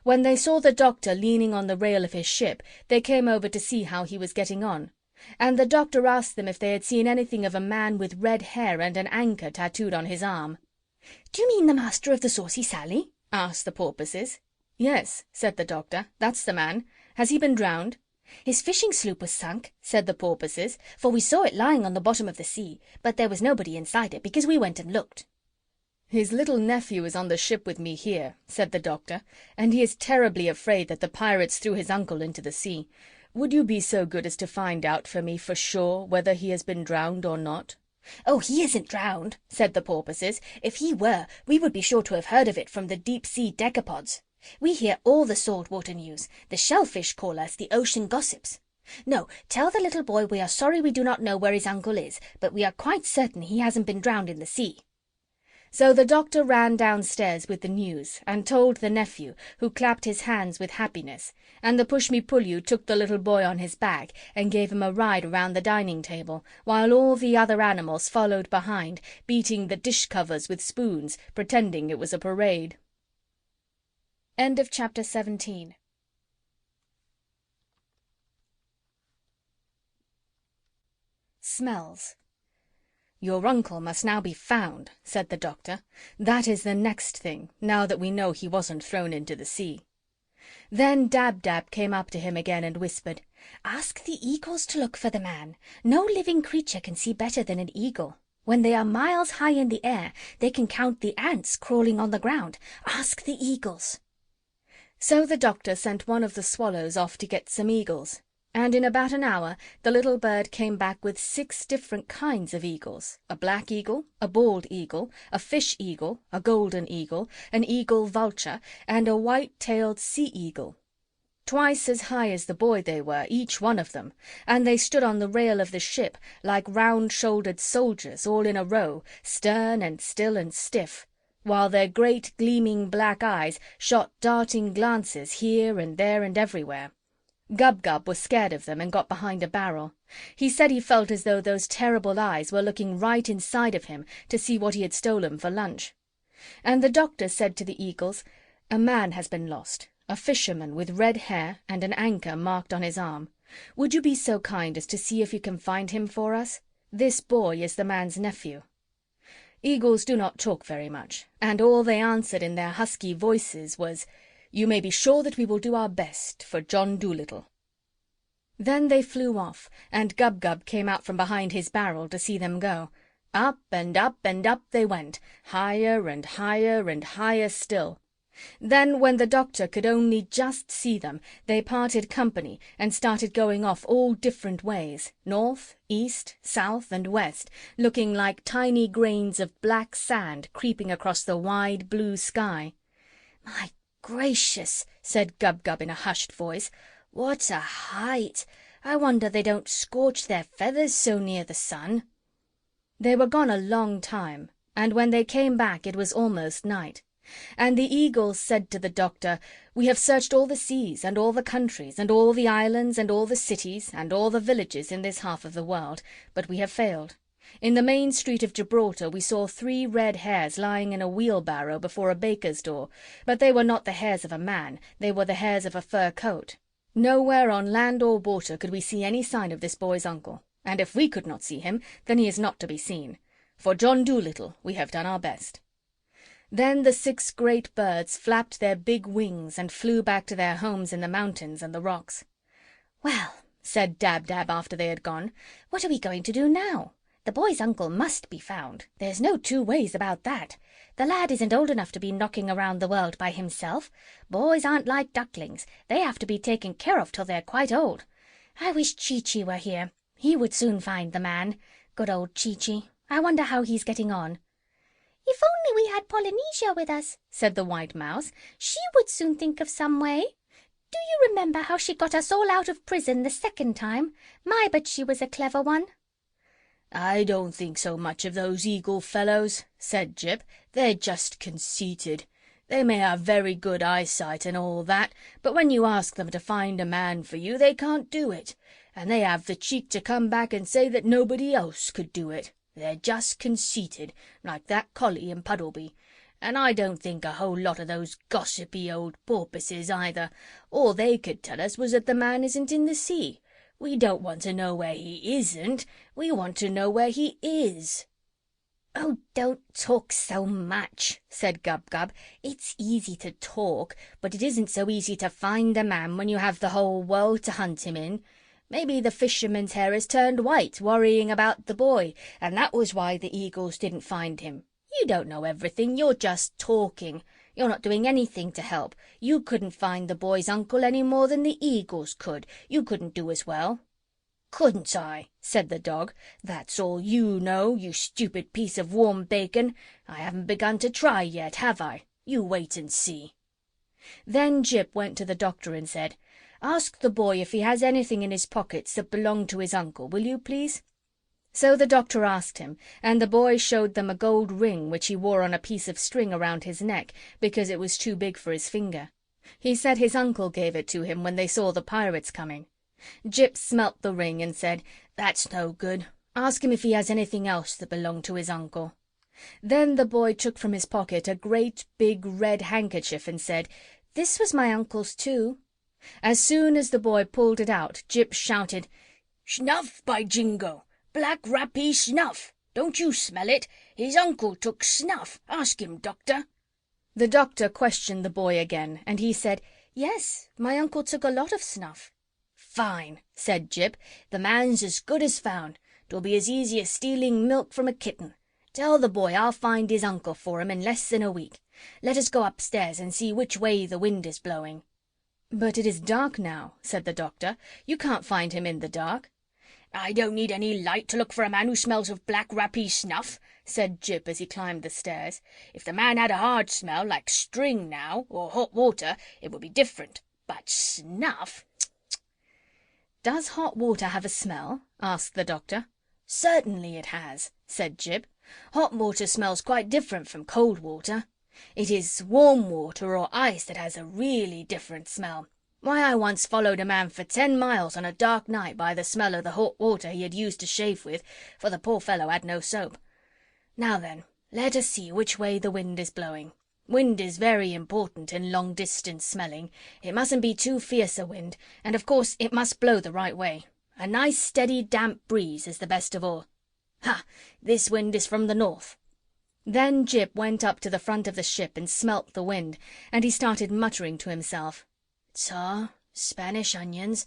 When they saw the doctor leaning on the rail of his ship, they came over to see how he was getting on. And the doctor asked them if they had seen anything of a man with red hair and an anchor tattooed on his arm. "Do you mean the master of the Saucy Sally?" asked the porpoises. "Yes," said the doctor, "that's the man. Has he been drowned?" "His fishing sloop was sunk," said the porpoises, "for we saw it lying on the bottom of the sea, but there was nobody inside it, because we went and looked." "His little nephew is on the ship with me here," said the doctor, "and he is terribly afraid that the pirates threw his uncle into the sea. Would you be so good as to find out for me for sure whether he has been drowned or not?" "Oh, he isn't drowned," said the porpoises. "If he were, we would be sure to have heard of it from the deep-sea decapods. We hear all the salt-water news. The shellfish call us the ocean gossips. No, tell the little boy we are sorry we do not know where his uncle is, but we are quite certain he hasn't been drowned in the sea." So the doctor ran downstairs with the news and told the nephew, who clapped his hands with happiness, and the Pushmi-Pullyu took the little boy on his back and gave him a ride around the dining-table, while all the other animals followed behind, beating the dish-covers with spoons, pretending it was a parade. End of Chapter 17. Smells. "Your uncle must now be found," said the doctor. "That is the next thing, now that we know he wasn't thrown into the sea." Then Dab-Dab came up to him again and whispered, "Ask the eagles to look for the man. No living creature can see better than an eagle. When they are miles high in the air, they can count the ants crawling on the ground. Ask the eagles." So the doctor sent one of the swallows off to get some eagles, and in about an hour the little bird came back with 6 different kinds of eagles: a black eagle, a bald eagle, a fish eagle, a golden eagle, an eagle vulture, and a white-tailed sea-eagle. Twice as high as the boy they were, each one of them, and they stood on the rail of the ship like round-shouldered soldiers all in a row, stern and still and stiff, while their great gleaming black eyes shot darting glances here and there and everywhere. Gub-Gub was scared of them and got behind a barrel. He said he felt as though those terrible eyes were looking right inside of him to see what he had stolen for lunch. And the doctor said to the eagles, "A man has been lost, a fisherman with red hair and an anchor marked on his arm. Would you be so kind as to see if you can find him for us? This boy is the man's nephew." Eagles do not talk very much, and all they answered in their husky voices was, "You may be sure that we will do our best for John Dolittle." Then they flew off, and Gub-Gub came out from behind his barrel to see them go. Up and up and up they went, higher and higher and higher still. Then, when the doctor could only just see them, they parted company and started going off all different ways, north, east, south, and west, looking like tiny grains of black sand creeping across the wide blue sky. "My gracious," said Gub-Gub in a hushed voice, "what a height! I wonder they don't scorch their feathers so near the sun." They were gone a long time, and when they came back it was almost night. And the eagles said to the doctor, "We have searched all the seas and all the countries and all the islands and all the cities and all the villages in this half of the world, but we have failed. In the main street of Gibraltar we saw 3 red hares lying in a wheelbarrow before a baker's door, but they were not the hairs of a man, they were the hairs of a fur coat. Nowhere on land or water could we see any sign of this boy's uncle, and if we could not see him, then he is not to be seen. For John Dolittle we have done our best." Then the 6 great birds flapped their big wings and flew back to their homes in the mountains and the rocks. "Well," said Dab-Dab after they had gone, "what are we going to do now? The boy's uncle must be found. There's no 2 ways about that. The lad isn't old enough to be knocking around the world by himself. Boys aren't like ducklings. They have to be taken care of till they're quite old. I wish Chee-Chee were here. He would soon find the man. Good old Chee-Chee. I wonder how he's getting on." "If only we had Polynesia with us," said the White Mouse. "She would soon think of some way. Do you remember how she got us all out of prison the 2nd time? My, but she was a clever one." "I don't think so much of those eagle fellows," said Jip. "They're just conceited. They may have very good eyesight and all that, but when you ask them to find a man for you, they can't do it, and they have the cheek to come back and say that nobody else could do it. They're just conceited, like that collie in Puddleby. And I don't think a whole lot of those gossipy old porpoises either. All they could tell us was that the man isn't in the sea. We don't want to know where he isn't. We want to know where he is." "Oh, don't talk so much," said Gub-Gub. "It's easy to talk, but it isn't so easy to find a man when you have the whole world to hunt him in. Maybe the fisherman's hair has turned white worrying about the boy, and that was why the eagles didn't find him. You don't know everything. You're just talking. You're not doing anything to help. You couldn't find the boy's uncle any more than the eagles could. You couldn't do as well." "Couldn't I?" said the dog. "That's all you know, you stupid piece of warm bacon. I haven't begun to try yet, have I? You wait and see." Then Jip went to the doctor and said, "Ask the boy if he has anything in his pockets that belonged to his uncle, will you, please?" So the doctor asked him, and the boy showed them a gold ring which he wore on a piece of string around his neck because it was too big for his finger. He said his uncle gave it to him when they saw the pirates coming. Jip smelt the ring and said, "That's no good. Ask him if he has anything else that belonged to his uncle." Then the boy took from his pocket a great big red handkerchief and said, "This was my uncle's too." As soon as the boy pulled it out, Jip shouted, "Snuff, by jingo! Black rappee snuff! Don't you smell it? His uncle took snuff. Ask him, doctor." The doctor questioned the boy again, and he said, "Yes, my uncle took a lot of snuff." "Fine," said Jip. "The man's as good as found. 'Twill be as easy as stealing milk from a kitten. Tell the boy I'll find his uncle for him in less than a week. Let us go upstairs and see which way the wind is blowing." "But it is dark now," said the doctor. "You can't find him in the dark." "I don't need any light to look for a man who smells of black rappee snuff," said Jip as he climbed the stairs. "If the man had a hard smell, like string now, or hot water, it would be different. But snuff—" "Does hot water have a smell?" asked the doctor. "Certainly it has," said Jip. "Hot water smells quite different from cold water. It is warm water or ice that has a really different smell. Why, I once followed a man for 10 miles on a dark night by the smell of the hot water he had used to shave with, for the poor fellow had no soap. Now then, let us see which way the wind is blowing. Wind is very important in long-distance smelling. It mustn't be too fierce a wind, and of course it must blow the right way. A nice steady damp breeze is the best of all. Ha! This wind is from the north." Then Jip went up to the front of the ship and smelt the wind, and he started muttering to himself. "Tar, Spanish onions,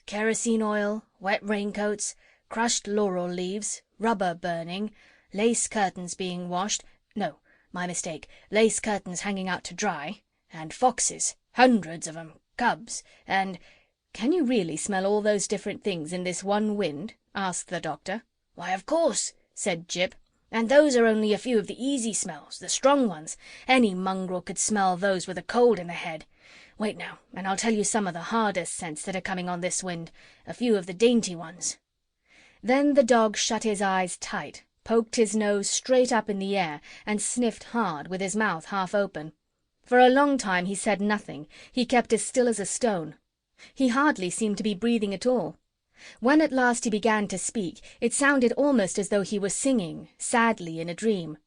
kerosene oil, wet raincoats, crushed laurel leaves, rubber burning, lace curtains being washed, no, my mistake, lace curtains hanging out to dry, and foxes, hundreds of 'em, cubs, and—" "Can you really smell all those different things in this one wind?" asked the doctor. "Why, of course," said Jip. "And those are only a few of the easy smells, the strong ones. Any mongrel could smell those with a cold in the head. Wait now, and I'll tell you some of the hardest scents that are coming on this wind, a few of the dainty ones." Then the dog shut his eyes tight, poked his nose straight up in the air, and sniffed hard, with his mouth half open. For a long time he said nothing. He kept as still as a stone. He hardly seemed to be breathing at all. When at last he began to speak, it sounded almost as though he were singing, sadly, in a dream.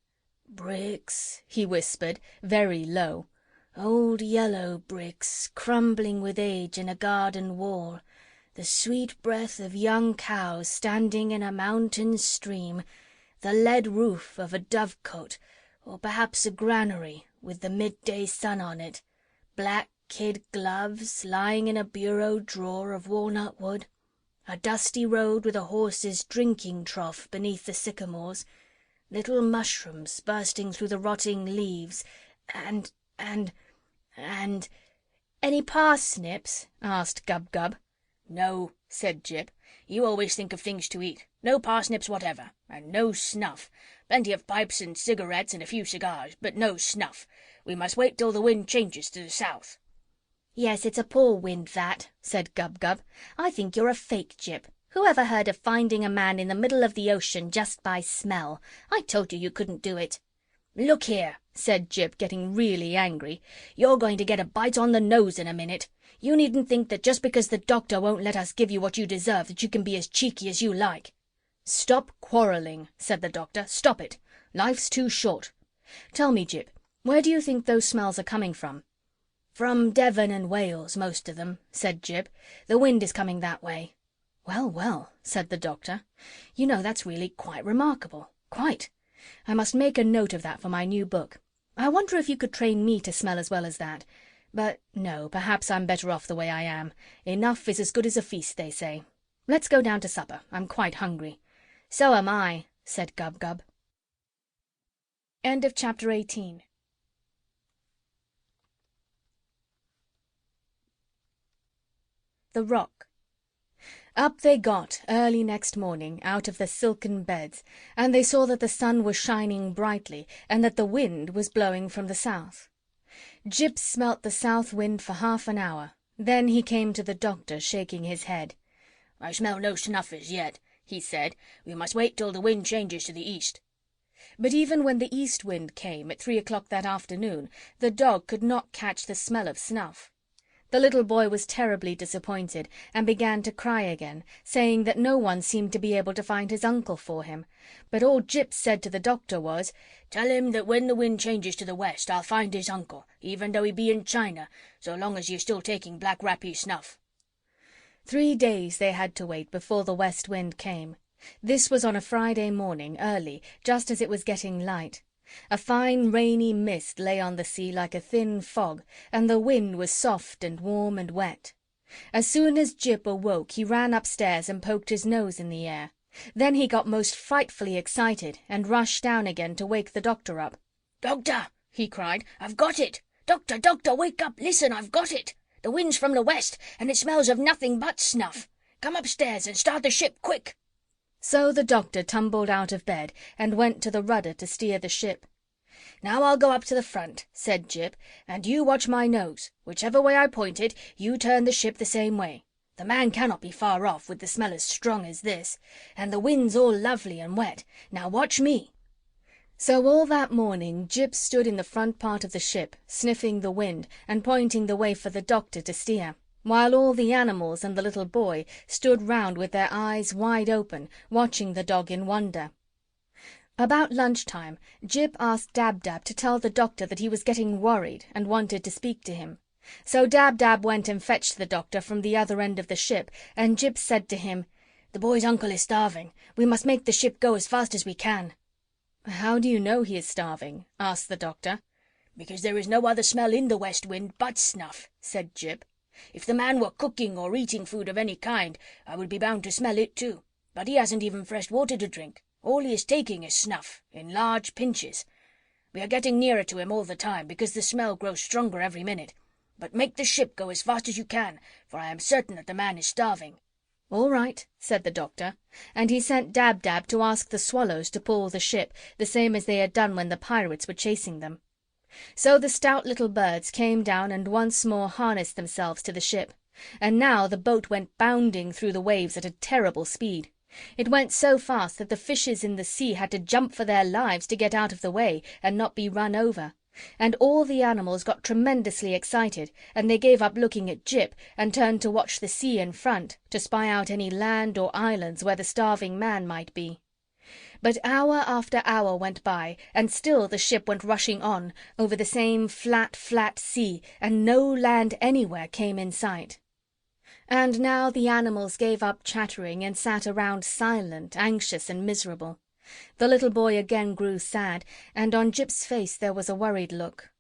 "Bricks," he whispered, very low. "Old yellow bricks, crumbling with age in a garden wall. The sweet breath of young cows standing in a mountain stream. The lead roof of a dovecot, Or perhaps a granary with the midday sun on it, black kid gloves lying in a bureau drawer of walnut wood, a dusty road with a horse's drinking trough beneath the sycamores, little mushrooms bursting through the rotting leaves, and... Any parsnips? asked Gub-Gub. No, said Jip. You always think of things to eat. No parsnips whatever, and no snuff. Plenty of pipes and cigarettes and a few cigars, but no snuff. We must wait till the wind changes to the south. Yes, it's a poor wind, that, said Gub-Gub. I think you're a fake, Jip. Who ever heard of finding a man in the middle of the ocean just by smell? I told you couldn't do it. Look here, said Jip, getting really angry. You're going to get a bite on the nose in a minute. You needn't think that just because the doctor won't let us give you what you deserve that you can be as cheeky as you like. Stop quarrelling, said the doctor. Stop it. Life's too short. Tell me, Jip, where do you think those smells are coming from? From Devon and Wales, most of them, said Jip. The wind is coming that way. Well, well, said the doctor. You know, that's really quite remarkable. Quite. I must make a note of that for my new book. I wonder if you could train me to smell as well as that. But no, perhaps I'm better off the way I am. Enough is as good as a feast, they say. Let's go down to supper. I'm quite hungry. So am I, said Gub-Gub. End of chapter 18. The Rock. Up they got early next morning out of the silken beds, and they saw that the sun was shining brightly and that the wind was blowing from the south. Jip smelt the south wind for half an hour. Then he came to the doctor, shaking his head. I smell no snuff as yet, he said. We must wait till the wind changes to the east. But even when the east wind came at 3 o'clock that afternoon, the dog could not catch the smell of snuff. The little boy was terribly disappointed and began to cry again, saying that no one seemed to be able to find his uncle for him. But all Jip said to the doctor was, "Tell him that when the wind changes to the west I'll find his uncle, even though he be in China, so long as you're still taking black rappy snuff." 3 days they had to wait before the west wind came. This was on a Friday morning, early, just as it was getting light. A fine rainy mist lay on the sea like a thin fog, and the wind was soft and warm and wet. As soon as Jip awoke he ran upstairs and poked his nose in the air. Then he got most frightfully excited and rushed down again to wake the doctor up. "Doctor!" he cried. "I've got it! Doctor, doctor, wake up! Listen, I've got it! The wind's from the west, and it smells of nothing but snuff. Come upstairs and start the ship, quick!" So the doctor tumbled out of bed and went to the rudder to steer the ship. "Now I'll go up to the front," said Jip, "and you watch my nose. Whichever way I point it, you turn the ship the same way. The man cannot be far off, with the smell as strong as this. And the wind's all lovely and wet. Now watch me." So all that morning Jip stood in the front part of the ship, sniffing the wind and pointing the way for the doctor to steer, while all the animals and the little boy stood round with their eyes wide open, watching the dog in wonder. About lunchtime, Jip asked Dab-Dab to tell the doctor that he was getting worried and wanted to speak to him. So Dab-Dab went and fetched the doctor from the other end of the ship, and Jip said to him, "The boy's uncle is starving. We must make the ship go as fast as we can." "How do you know he is starving?" asked the doctor. "Because there is no other smell in the west wind but snuff," said Jip. "If the man were cooking or eating food of any kind, I would be bound to smell it too. But he hasn't even fresh water to drink. All he is taking is snuff, in large pinches. We are getting nearer to him all the time, because the smell grows stronger every minute. But make the ship go as fast as you can, for I am certain that the man is starving." "All right," said the doctor, and he sent Dab-Dab to ask the swallows to pull the ship, the same as they had done when the pirates were chasing them. So the stout little birds came down and once more harnessed themselves to the ship, and now the boat went bounding through the waves at a terrible speed. It went so fast that the fishes in the sea had to jump for their lives to get out of the way and not be run over, and all the animals got tremendously excited, and they gave up looking at Jip and turned to watch the sea in front, to spy out any land or islands where the starving man might be. But hour after hour went by, and still the ship went rushing on over the same flat, flat sea, and no land anywhere came in sight. And now the animals gave up chattering and sat around silent, anxious and miserable. The little boy again grew sad, and on Jip's face there was a worried look.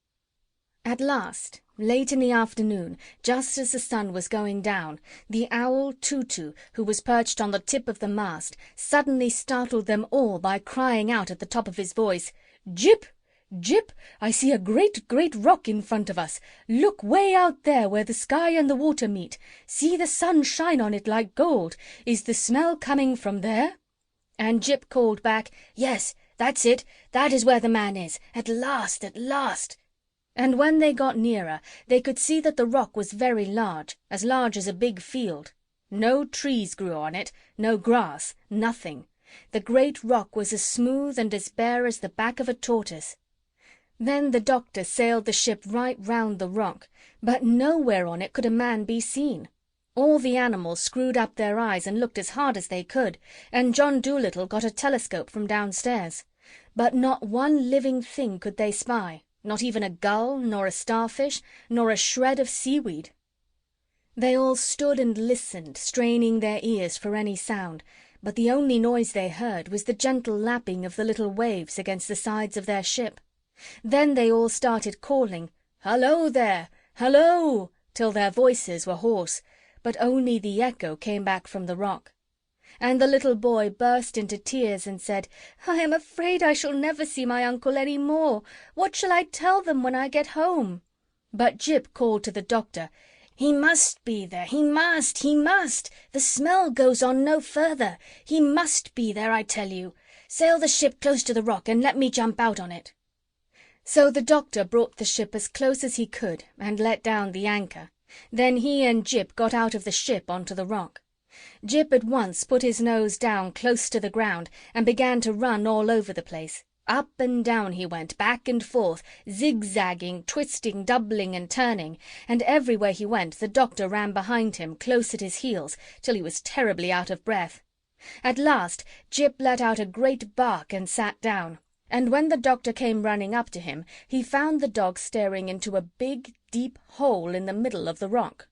At last, late in the afternoon, just as the sun was going down, the owl Tutu, who was perched on the tip of the mast, suddenly startled them all by crying out at the top of his voice, "Jip! Jip! I see a great, great rock in front of us. Look way out there where the sky and the water meet. See the sun shine on it like gold. Is the smell coming from there?" And Jip called back, "Yes, that's it. That is where the man is. At last, at last." And when they got nearer, they could see that the rock was very large as a big field. No trees grew on it, no grass, nothing. The great rock was as smooth and as bare as the back of a tortoise. Then the doctor sailed the ship right round the rock, but nowhere on it could a man be seen. All the animals screwed up their eyes and looked as hard as they could, and John Dolittle got a telescope from downstairs. But not one living thing could they spy, not even a gull, nor a starfish, nor a shred of seaweed. They all stood and listened, straining their ears for any sound, but the only noise they heard was the gentle lapping of the little waves against the sides of their ship. Then they all started calling, "Hullo there! Hullo!" till their voices were hoarse, but only the echo came back from the rock. And the little boy burst into tears and said, "I am afraid I shall never see my uncle any more. What shall I tell them when I get home?" But Jip called to the doctor, "He must be there. He must! He must! The smell goes on no further. He must be there, I tell you. Sail the ship close to the rock and let me jump out on it." So the doctor brought the ship as close as he could and let down the anchor. Then he and Jip got out of the ship onto the rock. Jip at once put his nose down close to the ground and began to run all over the place. Up and down he went, back and forth, zigzagging, twisting, doubling and turning, and everywhere he went the doctor ran behind him, close at his heels, till he was terribly out of breath. At last Jip let out a great bark and sat down, and when the doctor came running up to him, he found the dog staring into a big, deep hole in the middle of the rock.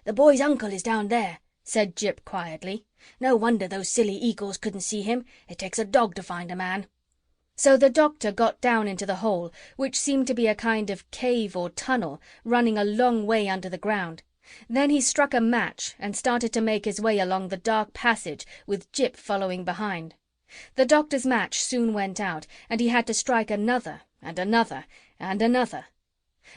"The boy's uncle is down there," said Jip quietly. "No wonder those silly eagles couldn't see him. It takes a dog to find a man." So the doctor got down into the hole, which seemed to be a kind of cave or tunnel running a long way under the ground. Then he struck a match and started to make his way along the dark passage, with Jip following behind. The doctor's match soon went out, and he had to strike another and another and another.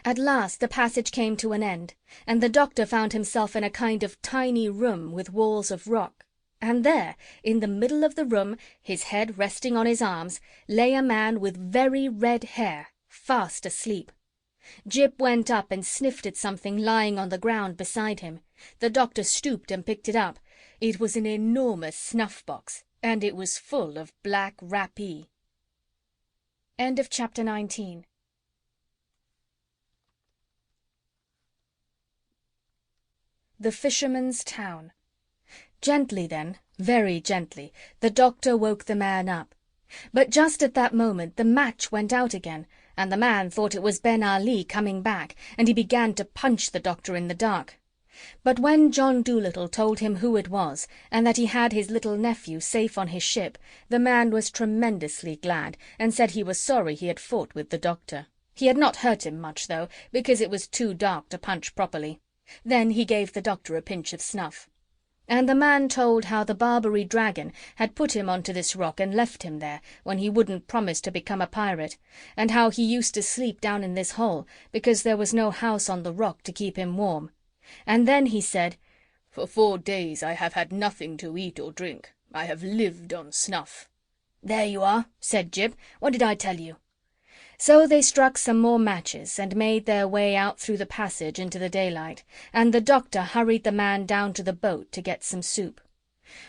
At last the passage came to an end, and the doctor found himself in a kind of tiny room with walls of rock. And there, in the middle of the room, his head resting on his arms, lay a man with very red hair, fast asleep. Jip went up and sniffed at something lying on the ground beside him. The doctor stooped and picked it up. It was an enormous snuff-box, and it was full of black rappee. End of chapter 19. The Fisherman's Town. Gently then, very gently, the doctor woke the man up. But just at that moment the match went out again, and the man thought it was Ben Ali coming back, and he began to punch the doctor in the dark. But when John Dolittle told him who it was, and that he had his little nephew safe on his ship, the man was tremendously glad, and said he was sorry he had fought with the doctor. He had not hurt him much, though, because it was too dark to punch properly. Then he gave the doctor a pinch of snuff. And the man told how the Barbary Dragon had put him onto this rock and left him there, when he wouldn't promise to become a pirate, and how he used to sleep down in this hole, because there was no house on the rock to keep him warm. And then he said, "For 4 days I have had nothing to eat or drink. I have lived on snuff." "There you are," said Jip. "What did I tell you?" So they struck some more matches and made their way out through the passage into the daylight, and the doctor hurried the man down to the boat to get some soup.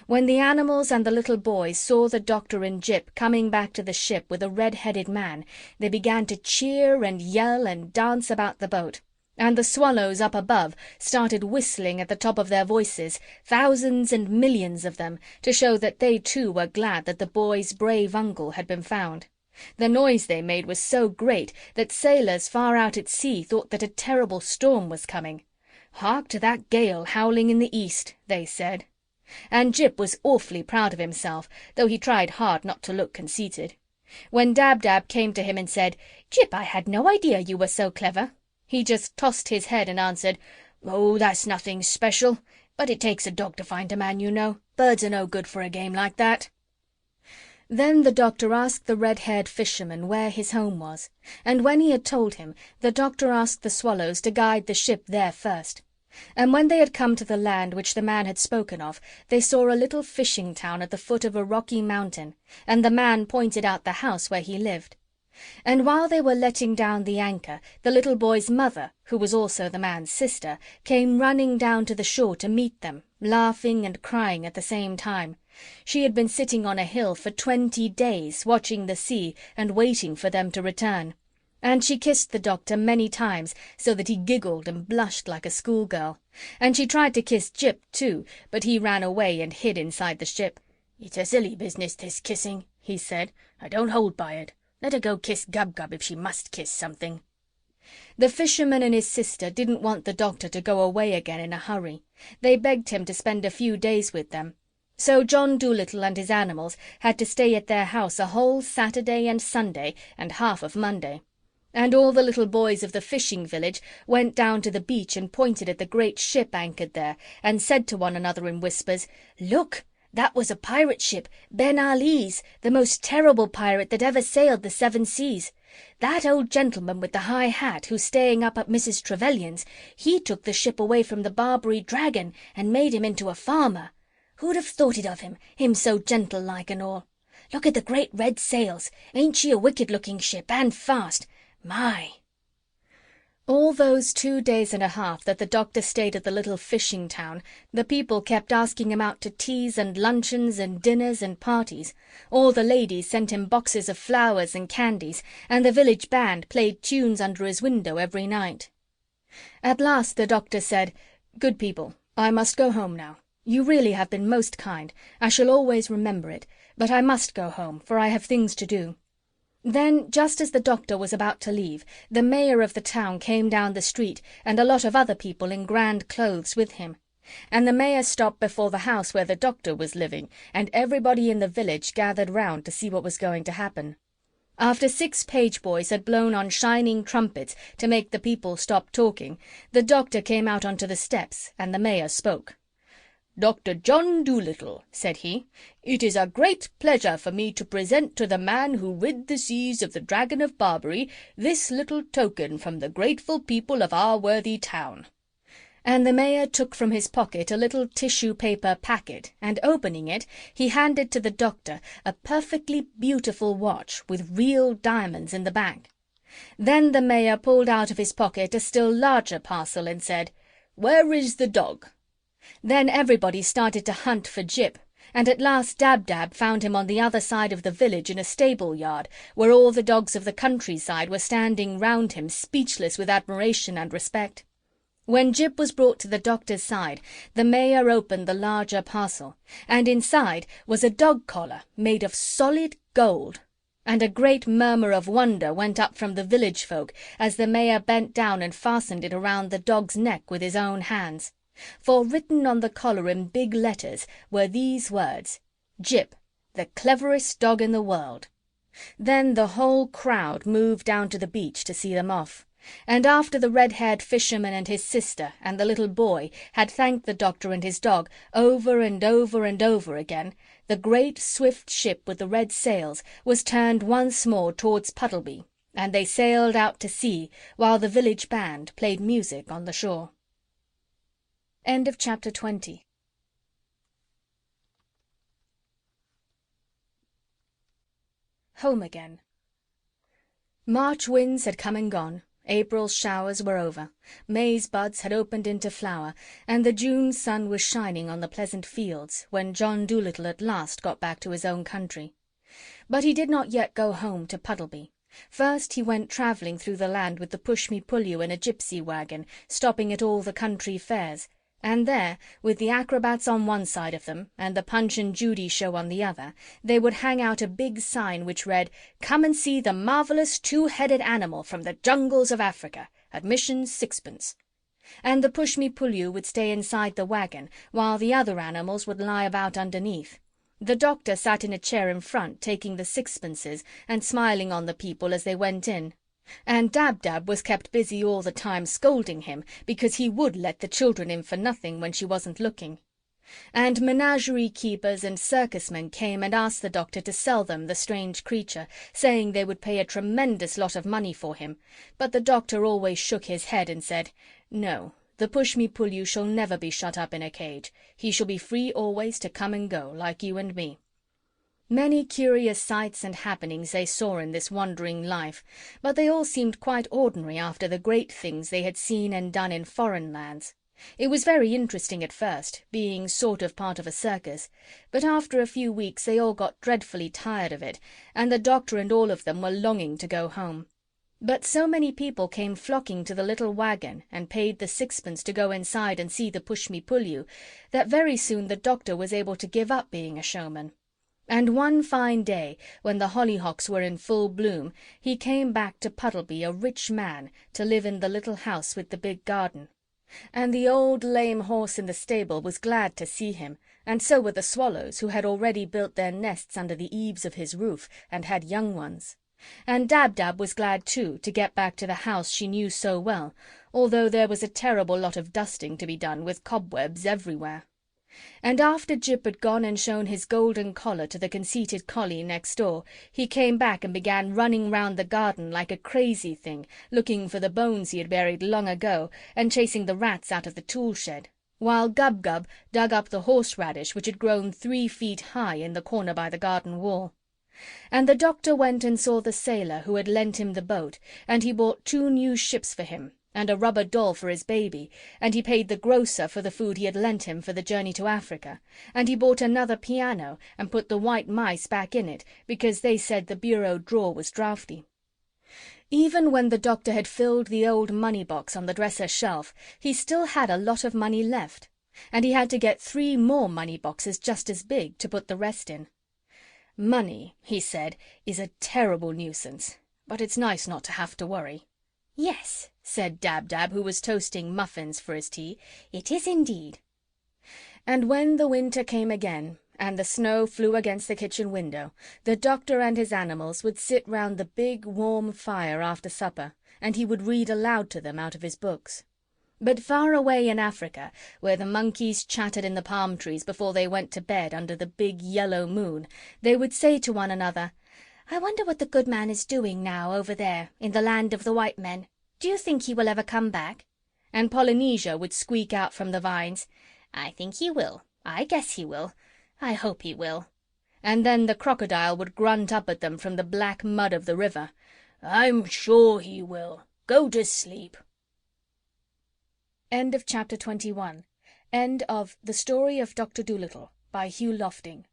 When the animals and the little boy saw the doctor and Jip coming back to the ship with a red-headed man, they began to cheer and yell and dance about the boat, and the swallows up above started whistling at the top of their voices, thousands and millions of them, to show that they too were glad that the boy's brave uncle had been found. The noise they made was so great that sailors far out at sea thought that a terrible storm was coming. "Hark to that gale howling in the east," they said. And Jip was awfully proud of himself, though he tried hard not to look conceited. When Dab-Dab came to him and said, "Jip, I had no idea you were so clever," he just tossed his head and answered, "Oh, that's nothing special, but it takes a dog to find a man, you know. Birds are no good for a game like that." Then the Doctor asked the red-haired fisherman where his home was, and when he had told him, the Doctor asked the swallows to guide the ship there first. And when they had come to the land which the man had spoken of, they saw a little fishing town at the foot of a rocky mountain, and the man pointed out the house where he lived. And while they were letting down the anchor, the little boy's mother, who was also the man's sister, came running down to the shore to meet them, laughing and crying at the same time. She had been sitting on a hill for 20 days, watching the sea and waiting for them to return. And she kissed the Doctor many times, so that he giggled and blushed like a schoolgirl. And she tried to kiss Jip too, but he ran away and hid inside the ship. "It's a silly business, this kissing," he said. "I don't hold by it. Let her go kiss Gub-Gub if she must kiss something." The fisherman and his sister didn't want the Doctor to go away again in a hurry. They begged him to spend a few days with them. So John Dolittle and his animals had to stay at their house a whole Saturday and Sunday and half of Monday. And all the little boys of the fishing village went down to the beach and pointed at the great ship anchored there, and said to one another in whispers, "Look, that was a pirate ship, Ben Ali's, the most terrible pirate that ever sailed the 7 seas. That old gentleman with the high hat who's staying up at Mrs. Trevelyan's, he took the ship away from the Barbary Dragon and made him into a farmer. Who'd have thought it of him, him so gentle-like and all? Look at the great red sails. Ain't she a wicked-looking ship, and fast? My!" All those 2 days and a half that the Doctor stayed at the little fishing town, the people kept asking him out to teas and luncheons and dinners and parties. All the ladies sent him boxes of flowers and candies, and the village band played tunes under his window every night. At last the Doctor said, "Good people, I must go home now. You really have been most kind. I shall always remember it, but I must go home, for I have things to do." Then, just as the Doctor was about to leave, the mayor of the town came down the street, and a lot of other people in grand clothes with him. And the mayor stopped before the house where the Doctor was living, and everybody in the village gathered round to see what was going to happen. After 6 page boys had blown on shining trumpets to make the people stop talking, the Doctor came out onto the steps, and the mayor spoke. "Dr. John Dolittle," said he, "it is a great pleasure for me to present to the man who rid the seas of the Dragon of Barbary this little token from the grateful people of our worthy town." And the mayor took from his pocket a little tissue-paper packet, and opening it, he handed to the Doctor a perfectly beautiful watch with real diamonds in the back. Then the mayor pulled out of his pocket a still larger parcel and said, "Where is the dog?" Then everybody started to hunt for Jip, and at last Dab-Dab found him on the other side of the village in a stable-yard, where all the dogs of the countryside were standing round him, speechless with admiration and respect. When Jip was brought to the Doctor's side, the mayor opened the larger parcel, and inside was a dog collar made of solid gold. And a great murmur of wonder went up from the village folk as the mayor bent down and fastened it around the dog's neck with his own hands. For written on the collar in big letters were these words, "Jip, the cleverest dog in the world." Then the whole crowd moved down to the beach to see them off. And after the red-haired fisherman and his sister and the little boy had thanked the Doctor and his dog over and over and over again, the great swift ship with the red sails was turned once more towards Puddleby, and they sailed out to sea while the village band played music on the shore. End of chapter 20. Home again. March winds had come and gone. April's showers were over. May's buds had opened into flower, and the June sun was shining on the pleasant fields when John Dolittle at last got back to his own country. But he did not yet go home to Puddleby. First he went travelling through the land with the push-me-pull-you in a gypsy wagon, stopping at all the country fairs. And there, with the acrobats on one side of them and the Punch and Judy show on the other, they would hang out a big sign which read, "Come and see the marvellous 2-headed animal from the jungles of Africa. Admission 6pence." and the push-me-pull-you would stay inside the wagon, while the other animals would lie about underneath. The doctor sat in a chair in front, taking the sixpences and smiling on the people as they went in. And Dab-Dab was kept busy all the time scolding him because he would let the children in for nothing when she wasn't looking. And menagerie keepers and circus-men came and asked the doctor to sell them the strange creature, saying they would pay a tremendous lot of money for him, but the doctor always shook his head and said, "No, the push-me-pull-you shall never be shut up in a cage. He shall be free always to come and go, like you and me." Many curious sights and happenings they saw in this wandering life, but they all seemed quite ordinary after the great things they had seen and done in foreign lands. It was very interesting at first, being sort of part of a circus, but after a few weeks they all got dreadfully tired of it, and the doctor and all of them were longing to go home. But so many people came flocking to the little wagon and paid the sixpence to go inside and see the push-me-pull-you, that very soon the doctor was able to give up being a showman. And one fine day, when the hollyhocks were in full bloom, he came back to Puddleby a rich man to live in the little house with the big garden. And the old lame horse in the stable was glad to see him, and so were the swallows, who had already built their nests under the eaves of his roof and had young ones. And Dab-Dab was glad too to get back to the house she knew so well, although there was a terrible lot of dusting to be done with cobwebs everywhere. And after Jip had gone and shown his golden collar to the conceited collie next door, he came back and began running round the garden like a crazy thing, looking for the bones he had buried long ago and chasing the rats out of the tool-shed, while Gub-Gub dug up the horseradish which had grown 3 feet high in the corner by the garden wall. And the doctor went and saw the sailor who had lent him the boat, and he bought 2 new ships for him, and a rubber doll for his baby, and he paid the grocer for the food he had lent him for the journey to Africa, and he bought another piano and put the white mice back in it because they said the bureau drawer was draughty. Even when the doctor had filled the old money-box on the dresser shelf, he still had a lot of money left, and he had to get 3 more money-boxes just as big to put the rest in. Money, he said, is a terrible nuisance, but it's nice not to have to worry. "Yes," said Dab-Dab, who was toasting muffins for his tea, "it is indeed." And when the winter came again, and the snow flew against the kitchen window, the doctor and his animals would sit round the big warm fire after supper, and he would read aloud to them out of his books. But far away in Africa, where the monkeys chattered in the palm trees before they went to bed under the big yellow moon, they would say to one another, I wonder what the good man is doing now over there in the land of the white men. Do you think he will ever come back? And Polynesia would squeak out from the vines, "I think he will. I guess he will. I hope he will." And then the crocodile would grunt up at them from the black mud of the river, "I'm sure he will. Go to sleep." End of chapter 21. End of The Story of Doctor Dolittle by Hugh Lofting.